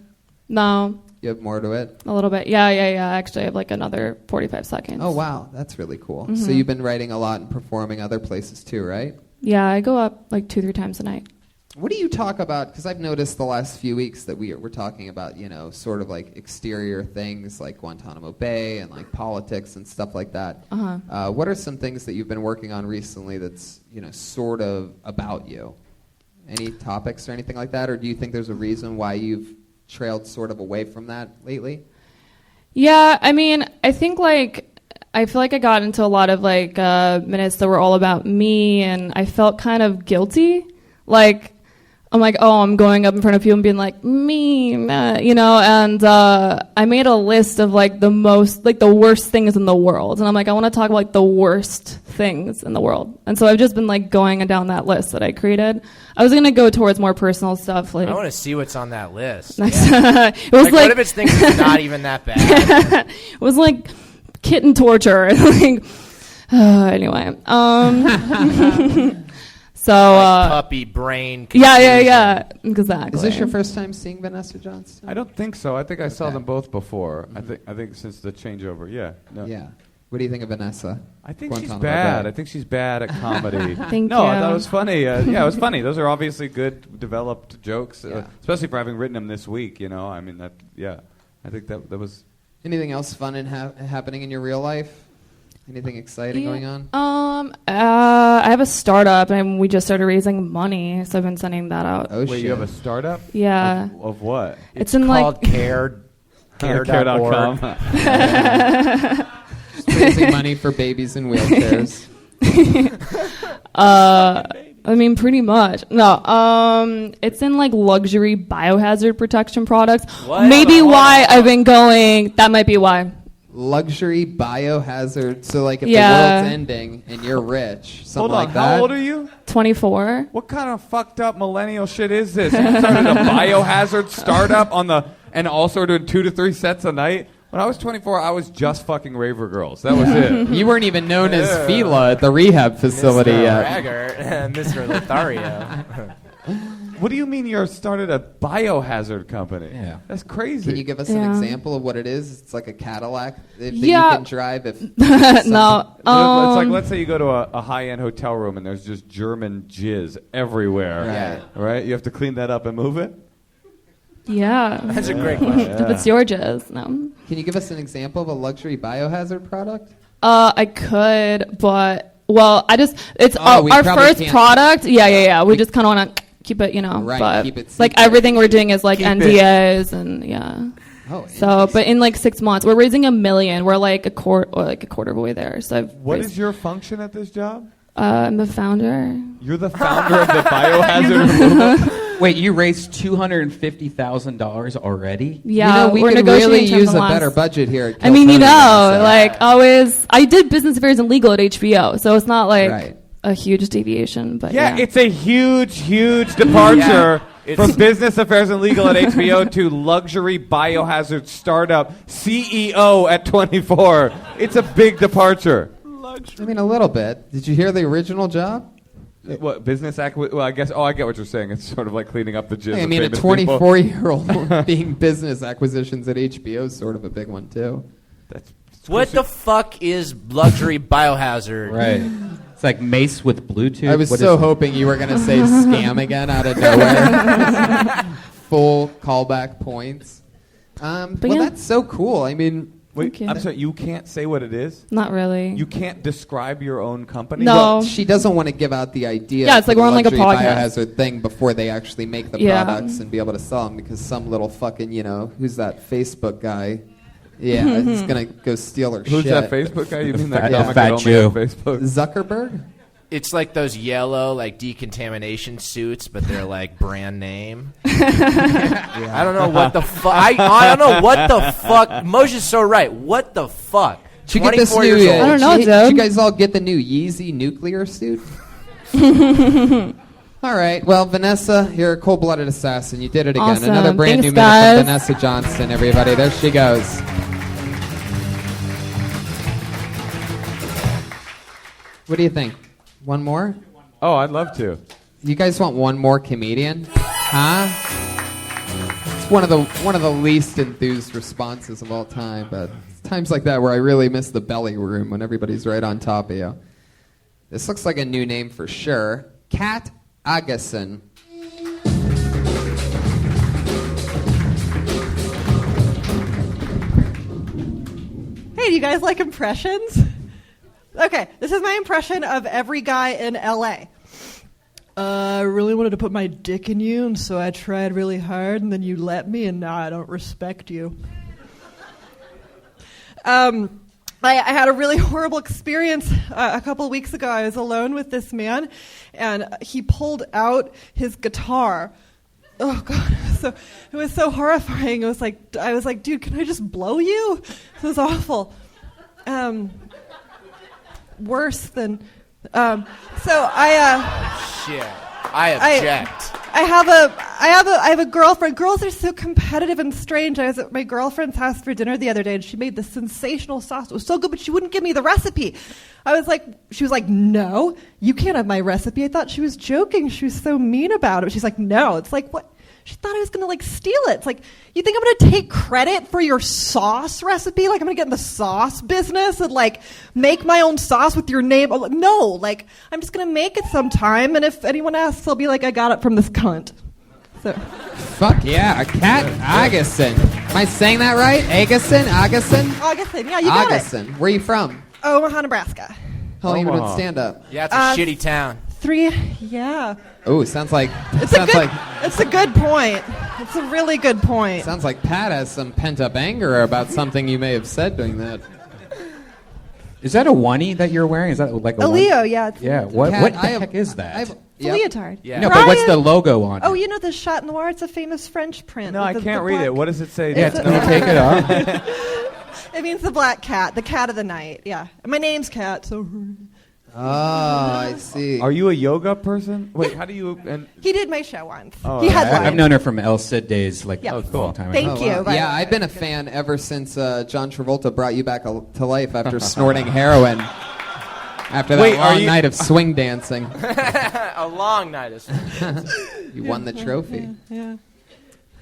No. You have more to it? A little bit. Yeah. Actually, I have like another 45 seconds. Oh, wow. That's really cool. Mm-hmm. So you've been writing a lot and performing other places too, right? Yeah, I go up like 2-3 times a night. What do you talk about? Because I've noticed the last few weeks that we're talking about, sort of like exterior things like Guantanamo Bay and like politics and stuff like that. Uh-huh. What are some things that you've been working on recently that's, sort of about you? Any topics or anything like that? Or do you think there's a reason why you've trailed sort of away from that lately? Yeah, I mean, I think I feel like I got into a lot of minutes that were all about me, and I felt kind of guilty. I'm like, oh, I'm going up in front of people and being like, me, and I made a list of the worst things in the world. And I'm like, I want to talk about the worst things in the world. And so I've just been going down that list that I created. I was going to go towards more personal stuff. I want to see what's on that list. It was what if it's things that's not even that bad? It was like kitten torture. Anyway. So puppy brain. Yeah, exactly. Is this your first time seeing Vanessa Johnston? I don't think so. I think I saw them both before. I think since the changeover. Yeah. No. Yeah. What do you think of Vanessa? I think she's bad. I think she's bad at comedy. Thank no, you. I thought it was funny. Yeah, it was funny. Those are obviously good, developed jokes, especially for having written them this week. I mean that. Yeah, I think that was. Anything else fun and happening in your real life? Anything exciting going on? I have a startup, and we just started raising money, so I've been sending that out. Oh, Wait, shit. you have a startup? Yeah. Of what? It's in called care.org. Just raising money for babies in wheelchairs. I mean, pretty much. No, it's in luxury biohazard protection products. What? Maybe why I've been going. That might be why. Luxury biohazard. So if the world's ending and you're rich, something Hold on, like that. how old are you? 24. What kind of fucked up millennial shit is this? You started a biohazard startup and also doing 2 to 3 sets a night? When I was 24, I was just fucking raver girls. That was it. You weren't even known as Fila at the rehab facility Mr. yet. Raggart and Mr. Lothario. What do you mean you started a biohazard company? Yeah. That's crazy. Can you give us an example of what it is? It's like a Cadillac that you Yeah. can drive. If No. It's like, let's say you go to a high-end hotel room and there's just German jizz everywhere. Right? You have to clean that up and move it? Yeah. That's a great question. If it's your jizz, no. Can you give us an example of a luxury biohazard product? I could, but it's Oh, we our probably first can't- product. Yeah. We just kind of want to keep it, Right, But keep it like secret. everything we're doing is like Keep it. NDAs and yeah. Oh, So, but in like 6 months, we're raising $1 million. We're like a quarter of the way there. So, What is your function at this job? I'm the founder. You're the founder of the biohazard movement? Wait, you raised $250,000 already? Yeah, we we're could negotiating really terms use of a loss. better budget here. At I mean, Kill Tony, so. like always, I did business affairs and legal at HBO, so it's not like Right. a huge deviation. But Yeah, it's a huge departure from business affairs and legal at HBO to luxury biohazard startup CEO at 24. It's a big departure. I mean, a little bit. Did you hear the original job? What business well, I guess. Oh, I get what you're saying. It's sort of like cleaning up the jizz. I of mean, a famous people. 24-year-old being business acquisitions at HBO is sort of a big one too. What the fuck is luxury biohazard? Right. It's like Mace with Bluetooth. I was What so is it? hoping you were going to say scam again out of nowhere. Full callback points. Well, yeah. that's so cool. I mean, Wait, you. I'm sorry. You can't say what it is. not really. You can't describe your own company. No. well, she doesn't want to give out the idea. Yeah, it's for like the we're on, like, a luxury podcast. biohazard thing before they actually make the Yeah. products and be able to sell them because some little fucking, who's that Facebook guy? Yeah, he's gonna go steal her Who's shit. that Facebook guy? You mean that Fat- comic Fat that only Jew. on Facebook? Zuckerberg? It's like those yellow, like decontamination suits, but they're like brand name. I don't know what the fuck. I don't know what the fuck. Moshe's so right. What the fuck? Did you get this 24 new? years old. I don't know, Did dude. you guys all get the new Yeezy nuclear suit? All right. Well, Vanessa, you're a cold-blooded assassin. You did it again. Awesome. Another brand Thanks, new guys. minute from Vanessa Johnston. Everybody, there she goes. What do you think? One more? Oh, I'd love to. You guys want one more comedian? Huh? It's one of the least enthused responses of all time, but it's times like that where I really miss the belly room when everybody's right on top of you. This looks like a new name for sure. Kat Agason. Hey, do you guys like impressions? Okay, this is my impression of every guy in LA. I really wanted to put my dick in you, and so I tried really hard, and then you let me, and now I don't respect you. I had a really horrible experience a couple of weeks ago. I was alone with this man, and he pulled out his guitar. Oh God! It was so horrifying. I was like, dude, can I just blow you? It was awful. Worse than. So I. Shit. I object. I have a girlfriend. Girls are so competitive and strange. I was at my girlfriend's house for dinner the other day, and she made this sensational sauce. It was so good, but she wouldn't give me the recipe. She was like, no, you can't have my recipe. I thought she was joking. She was so mean about it. She's like, no. It's like, what? She thought I was going to like steal it. It's like, you think I'm going to take credit for your sauce recipe? Like I'm going to get in the sauce business and like make my own sauce with your name? No, like I'm just going to make it sometime. And if anyone asks, I'll be like, I got it from this cunt. So. Fuck yeah, Kat Agason. Am I saying that right? Agason? Agason, yeah, you got it. Agason. Where are you from? Omaha, Nebraska. How long have you been doing stand-up? Yeah, it's a shitty town. 3, yeah. Oh, sounds like It's a good point. It's a really good point. Sounds like Pat has some pent-up anger about something you may have said during that. Is that a oneie that you're wearing? Is that like a Leo, oneie? yeah. Yeah. What the heck is that? It's a leotard. Yeah. No, but what's the logo on it? Oh, you know the Chat Noir? It's a famous French print. No, I can't read it. What does it say? Yeah, can you take it off? It means the black cat, the cat of the night. Yeah. My name's Cat, so. Oh, I see. Are you a yoga person? Wait, how do you? And He did my show once. Oh, He had I've known her from El Cid days, like Yeah. a long time Thank ago. you. Wow. by Yeah, the way. I've been a fan ever since John Travolta brought you back to life after snorting heroin. After that long night of swing dancing. A long night of swing dancing. You won the trophy. Yeah.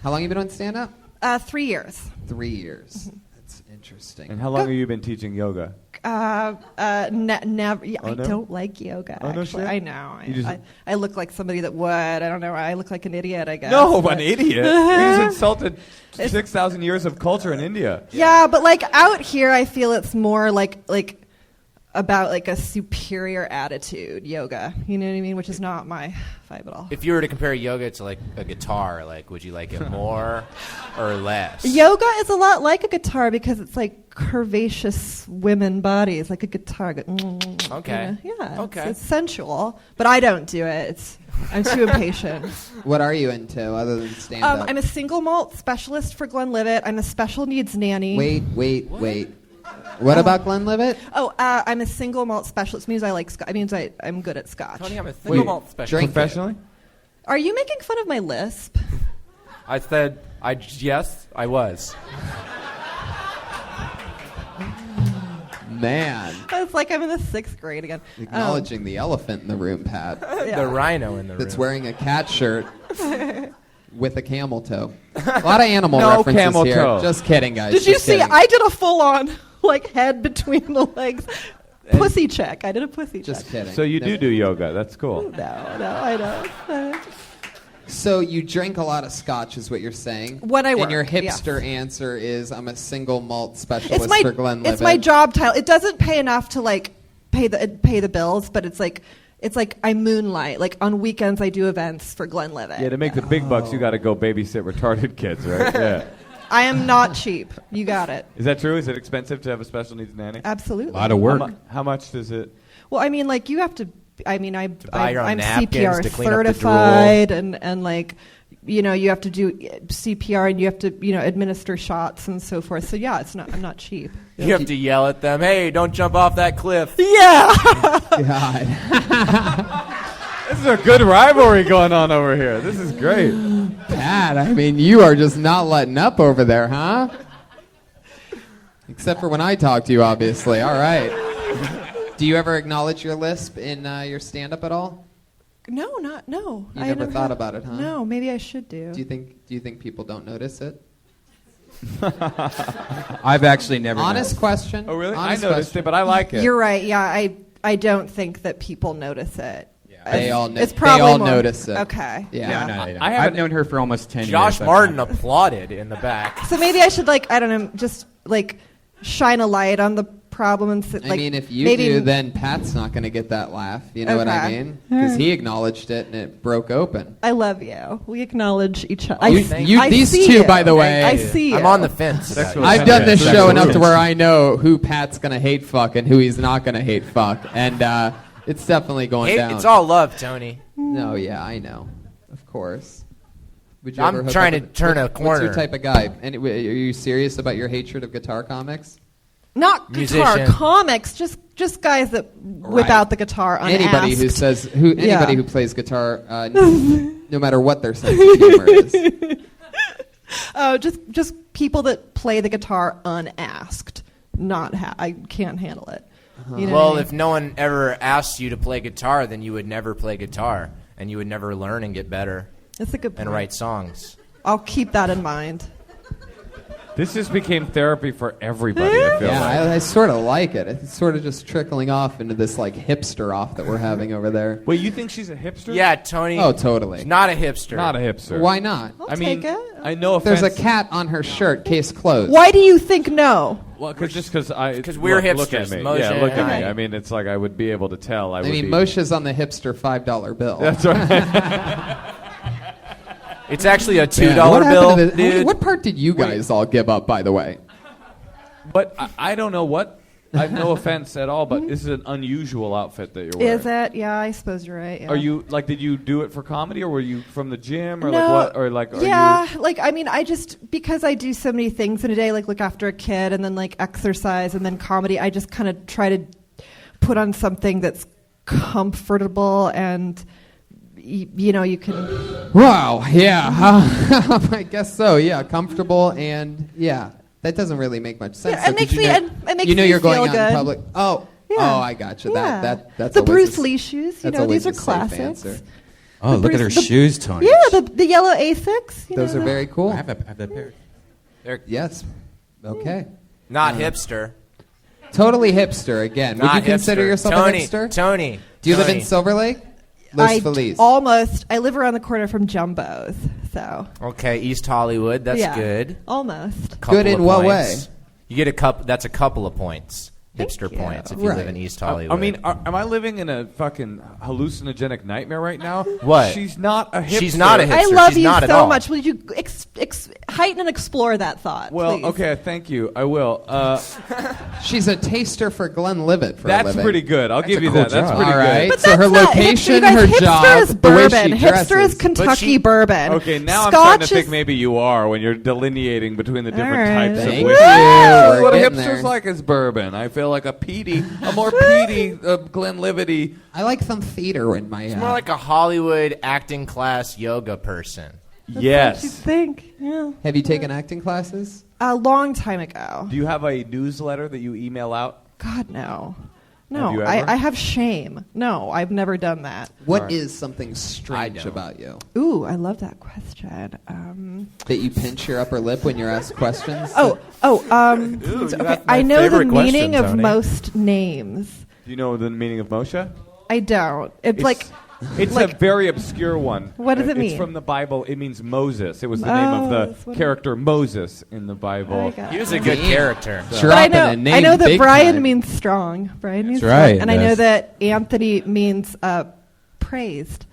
How long you been on stand-up? 3 years. 3 years. That's interesting. And how long have you been teaching yoga? Never. Yeah, Oh, I no? don't like yoga. Oh, no actually, shit? I know. You just- I look like somebody that would. I don't know. I look like an idiot. I guess. No, but- an idiot. He's insulted 6,000 years of culture in India. Yeah, but like out here, I feel it's more like about like a superior attitude yoga. You know what I mean? Which is not my vibe at all. If you were to compare yoga to like a guitar, like would you like it more or less? Yoga is a lot like a guitar because it's like curvaceous women bodies, like a guitar. Okay. Yeah. Okay. It's sensual, but I don't do it. I'm too impatient. What are you into other than stand-up? I'm a single malt specialist for Glenlivet. I'm a special needs nanny. Wait. What about Glenlivet? Oh, I'm a single malt specialist. It means I like Scotch. It means I'm good at Scotch. Tony, I'm a single malt specialist. Professionally? Are you making fun of my lisp? I said, yes, I was. Man. It's like I'm in the 6th grade again. Acknowledging the elephant in the room, Pat. Yeah. The rhino in the That's room. wearing a cat shirt with a camel toe. A lot of animal No references camel here. toe. Just kidding, guys. Did you Just see? kidding. I did a full-on like head between the legs pussy check. I did a pussy check. Just kidding. So you do yoga. That's cool. No, I don't. So you drink a lot of scotch, is what you're saying? When I And work, your yes. hipster answer is, I'm a single malt specialist It's for Glenlivet. it's my job title. It doesn't pay enough to like pay the bills, but it's like I moonlight. Like on weekends, I do events for Glenlivet. Yeah, to make the big bucks, you got to go babysit retarded kids, right? Yeah. I am not cheap. You got it. Is that true? Is it expensive to have a special needs nanny? Absolutely. A lot of work. How much does it? Well, I mean, like you have to. I mean, buy your own I'm napkins CPR to clean up the certified, and like, you know, you have to do CPR and you have to, you know, administer shots and so forth. So yeah, I'm not cheap. You have to yell at them, hey, don't jump off that cliff. Yeah. God. This is a good rivalry going on over here. This is great. Pat, I mean, you are just not letting up over there, huh? Except for when I talk to you, obviously. All right. Do you ever acknowledge your lisp in your stand-up at all? No. You I never thought about it, huh? No, maybe I should do. Do you think people don't notice it? I've actually never. Honest question. Oh, really? Honest I noticed question. it, but I like it. You're right. Yeah, I don't think that people notice it. They all It's probably more, notice it. Okay. Yeah. No. I've known her for almost 10 years. Josh That's Martin not- applauded in the back. So maybe I should like I don't know, just like shine a light on the problem and like I mean, if you maybe do, then Pat's not going to get that laugh. You know what I Okay. mean? Because he acknowledged it and it broke open. I love you. We acknowledge each other. These two, by the way. I see you. I'm on the fence. I've done this show enough to where I know who Pat's going to hate fuck and who he's not going to hate fuck. And it's definitely going down. It's all love, Tony. No, yeah, I know. Of course. Would you ever I'm hook trying up to with- turn a What's corner. your type of guy? And are you serious about your hatred of guitar comics? Not guitar Musician. comics, just guys that without the guitar unasked. Anybody who says anybody Yeah. who plays guitar, no matter what their sense of humor is. Oh, just people that play the guitar unasked. I can't handle it. You know Well, what I mean? if no one ever asked you to play guitar, then you would never play guitar, and you would never learn and get better That's a good point. and write songs. I'll keep that in mind. This just became therapy for everybody, I feel Yeah, like. I sort of like it. It's sort of just trickling off into this like hipster off that we're having over there. Wait, you think she's a hipster? Yeah, Tony. Oh, totally. She's not a hipster. Not a hipster. Why not? I mean, take it. I know offense. There's a cat on her shirt, case closed. Why do you think no? Well, because we're look at hipsters, me. Moshe Yeah, look and at I. me. I mean, it's like I would be able to tell. I mean, Moshe's on the hipster $5 bill. That's right. It's actually a $2 Man, what happened bill, to this- dude. What part did you guys all give up, by the way? But I don't know what. I have no offense at all, but this is an unusual outfit that you're wearing. Is it? Yeah, I suppose you're right. Yeah. Are you like? Did you do it for comedy, or were you from the gym, or No, like what? Or like? Are yeah, You, like I mean, I just because I do so many things in a day, like look after a kid, and then like exercise, and then comedy. I just kind of try to put on something that's comfortable and you know you can. Wow. Yeah. I guess so. Yeah. Comfortable and yeah. That doesn't really make much sense. Yeah, it though, 'cause makes me- it makes you know me you're going feel out in good. public. Oh, Yeah. Oh, I gotcha. Yeah. That's the always Bruce a- Lee shoes. that's These always are a safe classics. answer. Oh, look at her shoes, Tony. Yeah, the yellow Asics. you Those know, are very cool. I have that pair. Yes. Okay. Not hipster. Totally hipster again. Would Not you consider hipster. yourself Tony, a hipster? Tony. Do you live Tony. in Silver Lake? Los I Feliz. I live around the corner from Jumbo's, so Okay, East Hollywood. That's yeah, good. almost. Couple Good in of what points. way? You get a couple. That's a couple of points. Hipster points if you live in East Hollywood. I mean, am I living in a fucking hallucinogenic nightmare right now? What? She's not a hipster. She's not a hipster. I love She's you not at so all. much. Will you heighten and explore that thought? Well, please? okay, thank you. I will. She's a taster for Glenlivet for a That's living. pretty good. I'll give you cool that. That's job. pretty All right. good. But So that's her not location, hipster, you guys, her hipster job, is the way bourbon. she dresses. Hipster is Kentucky bourbon. Okay, now I'm Scotch starting to think is- maybe you are when you're delineating between the different right. types Thank of you. whiskey. We're What a getting hipster's there. like is bourbon. I feel like a more peaty Glenlivet-y. I like some theater in my. It's more like a Hollywood acting class yoga person. Yes. You think? Yeah. Have you taken acting classes? A long time ago. Do you have a newsletter that you email out? God, no. Have No, you ever? I have shame. No, I've never done that. What is something strange about you? Ooh, I love that question. That you pinch your upper lip when you're asked questions? Ooh, you okay. got my I know the favorite question, meaning of Tony. most names. Do you know the meaning of Moshe? I don't. It's like It's like- a very obscure one. What does it It's mean? from the Bible. It means Moses. It was the name of that's the what character Moses in the Bible. got He was a good character. But I know that Brian means strong. Brian means That's right, strong. And I know yes. that Anthony means praised.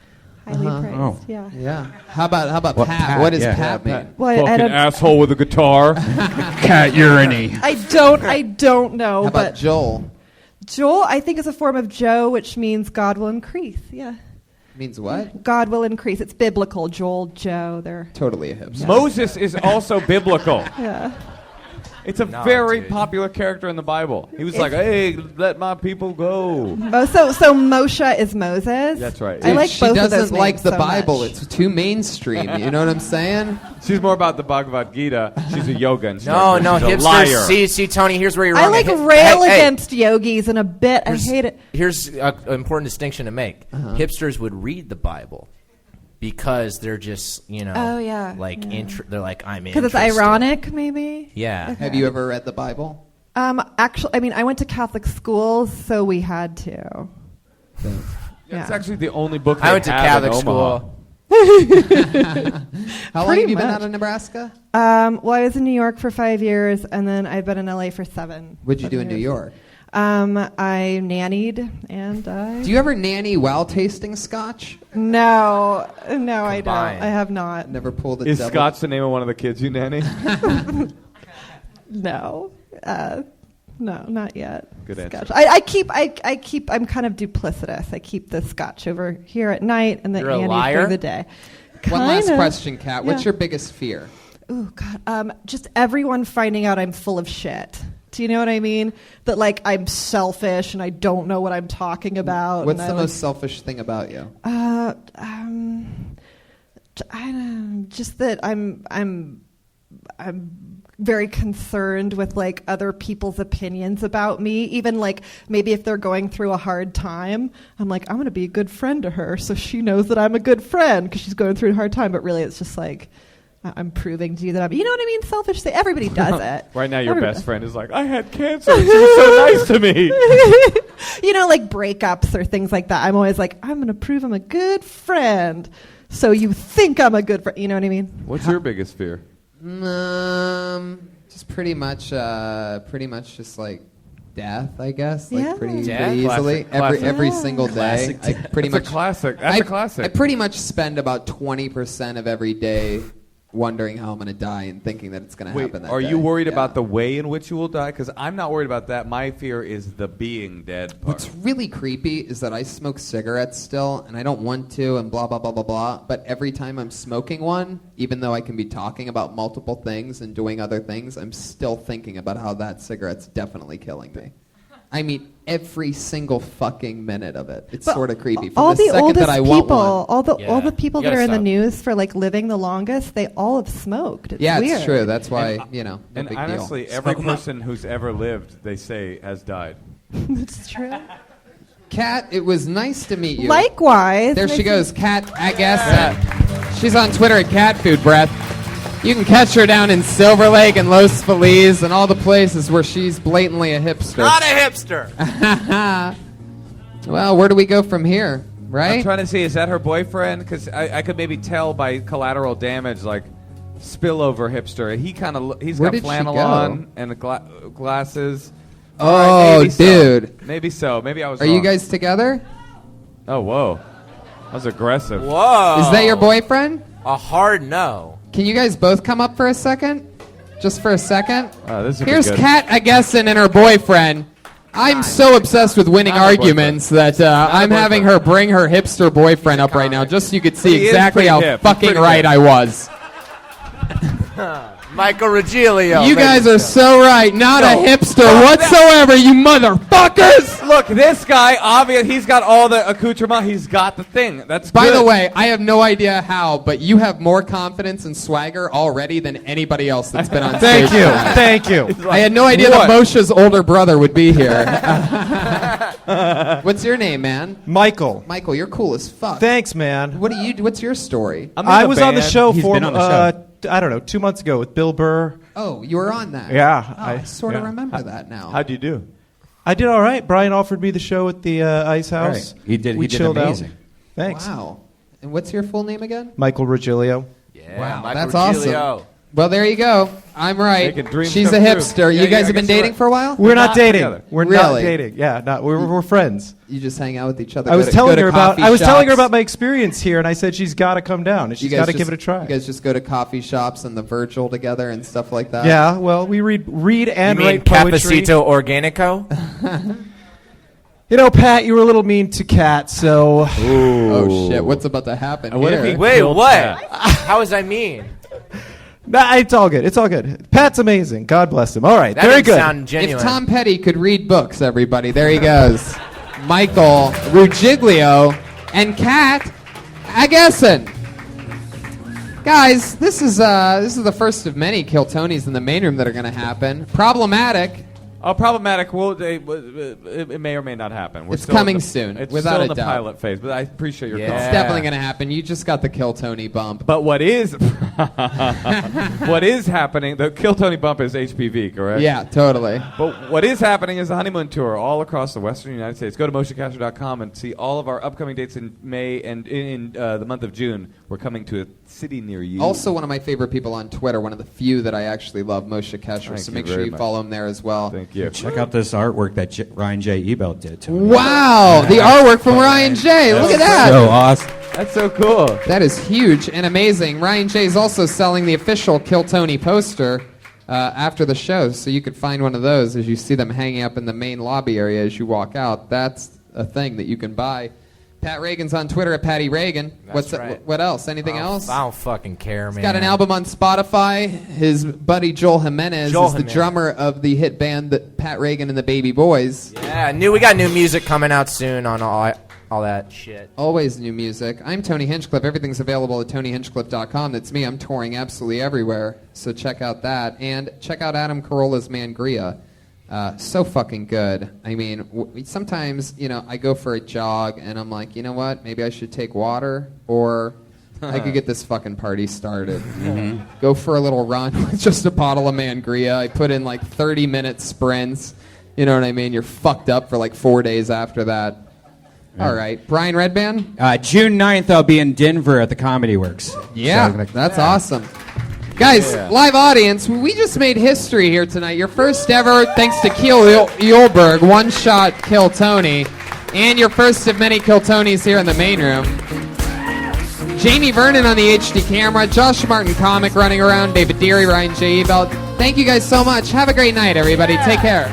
Highly Uh-huh. praised. Oh. Yeah. Yeah. How about What, Pat? Pat? What does Yeah. Pat Yeah, mean? Pat. Well, I Fucking don't- asshole with a guitar. Cat urine. I don't know. How but about Joel? Joel, I think, is a form of Joe, which means God will increase. Yeah. Means what? God will increase. It's biblical. Joel, Joe, they're. Totally a hipster. Moses is also biblical. Yeah. It's a No, very dude. popular character in the Bible. He was like, "Hey, let my people go." Oh, so Moshe is Moses. That's right. I like she both of doesn't those like names the so Bible. much. It's too mainstream. You know what I'm saying? She's more about the Bhagavad Gita. She's a yoga No, instructor. no, She's a liar. hipsters. See, Tony, here's where you're I wrong. like Hey, rail hey, against yogis in a bit. I hate it. Here's an important distinction to make. Hipsters would read the Bible because they're just, Oh, yeah, like yeah. they're like, I'm Because it's interested. ironic, maybe. Yeah. Okay. Have you ever read the Bible? Actually, I mean, I went to Catholic schools, so we had to. It's actually the only book I they went to have in Catholic Omaha. school. How long Pretty have you been much. out of Nebraska? Well, I was in New York for 5 years, and then I've been in LA for 7. What'd you do in 7 New years. York? I nannied, and Do you ever nanny while tasting scotch? No, I don't. Combined. I have not. Never pulled a Is double. Scott's the name of one of the kids you nanny? No, no, not yet. Good answer. Scotch. I keep. I'm kind of duplicitous. I keep the scotch over here at night, and the You're a Annie liar? through the day. One last Kinda. question, Kat. What's Yeah. your biggest fear? Ooh, God. Just everyone finding out I'm full of shit. Do you know what I mean? That like I'm selfish and I don't know what I'm talking about. What's and the I, most selfish thing about you? I don't. Just that I'm very concerned with like other people's opinions about me. Even like maybe if they're going through a hard time, I'm like I'm going to be a good friend to her, so she knows that I'm a good friend because she's going through a hard time. But really, it's just like I'm proving to you that I'm. You know what I mean? Selfish. Everybody does it. Right now, your Everybody- best friend is like, "I had cancer. She was so nice to me." You know, like breakups or things like that. I'm always like, I'm going to prove I'm a good friend. So you think I'm a good friend. You know what I mean? What's your biggest fear? Just pretty much just like death, I guess. Like Yeah. pretty Death? easily. Classic. Every Yeah. single day. Classic I death. pretty That's much a classic. That's a classic. I pretty much spend about 20% of every day wondering how I'm going to die and thinking that it's going to Wait, happen that are day. you worried Yeah. about the way in which you will die? Because I'm not worried about that. My fear is the being dead part. What's really creepy is that I smoke cigarettes still, and I don't want to, and blah, blah, blah, blah, blah. But every time I'm smoking one, even though I can be talking about multiple things and doing other things, I'm still thinking about how that cigarette's definitely killing me. I mean, every single fucking minute of it. It's But sort of creepy. From all the second oldest that I want people, one. all the Yeah. people You that gotta are in the stop. news for like living the longest, they all have smoked. It's Yeah, weird. it's true. That's why, no And big honestly, deal. every Smoke 'em up. person who's ever lived, they say, has died. That's true. Kat, it was nice to meet you. Likewise. There she goes, Kat, I guess. She's on Twitter at Cat Food Breath. You can catch her down in Silver Lake and Los Feliz and all the places where she's blatantly a hipster. Not a hipster. Well, where do we go from here, right? I'm trying to see, is that her boyfriend? Because I could maybe tell by collateral damage, like spillover hipster. He's Where got did she flannel go? on and glasses. Oh, All right, maybe dude. So. Maybe so. Maybe I was Are wrong. you guys together? Oh, whoa. That was aggressive. Whoa. Is that your boyfriend? A hard no. Can you guys both come up for a second? Just for a second? This would be Here's good. Kat Ageson and her boyfriend. I'm so obsessed with winning Not a arguments that I'm having her bring her hipster boyfriend up right now just so you could see He is exactly pretty how hip. He's fucking pretty right hip. I was. Michael Regilio. You guys are so right. Not a hipster whatsoever, you motherfuckers! Look, this guy, obviously, he's got all the accoutrement. He's got the thing. That's By good. the way, I have no idea how, but you have more confidence and swagger already than anybody else that's been on stage. Thank you. tonight. Thank you. I had no idea What? that Moshe's older brother would be here. What's your name, man? Michael. Michael, you're cool as fuck. Thanks, man. What do you do? What's your story? I was on the show He's for been on the show. I don't know, 2 months ago with Bill Burr. Oh, you were on that. Yeah, Oh, I sort of yeah. remember that now. How'd you do? I did all right. Brian offered me the show at the Ice House. Right. He did. We He did chilled amazing. out. Thanks. Wow. And what's your full name again? Michael Regilio. Yeah, Wow, Michael that's Regilio. awesome. Well, there you go. I'm right. Making dreams She's a come true. hipster. Yeah, You guys I have been guess you're dating right. for a while? We're not dating. together. We're not Really? dating. Yeah, we're friends. You just hang out with each other. I was telling her about. coffee I was telling her shops. about my experience here, and I said she's got to come down and You she's guys got to just- give it a try. You guys just go to coffee shops and the Virgil together and stuff like that? Yeah, well, we read and You mean write poetry. Cafecito Organico? You know, Pat, you were a little mean to Kat, so. Oh, shit. What's about to happen What here? if he Wait, killed what? Pat? How was I mean? Nah, it's all good. It's all good. Pat's amazing. God bless him. All right, That very didn't good. sound genuine. If Tom Petty could read books, everybody, there he goes. Michael Rugiglio and Kat Ageson. Guys, this is the first of many Kill Tonys in the main room that are going to happen. Problematic. Oh, problematic. Well, it may or may not happen. We're It's still in coming the- soon, It's without still a in the doubt. pilot phase, but I appreciate your Yeah. call. It's definitely going to happen. You just got the Kill Tony bump. But what is what is happening? The Kill Tony bump is HPV, correct? Yeah, totally. But what is happening is a honeymoon tour all across the western United States. Go to moshakasher.com and see all of our upcoming dates in May and in the month of June. We're coming to a city near you. Also, one of my favorite people on Twitter, one of the few that I actually love, Moshe Kasher. Thank So you make sure very you much. follow him there as well. Thank you. Check out this artwork that Ryan J. Ebelt did. Tony. Wow, the artwork from Ryan J. Look at that. So awesome. That's so cool. That is huge and amazing. Ryan J is also selling the official Kill Tony poster after the show, so you could find one of those as you see them hanging up in the main lobby area as you walk out. That's a thing that you can buy. Pat Reagan's on Twitter at Patty Reagan. That's right. What else? Anything else? I don't fucking care, man. He's got an album on Spotify. His buddy Joel Jimenez is the drummer of the hit band that Pat Reagan and the Baby Boys. Yeah, we got new music coming out soon on all that shit. Always new music. I'm Tony Hinchcliffe. Everything's available at TonyHinchcliffe.com. That's me. I'm touring absolutely everywhere. So check out that. And check out Adam Carolla's Mangria. So fucking good. I mean, sometimes, I go for a jog and I'm like, you know what? Maybe I should take water or I could get this fucking party started. Go for a little run with just a bottle of Mangria. I put in like 30-minute sprints. You know what I mean? You're fucked up for like 4 days after that. All right. Brian Redband? June 9th, I'll be in Denver at the Comedy Works. Yeah, that's awesome. Guys, live audience, we just made history here tonight. Your first ever, thanks to Keel Yulberg, one-shot Kill Tony, and your first of many Kill Tonys here in the main room. Jamie Vernon on the HD camera, Josh Martin comic running around, David Deary, Ryan J. Ebelt. Thank you guys so much. Have a great night, everybody. Take care.